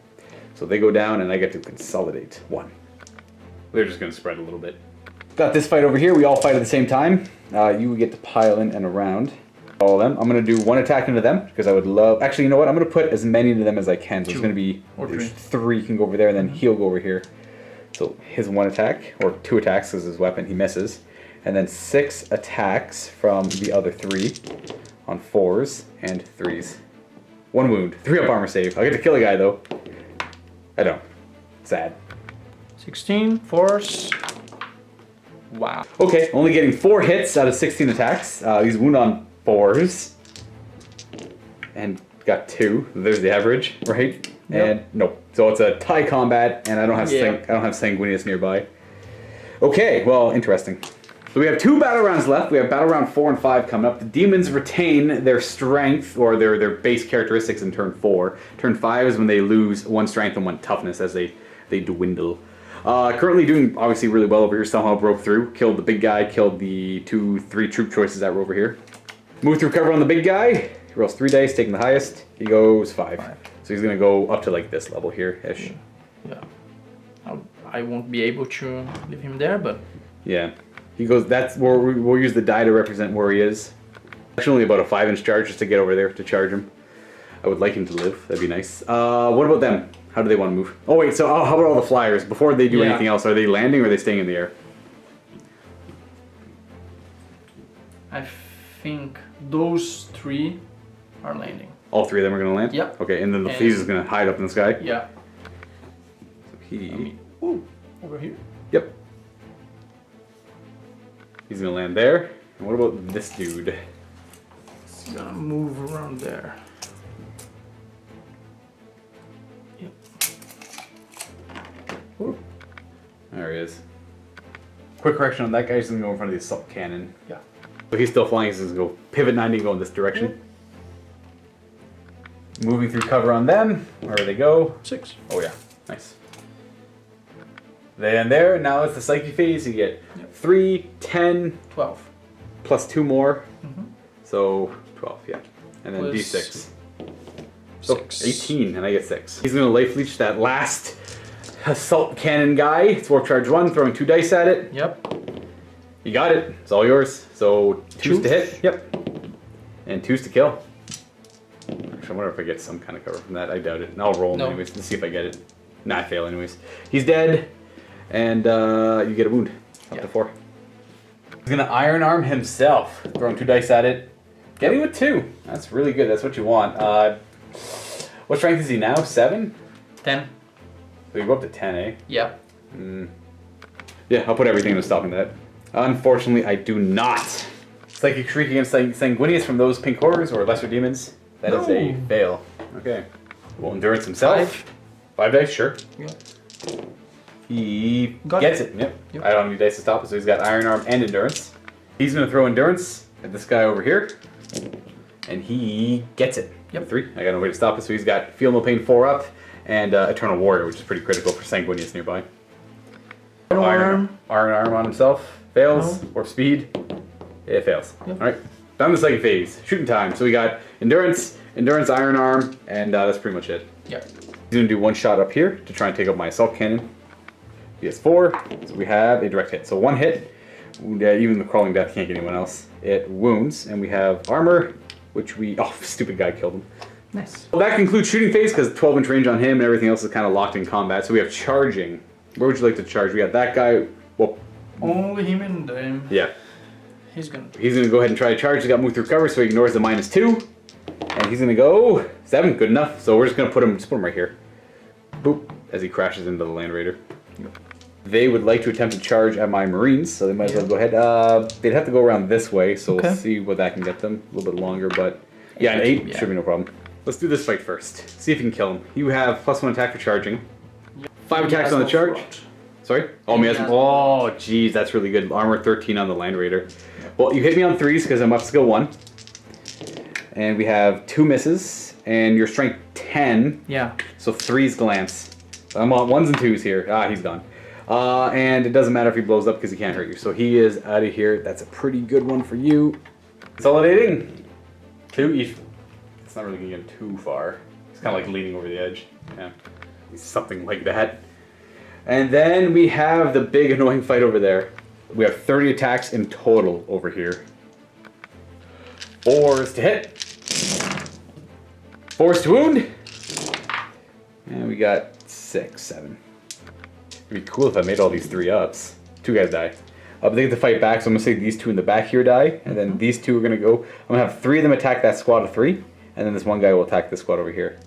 So they go down, and I get to consolidate 1. They're just going to spread a little bit. Got this fight over here. We all fight at the same time. You get to pile in and around all of them. I'm going to do 1 attack into them because I would love... Actually, you know what? I'm going to put as many into them as I can. So 2 it's going to be... Or 3 can go over there, and then he'll go over here. So his 1 attack, or 2 attacks because his weapon, he misses. And then 6 attacks from the other 3 on 4s and 3s. 1 wound. 3-up armor save. I'll get to kill a guy, though. I don't. Sad. 16, force. Wow. Okay, only getting 4 hits out of 16 attacks. He's wound on 4s. And got 2. There's the average, right? Yep. And nope. So it's a tie combat, and I don't have Sanguinius nearby. Okay, well, interesting. So we have 2 battle rounds left. We have battle round 4 and 5 coming up. The demons retain their strength or their base characteristics in turn 4. Turn 5 is when they lose 1 strength and 1 toughness as they dwindle. Currently doing obviously really well over here. Somehow broke through, killed the big guy, killed the 2, 3 troop choices that were over here. Move through cover on the big guy. He rolls 3 dice, taking the highest. He goes 5. So he's gonna go up to like this level here ish. Yeah. I won't be able to leave him there, but yeah. He goes, that's where we'll use the die to represent where he is. Actually only about a 5-inch charge just to get over there to charge him. I would like him to live, that'd be nice. What about them? How do they want to move? Oh wait, so how about all the flyers? Before they do anything else, are they landing or are they staying in the air? I think those 3 are landing. All 3 of them are going to land? Yep. Okay, and then the Fleas is going to hide up in the sky? Yeah. So he... over here. Yep. He's gonna land there. And what about this dude? He's gonna move around there. Yep. Ooh. There he is. Quick correction on that guy. He's gonna go in front of the assault cannon. Yeah. So he's still flying. He's gonna go pivot 90 and go in this direction. Yep. Moving through cover on them. Wherever they go. 6. Oh yeah. Nice. Then there, now it's the psyche phase. You get 3, 10, 12. Plus 2 more. So 12, yeah. And then plus D6. So 18, and I get 6. He's gonna life leech that last assault cannon guy. It's warp charge 1, throwing 2 dice at it. Yep. You got it. It's all yours. So 2's to hit. Yep. And 2's to kill. Actually, I wonder if I get some kind of cover from that. I doubt it. And I'll roll anyways to see if I get it. Nah, I fail anyways. He's dead. And you get a wound. Up to 4. He's gonna iron arm himself. Throwing 2 dice at it. Getting with 2. That's really good. That's what you want. What strength is he now? 7? 10. So you go up to 10, eh? Yep. Yeah, I'll put everything into stopping that. Unfortunately, I do not. Psychic Shriek against Sanguinius from those pink horrors or lesser demons. That is a fail. Okay. Well, endurance himself. 5 dice, sure. Yeah. He gets it. Yep. I don't have any dice to stop it, so he's got Iron Arm and endurance. He's going to throw endurance at this guy over here, and he gets it. Yep. 3. I got no way to stop it, so he's got Feel No Pain 4 up, and Eternal Warrior, which is pretty critical for Sanguinius nearby. Iron Arm on himself. Fails. Or speed. It fails. Yep. Alright. Down to the second phase. Shooting time. So we got endurance, Iron Arm, and that's pretty much it. Yep. He's going to do one shot up here to try and take out my assault cannon. He has 4. So we have a direct hit. So 1 hit. Even the Crawling Death can't get anyone else. It wounds. And we have armor, which we... Oh, stupid guy killed him. Nice. Well, that concludes shooting phase because 12-inch range on him and everything else is kind of locked in combat. So we have charging. Where would you like to charge? We got that guy. Well, only him and them. Yeah. He's gonna go ahead and try to charge. He got moved through cover, so he ignores the -2. And he's gonna go 7. Good enough. So we're just gonna put him right here. Boop. As he crashes into the Land Raider. Yep. They would like to attempt to charge at my Marines, so they might as well go ahead. They'd have to go around this way, so we'll see what that can get them. A little bit longer, but yeah, an 8 should be no problem. Let's do this fight first. See if you can kill him. You have +1 attack for charging. 5 attacks on the charge. Sorry? Oh, oh, geez, that's really good. Armor 13 on the Land Raider. Well, you hit me on 3s because I'm up skill 1. And we have 2 misses, and your strength 10. Yeah. So 3s glance. So I'm on 1s and 2s here. Ah, he's gone. And it doesn't matter if he blows up because he can't hurt you. So he is out of here. That's a pretty good one for you. Consolidating. 2. It's not really going to get too far. It's kind of like leaning over the edge. Yeah. Something like that. And then we have the big annoying fight over there. We have 30 attacks in total over here. 4s to hit. 4s to wound. And we got 6, 7. It'd be cool if I made all these 3-ups. 2 guys die. But they get to fight back, so I'm going to say these 2 in the back here die. And then these 2 are going to go. I'm going to have 3 of them attack that squad of 3. And then this one guy will attack this squad over here.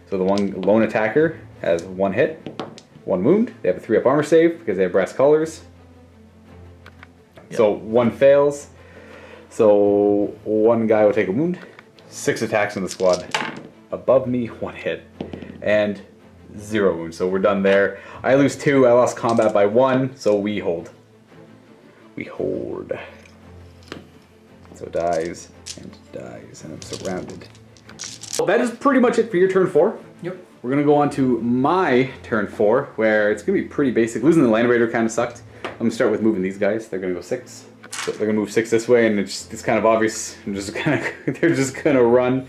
So the one lone attacker has 1 hit, 1 wound. They have a 3-up armor save because they have brass colors. Yep. So 1 fails. So 1 guy will take a wound. 6 attacks on the squad. Above me, 1 hit. And 0 wounds. So we're done there. I lose 2. I lost combat by 1. So we hold. We hold. So dies and dies. And I'm surrounded. Well, that is pretty much it for your turn 4. Yep. We're going to go on to my turn 4, where it's going to be pretty basic. Losing the Land Raider kind of sucked. I'm going to start with moving these guys. They're going to go 6. So they're going to move 6 this way, and it's kind of obvious. They're just going to run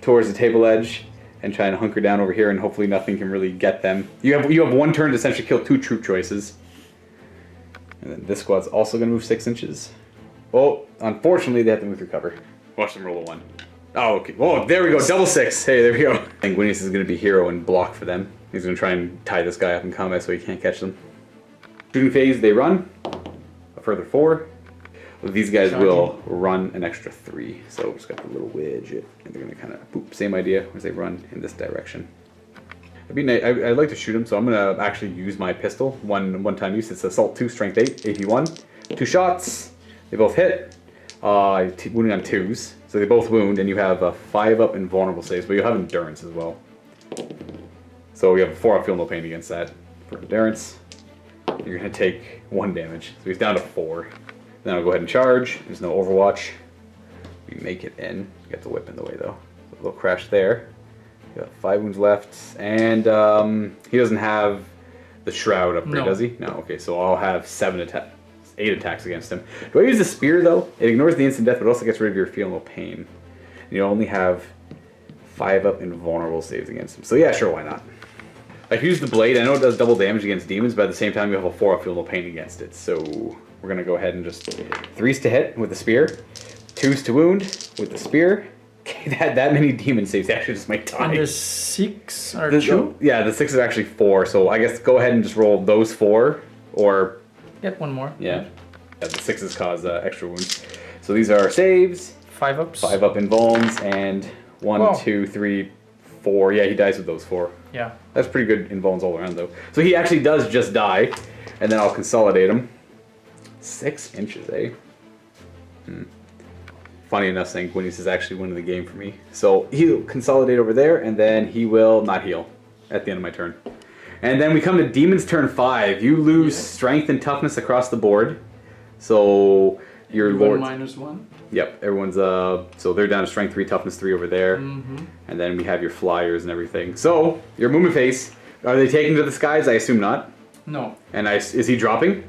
towards the table edge and try and hunker down over here, and hopefully nothing can really get them. You have 1 turn to essentially kill 2 troop choices. And then this squad's also going to move 6 inches. Oh, unfortunately, they have to move through cover. Watch them roll a 1. Oh, okay. Oh, there we go. Double 6. Hey, there we go. Sanguinius is going to be hero and block for them. He's going to try and tie this guy up in combat so he can't catch them. Shooting phase, they run. A further 4. These guys will run an extra 3. So just got the little widget. And they're going to kind of, boop, same idea as they run in this direction. I'd like to shoot them, so I'm going to actually use my pistol. One-time use. It's Assault 2, Strength 8, AP 1. 2 shots. They both hit. Wounding on 2s. So they both wound, and you have a 5-up invulnerable saves, but you'll have endurance as well. So we have a 4-up Feel No Pain against that. For endurance, you're going to take 1 damage. So he's down to 4. Then I'll go ahead and charge. There's no overwatch. We make it in. You got the whip in the way, though. So a little crash there. You got 5 wounds left. And he doesn't have the Shroud upgrade, does he? No, okay, so I'll have 8 attacks against him. Do I use the spear though? It ignores the instant death, but also gets rid of your Feel No Pain. And you only have 5-up invulnerable saves against him. So yeah, sure, why not? I can use the blade. I know it does double damage against demons, but at the same time you have a 4-up Feel No Pain against it. So we're gonna go ahead and just 3s to hit with the spear, 2s to wound with the spear. Okay, that many demon saves actually just might die. And the 6 are 2? Yeah, the 6 is actually 4. So I guess go ahead and just roll those 4, or get 1 more. Yeah. The 6s cause extra wounds. So these are saves. 5-ups. 5-up invulns, and 1, 2, 3, 4. Yeah, he dies with those 4. Yeah. That's pretty good invulns all around, though. So he actually does just die, and then I'll consolidate him. 6 inches, eh? funny enough, Sanguinius is actually winning the game for me. So he'll consolidate over there, and then he will not heal at the end of my turn. And then we come to Demons turn 5. You lose strength and toughness across the board. So your lord -1. Yep, everyone's so they're down to strength 3, toughness 3 over there. And then we have your flyers and everything. So your movement phase, are they taking to the skies? I assume not. No. And is he dropping?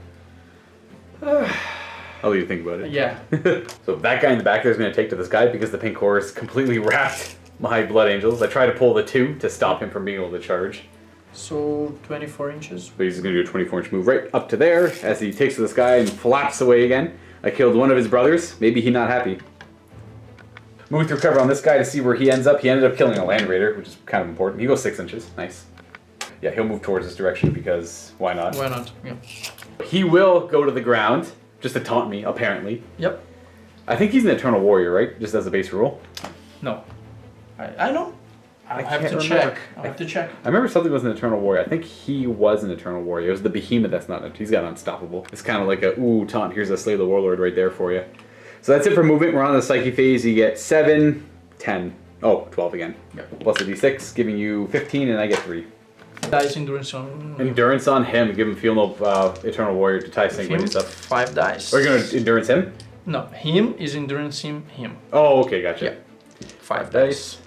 I'll let you think about it. Yeah. So that guy in the back there is going to take to the sky because the pink Horus completely wrapped my Blood Angels. I try to pull the 2 to stop him from being able to charge. So 24 inches. But he's going to do a 24-inch move right up to there as he takes to the sky and flaps away again. I killed one of his brothers. Maybe he's not happy. Moving through cover on this guy to see where he ends up. He ended up killing a Land Raider, which is kind of important. He goes 6 inches. Nice. Yeah, he'll move towards this direction because why not? Why not? Yeah. He will go to the ground just to taunt me, apparently. Yep. I think he's an Eternal Warrior, right? Just as a base rule. No. I know. I have to can't check. remember. I have to check. I remember something was an Eternal Warrior. I think he was an Eternal Warrior. It was the Behemoth that's not. He's got Unstoppable. It's kind of like a, ooh, taunt. Here's a Slay the Warlord right there for you. So that's it for movement. We're on the Psyche phase. You get 7, 10. Oh, 12 again. Yep. Plus a d6, giving you 15, and I get 3. Dice endurance on. Endurance on him. Give him Feel No Eternal Warrior to tie Sanguinius up. 5 dice. Are you going to endurance him? No, him is endurance him. Oh, okay, gotcha. Yeah. 5 dice.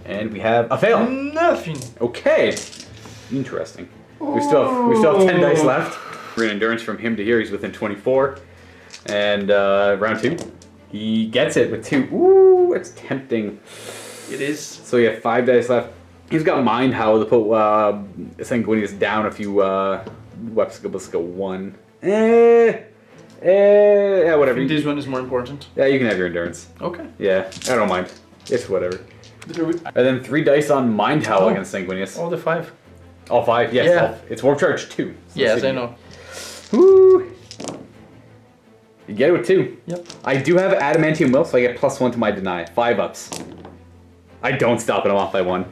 And we have a fail. Nothing. Okay. Interesting. We still have 10 dice left. We're gonna endurance from him to here. He's within 24. And round 2. He gets it with 2. Ooh, it's tempting. It is. So you have 5 dice left. He's got Mind Howl to put Sanguinius down a few let's go 1. Yeah, whatever. I think this one is more important. Yeah, you can have your endurance. Okay. Yeah, I don't mind. It's whatever. And then 3 dice on Mind Howl against Sanguinius. All the 5. All 5, yes. Yeah. It's Warp Charge 2. So Yes, I know. Woo! You get it with 2. Yep. I do have Adamantium Will, so I get +1 to my deny. 5 ups. I don't stop it, I'm off by 1.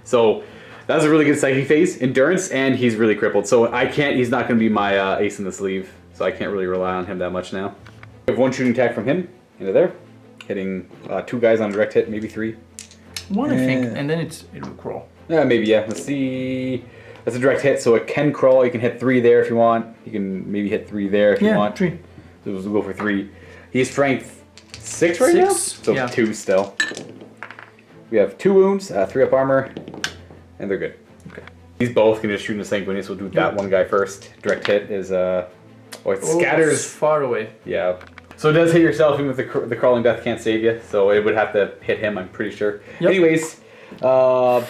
So that was a really good Psyche phase. Endurance, and he's really crippled. So he's not going to be my ace in the sleeve. So I can't really rely on him that much now. We have 1 shooting attack from him into there. Hitting 2 guys on direct hit, maybe 3. 1, I think, and then it will crawl. Yeah, maybe, yeah. Let's see. That's a direct hit, so it can crawl. You can hit 3 there if you want. You can maybe hit 3 there if you want. 3. So we'll go for 3. He's strength 6 right now? So yeah. 2 still. We have 2 wounds, 3 up armor, and they're good. Okay. These both can just shoot into Sanguinius. We'll do that one guy first. Direct hit is, it scatters. It's far away. Yeah. So it does hit yourself, even with the Crawling Death can't save you. So it would have to hit him, I'm pretty sure. Yep. Anyways. No,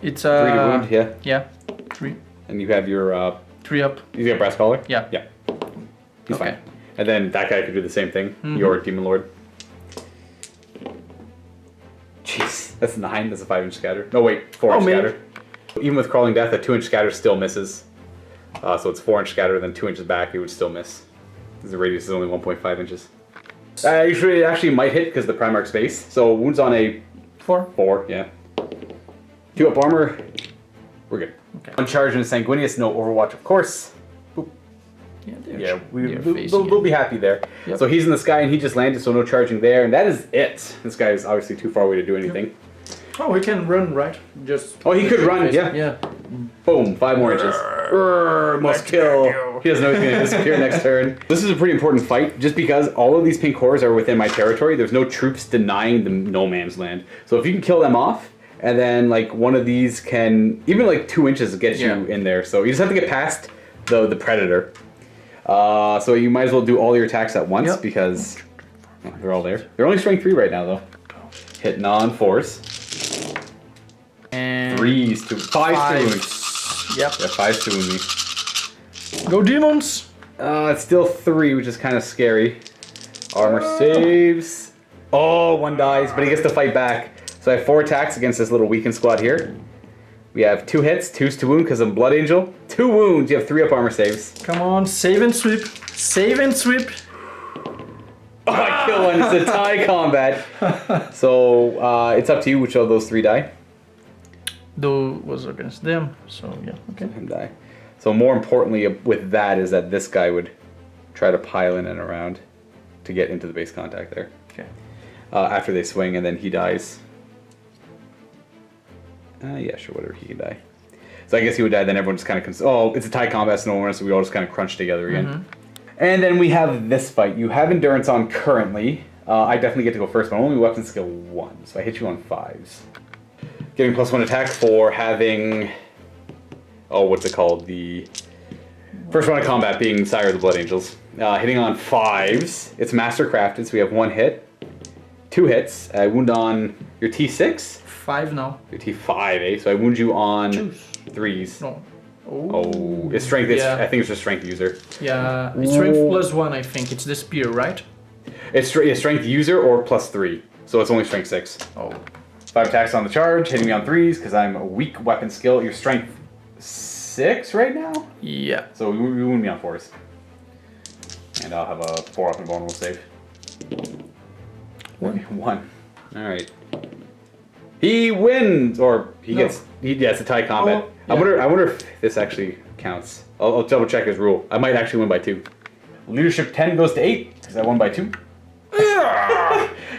it's 3 to wound, yeah. Yeah, 3. And you have your 3 up. You got Brass Collar? Yeah. Yeah. He's Okay. fine. And then that guy could do the same thing. Your Demon Lord. Jeez, that's 9. That's a 5-inch scatter. No, wait, 4-inch scatter. Even with Crawling Death, a 2-inch scatter still misses. So it's 4-inch scatter, then 2 inches back, it would still miss. Because the radius is only 1.5 inches. It actually might hit because the Primarch space. So wounds on a 4, yeah. 2 up armor. We're good. Okay. 1 charge and Sanguinius, no Overwatch, of course. Boop. Yeah, We'll be happy there. Yep. So he's in the sky and he just landed, so no charging there, and that is it. This guy is obviously too far away to do anything. Yep. Oh, we can run, right? Just. Oh, he could run, yeah. Yeah. Boom, 5 more inches. Must kill. He doesn't know he's going to disappear next turn. This is a pretty important fight, just because all of these pink cores are within my territory. There's no troops denying the no man's land. So if you can kill them off, and then like one of these can, even like 2 inches gets you in there. So you just have to get past the predator. So you might as well do all your attacks at once because they're all there. They're only strength 3 right now though. Hitting on 4s. And 3s to 5s to wound. Yep. Yeah, 5s to wound me. Go Demons! It's still 3, which is kind of scary. Armor saves. Oh, 1 dies, but he gets to fight back. So I have 4 attacks against this little weakened squad here. We have 2 hits, 2s to wound because I'm Blood Angel. 2 wounds, you have 3 up armor saves. Come on, save and sweep. Save and sweep. Oh, I kill one. It's a tie combat. So it's up to you which of those 3 die. Though was against them, so yeah, okay. Him die. So more importantly with that is that this guy would try to pile in and around to get into the base contact there. Okay. After they swing, and then he dies. Yeah, sure, whatever, he can die. So I guess he would die, then everyone just kind of... Oh, it's a tie combat, so no one, so we all just kind of crunch together again. Mm-hmm. And then we have this fight. You have endurance on currently. I definitely get to go first, but only weapon skill 1, so I hit you on 5s. Getting +1 attack for having... Oh, what's it called? The first round of combat being Sire of the Blood Angels. Hitting on 5s. It's master crafted, so we have 1 hit. 2 hits. I wound on your T6. 5 now. Your T5, eh? So I wound you on Choose. 3s. No. Oh, it's strength. Yeah. I think it's just strength user. Yeah, it's strength +1, I think. It's the spear, right? It's strength user or +3. So it's only strength 6. Oh. 5 attacks on the charge, hitting me on 3s because I'm a weak weapon skill. Your strength 6 right now? Yeah. So you wound me on 4s. And I'll have a 4 up and vulnerable save. 1. Alright. He wins! Or he gets... Yeah, it's a tie combat. Oh, yeah. I wonder if this actually counts. I'll double check his rule. I might actually win by 2. Leadership 10 goes to 8 because I won by 2.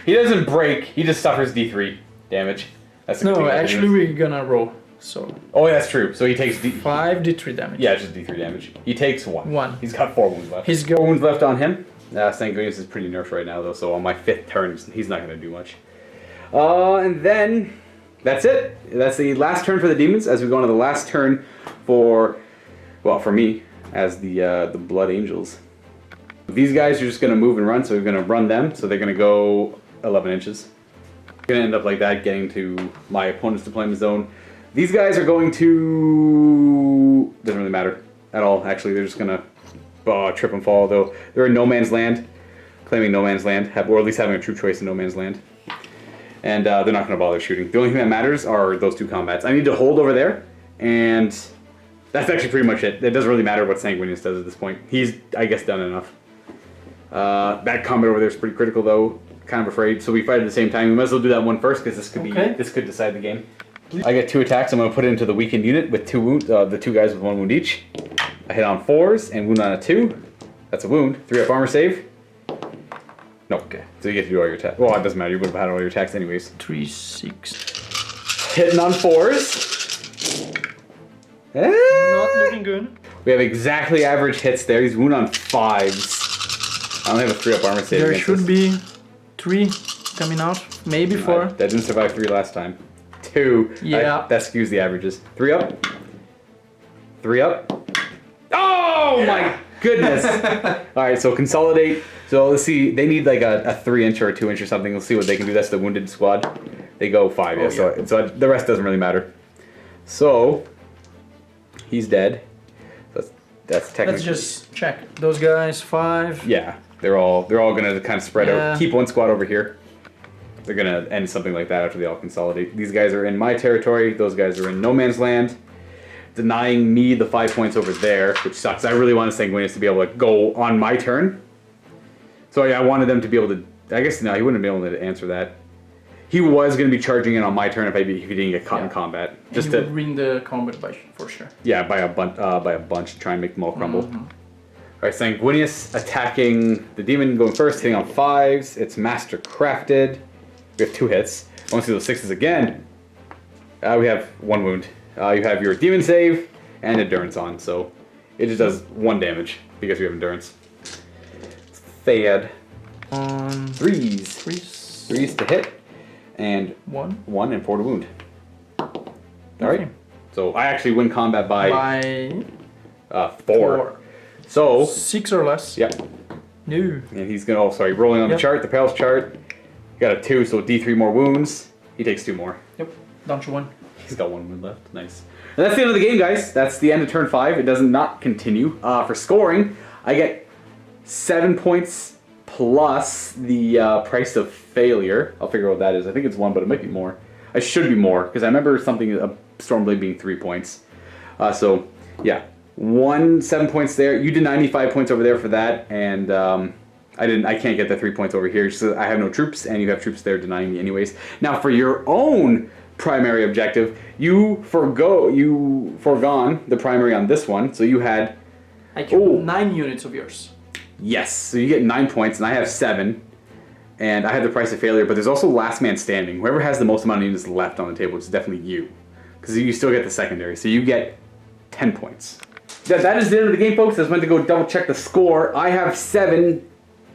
He doesn't break. He just suffers D3 damage. That's the good thing No, about actually Daemons. we're gonna roll. So Oh, that's true. So he takes 5 D3 damage. Yeah, it's just D3 damage. He takes 1. 1. He's got 4 wounds left. He's go- 4 wounds left on him. Sanguinius is pretty nerfed right now, though, so on my 5th turn, he's not going to do much. And then, that's it. That's the last turn for the demons, as we go on to the last turn for, well, for me, as the Blood Angels. These guys are just going to move and run, so we're going to run them, so they're going to go 11 inches. Going to end up like that, getting to my opponent's deployment zone. These guys are going to... Doesn't really matter at all, actually. They're just going to trip and fall, though. They're in no man's land, claiming no man's land, or at least having a true choice in no man's land. And they're not going to bother shooting. The only thing that matters are those 2 combats. I need to hold over there, and that's actually pretty much it. It doesn't really matter what Sanguinius does at this point. He's, I guess, done enough. That combat over there is pretty critical, though. Kind of afraid. So we fight at the same time. We might as well do that one first, because this could decide the game. I get 2 attacks. I'm going to put it into the weakened unit with 2 wounds. The 2 guys with 1 wound each. I hit on 4s and wound on a 2. That's a wound. 3 up armor save. No. Okay. So you get to do all your attacks. Well, it doesn't matter. You would have had all your attacks anyways. 3, 6. Hitting on 4s. Not looking good. We have exactly average hits there. He's wound on 5s. I only have a 3 up armor save. There should be 3 coming out. Maybe 4. That didn't survive 3 last time. 2. Yeah. That skews the averages. 3 up. 3 up. Oh my goodness! Alright, so consolidate. So let's see, they need like a 3-inch or a 2-inch or something. Let's see what they can do. That's the wounded squad. They go 5, yeah. So the rest doesn't really matter. So he's dead. That's technically. Let's just check. Those guys, 5. Yeah, they're all gonna kind of spread Yeah. out. Keep 1 squad over here. They're gonna end something like that after they all consolidate. These guys are in my territory. Those guys are in no man's land, denying me the 5 points over there, which sucks. I really wanted Sanguinius to be able to go on my turn. So yeah, I wanted them to be able to... I guess no, he wouldn't be able to answer that. He was going to be charging in on my turn if he didn't get caught in combat. Just to win the combat by for sure. Yeah, by a bunch to try and make them all crumble. Alright, Sanguinius attacking the demon, going first, hitting on 5s. It's master crafted. We have 2 hits. I want to see those 6s again. We have 1 wound. You have your demon save and endurance on, so it just does 1 damage because we have endurance. Thad. On 3s. 3s to hit. And 1 and 4 to wound. Alright. So I actually win combat by 4. So 6 or less. Yep. No. And he's gonna rolling on the chart, the Palace chart. Got a 2, so D3 more wounds. He takes 2 more. Yep. Down to 1. He's got 1 wound left. Nice. And that's the end of the game, guys. That's the end of turn 5. It does not continue. For scoring, I get 7 points plus the price of failure. I'll figure out what that is. I think it's 1, but it might be more. I should be more, because I remember something, a Stormblade being 3 points. So, yeah. 7 points there. You did 95 points over there for that, and I can't get the 3 points over here. So I have no troops, and you have troops there denying me anyways. Now, for your own primary objective, you forgone the primary on this one, so you had... I killed 9 units of yours. Yes, so you get 9 points, and I have 7. and I have the price of failure, but there's also last man standing. Whoever has the most amount of units left on the table, which is definitely you, because you still get the secondary, so you get 10 points. That is the end of the game, folks. I just went to go double check the score. I have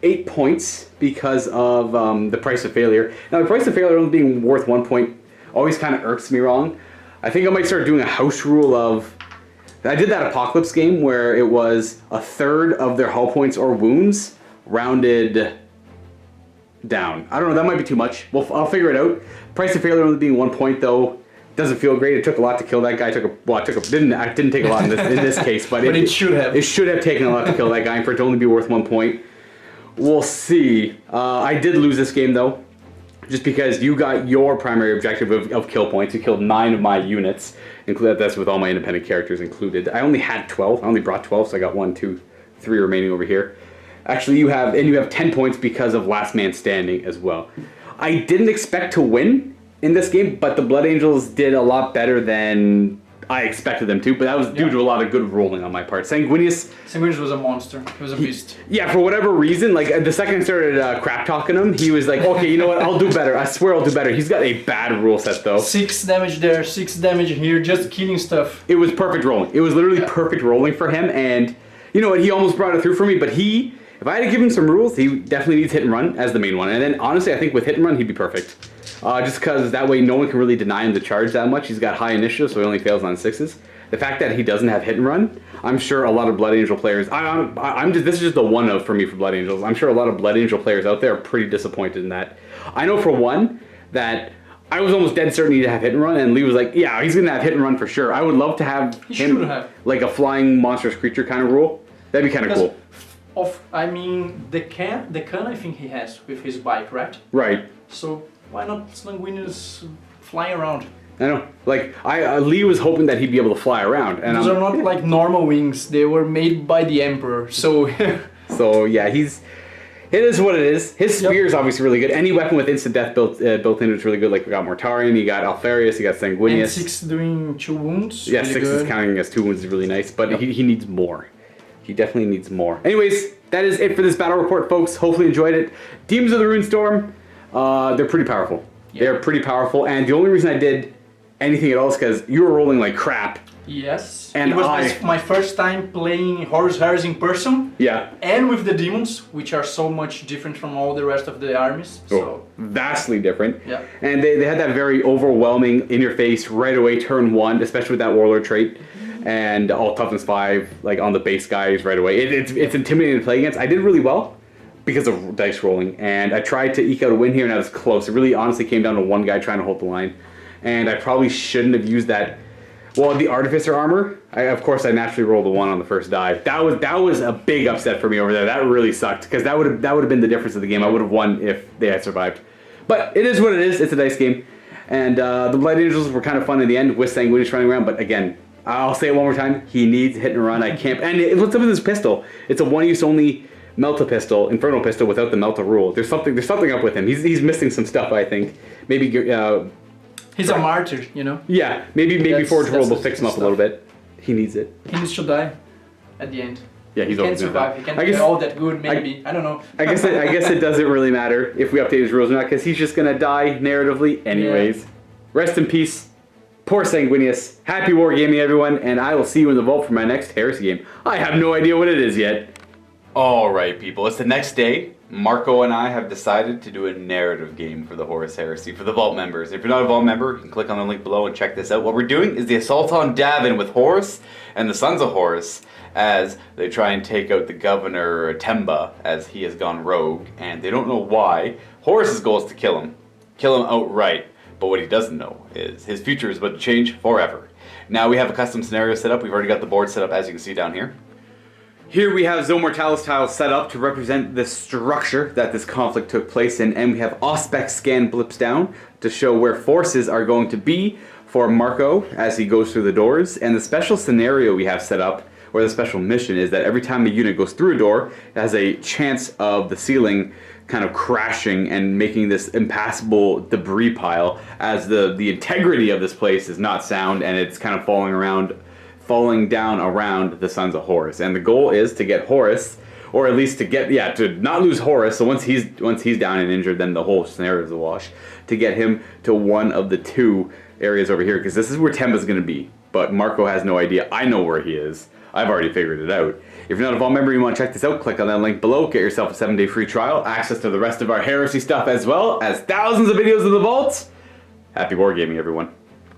8 points because of the price of failure. Now, the price of failure only being worth 1 point always kind of irks me wrong. I think I might start doing a house rule of... I did that Apocalypse game where it was a third of their hull points or wounds rounded down. I don't know, that might be too much. Well, I'll figure it out. Price of failure only being 1 point, though, doesn't feel great. It took a lot to kill that guy. Didn't take a lot in this case, but it should have. It should have taken a lot to kill that guy, and for it to only be worth 1 point. We'll see. I did lose this game, though, just because you got your primary objective of kill points. You killed 9 of my units, that's with all my independent characters included. I only had 12. I only brought 12, so I got 1, 2, 3 remaining over here. Actually, you have 10 points because of last man standing as well. I didn't expect to win in this game, but the Blood Angels did a lot better than I expected them to, but that was due to a lot of good rolling on my part. Sanguinius was a monster. He was a beast. Yeah, for whatever reason, like the second I started crap talking him, he was like, okay, you know what, I'll do better. I swear I'll do better. He's got a bad rule set, though. 6 damage there, 6 damage here, just killing stuff. It was perfect rolling. It was literally perfect rolling for him, and you know what, he almost brought it through for me, but if I had to give him some rules, he definitely needs hit and run as the main one. And then, honestly, I think with hit and run, he'd be perfect. Just because that way no one can really deny him the charge that much. He's got high initiative, so he only fails on 6s. The fact that he doesn't have hit and run, I'm sure a lot of Blood Angel players... this is just a one-of for me for Blood Angels. I'm sure a lot of Blood Angel players out there are pretty disappointed in that. I know for one that I was almost dead certain he'd have hit and run, and Lee was like, yeah, he's going to have hit and run for sure. I would love to have him like a flying monstrous creature kind of rule. That'd be kind of cool. The can I think he has with his bike, right? Right. So why not Sanguinius flying around? I know. Like, Lee was hoping that he'd be able to fly around. And those are not like normal wings. They were made by the Emperor, so... So, yeah, it is what it is. His spear is obviously really good. Any weapon with instant death built in is really good. Like, we got Mortarion, you got Alfarius, you got Sanguinius. And 6 doing 2 wounds. Yeah, really 6 is counting as 2 wounds is really nice, but he needs more. He definitely needs more. Anyways, that is it for this battle report, folks. Hopefully you enjoyed it. Demons of the Ruinstorm, they're pretty powerful. Yeah. They're pretty powerful, and the only reason I did anything at all is because you were rolling like crap. Yes. And it was my first time playing Horus Heresy in person. Yeah. And with the demons, which are so much different from all the rest of the armies. So vastly different. Yeah. And they had that very overwhelming in your face right away turn 1, especially with that warlord trait. And all toughness 5, like on the base guys right away. It's intimidating to play against. I did really well because of dice rolling, and I tried to eke out a win here, and I was close. It really honestly came down to one guy trying to hold the line, and I probably shouldn't have used that. Well, the Artificer armor, of course I naturally rolled a 1 on the first die. That was a big upset for me over there. That really sucked, because that would have been the difference of the game. I would have won if they had survived. But it is what it is. It's a dice game. And the Blood Angels were kind of fun in the end with Sanguinius running around, but again, I'll say it one more time. He needs hit and run. I can't. And what's up with this pistol? It's a one-use only Melta pistol, Inferno pistol without the Melta rule. There's something up with him. He's missing some stuff, I think. Maybe he's a martyr, you know. Yeah, maybe Forge Roll will fix him up a little bit. He needs it. He needs to die at the end. Yeah, he can't survive. He can't be all that good. Maybe I don't know. I guess it doesn't really matter if we update his rules or not, because he's just gonna die narratively anyways. Yeah. Rest in peace. Poor Sanguinius. Happy wargaming, everyone, and I will see you in the vault for my next Heresy game. I have no idea what it is yet. Alright, people, it's the next day. Marco and I have decided to do a narrative game for the Horus Heresy for the vault members. If you're not a vault member, you can click on the link below and check this out. What we're doing is the assault on Davin with Horus and the Sons of Horus as they try and take out the governor Temba as he has gone rogue, and they don't know why. Horus's goal is to kill him outright. But what he doesn't know is his future is about to change forever. Now we have a custom scenario set up. We've already got the board set up, as you can see down here. Here we have Zone Mortalis tiles set up to represent the structure that this conflict took place in, and we have Auspex scan blips down to show where forces are going to be for Marco as he goes through the doors. And the special scenario we have set up, or the special mission, is that every time a unit goes through a door, it has a chance of the ceiling kind of crashing and making this impassable debris pile, as the integrity of this place is not sound, and it's kind of falling down around the Sons of Horus. And the goal is to get Horus or at least to get, yeah, to not lose Horus. So once he's down and injured, then the whole scenario is a wash. To get him to one of the two areas over here, because this is where Temba's going to be. But Marco has no idea. I know where he is. I've already figured it out. If you're not a Vault member and you want to check this out, click on that link below. Get yourself a 7-day free trial, access to the rest of our Heresy stuff, as well as thousands of videos of the Vaults. Happy wargaming, everyone.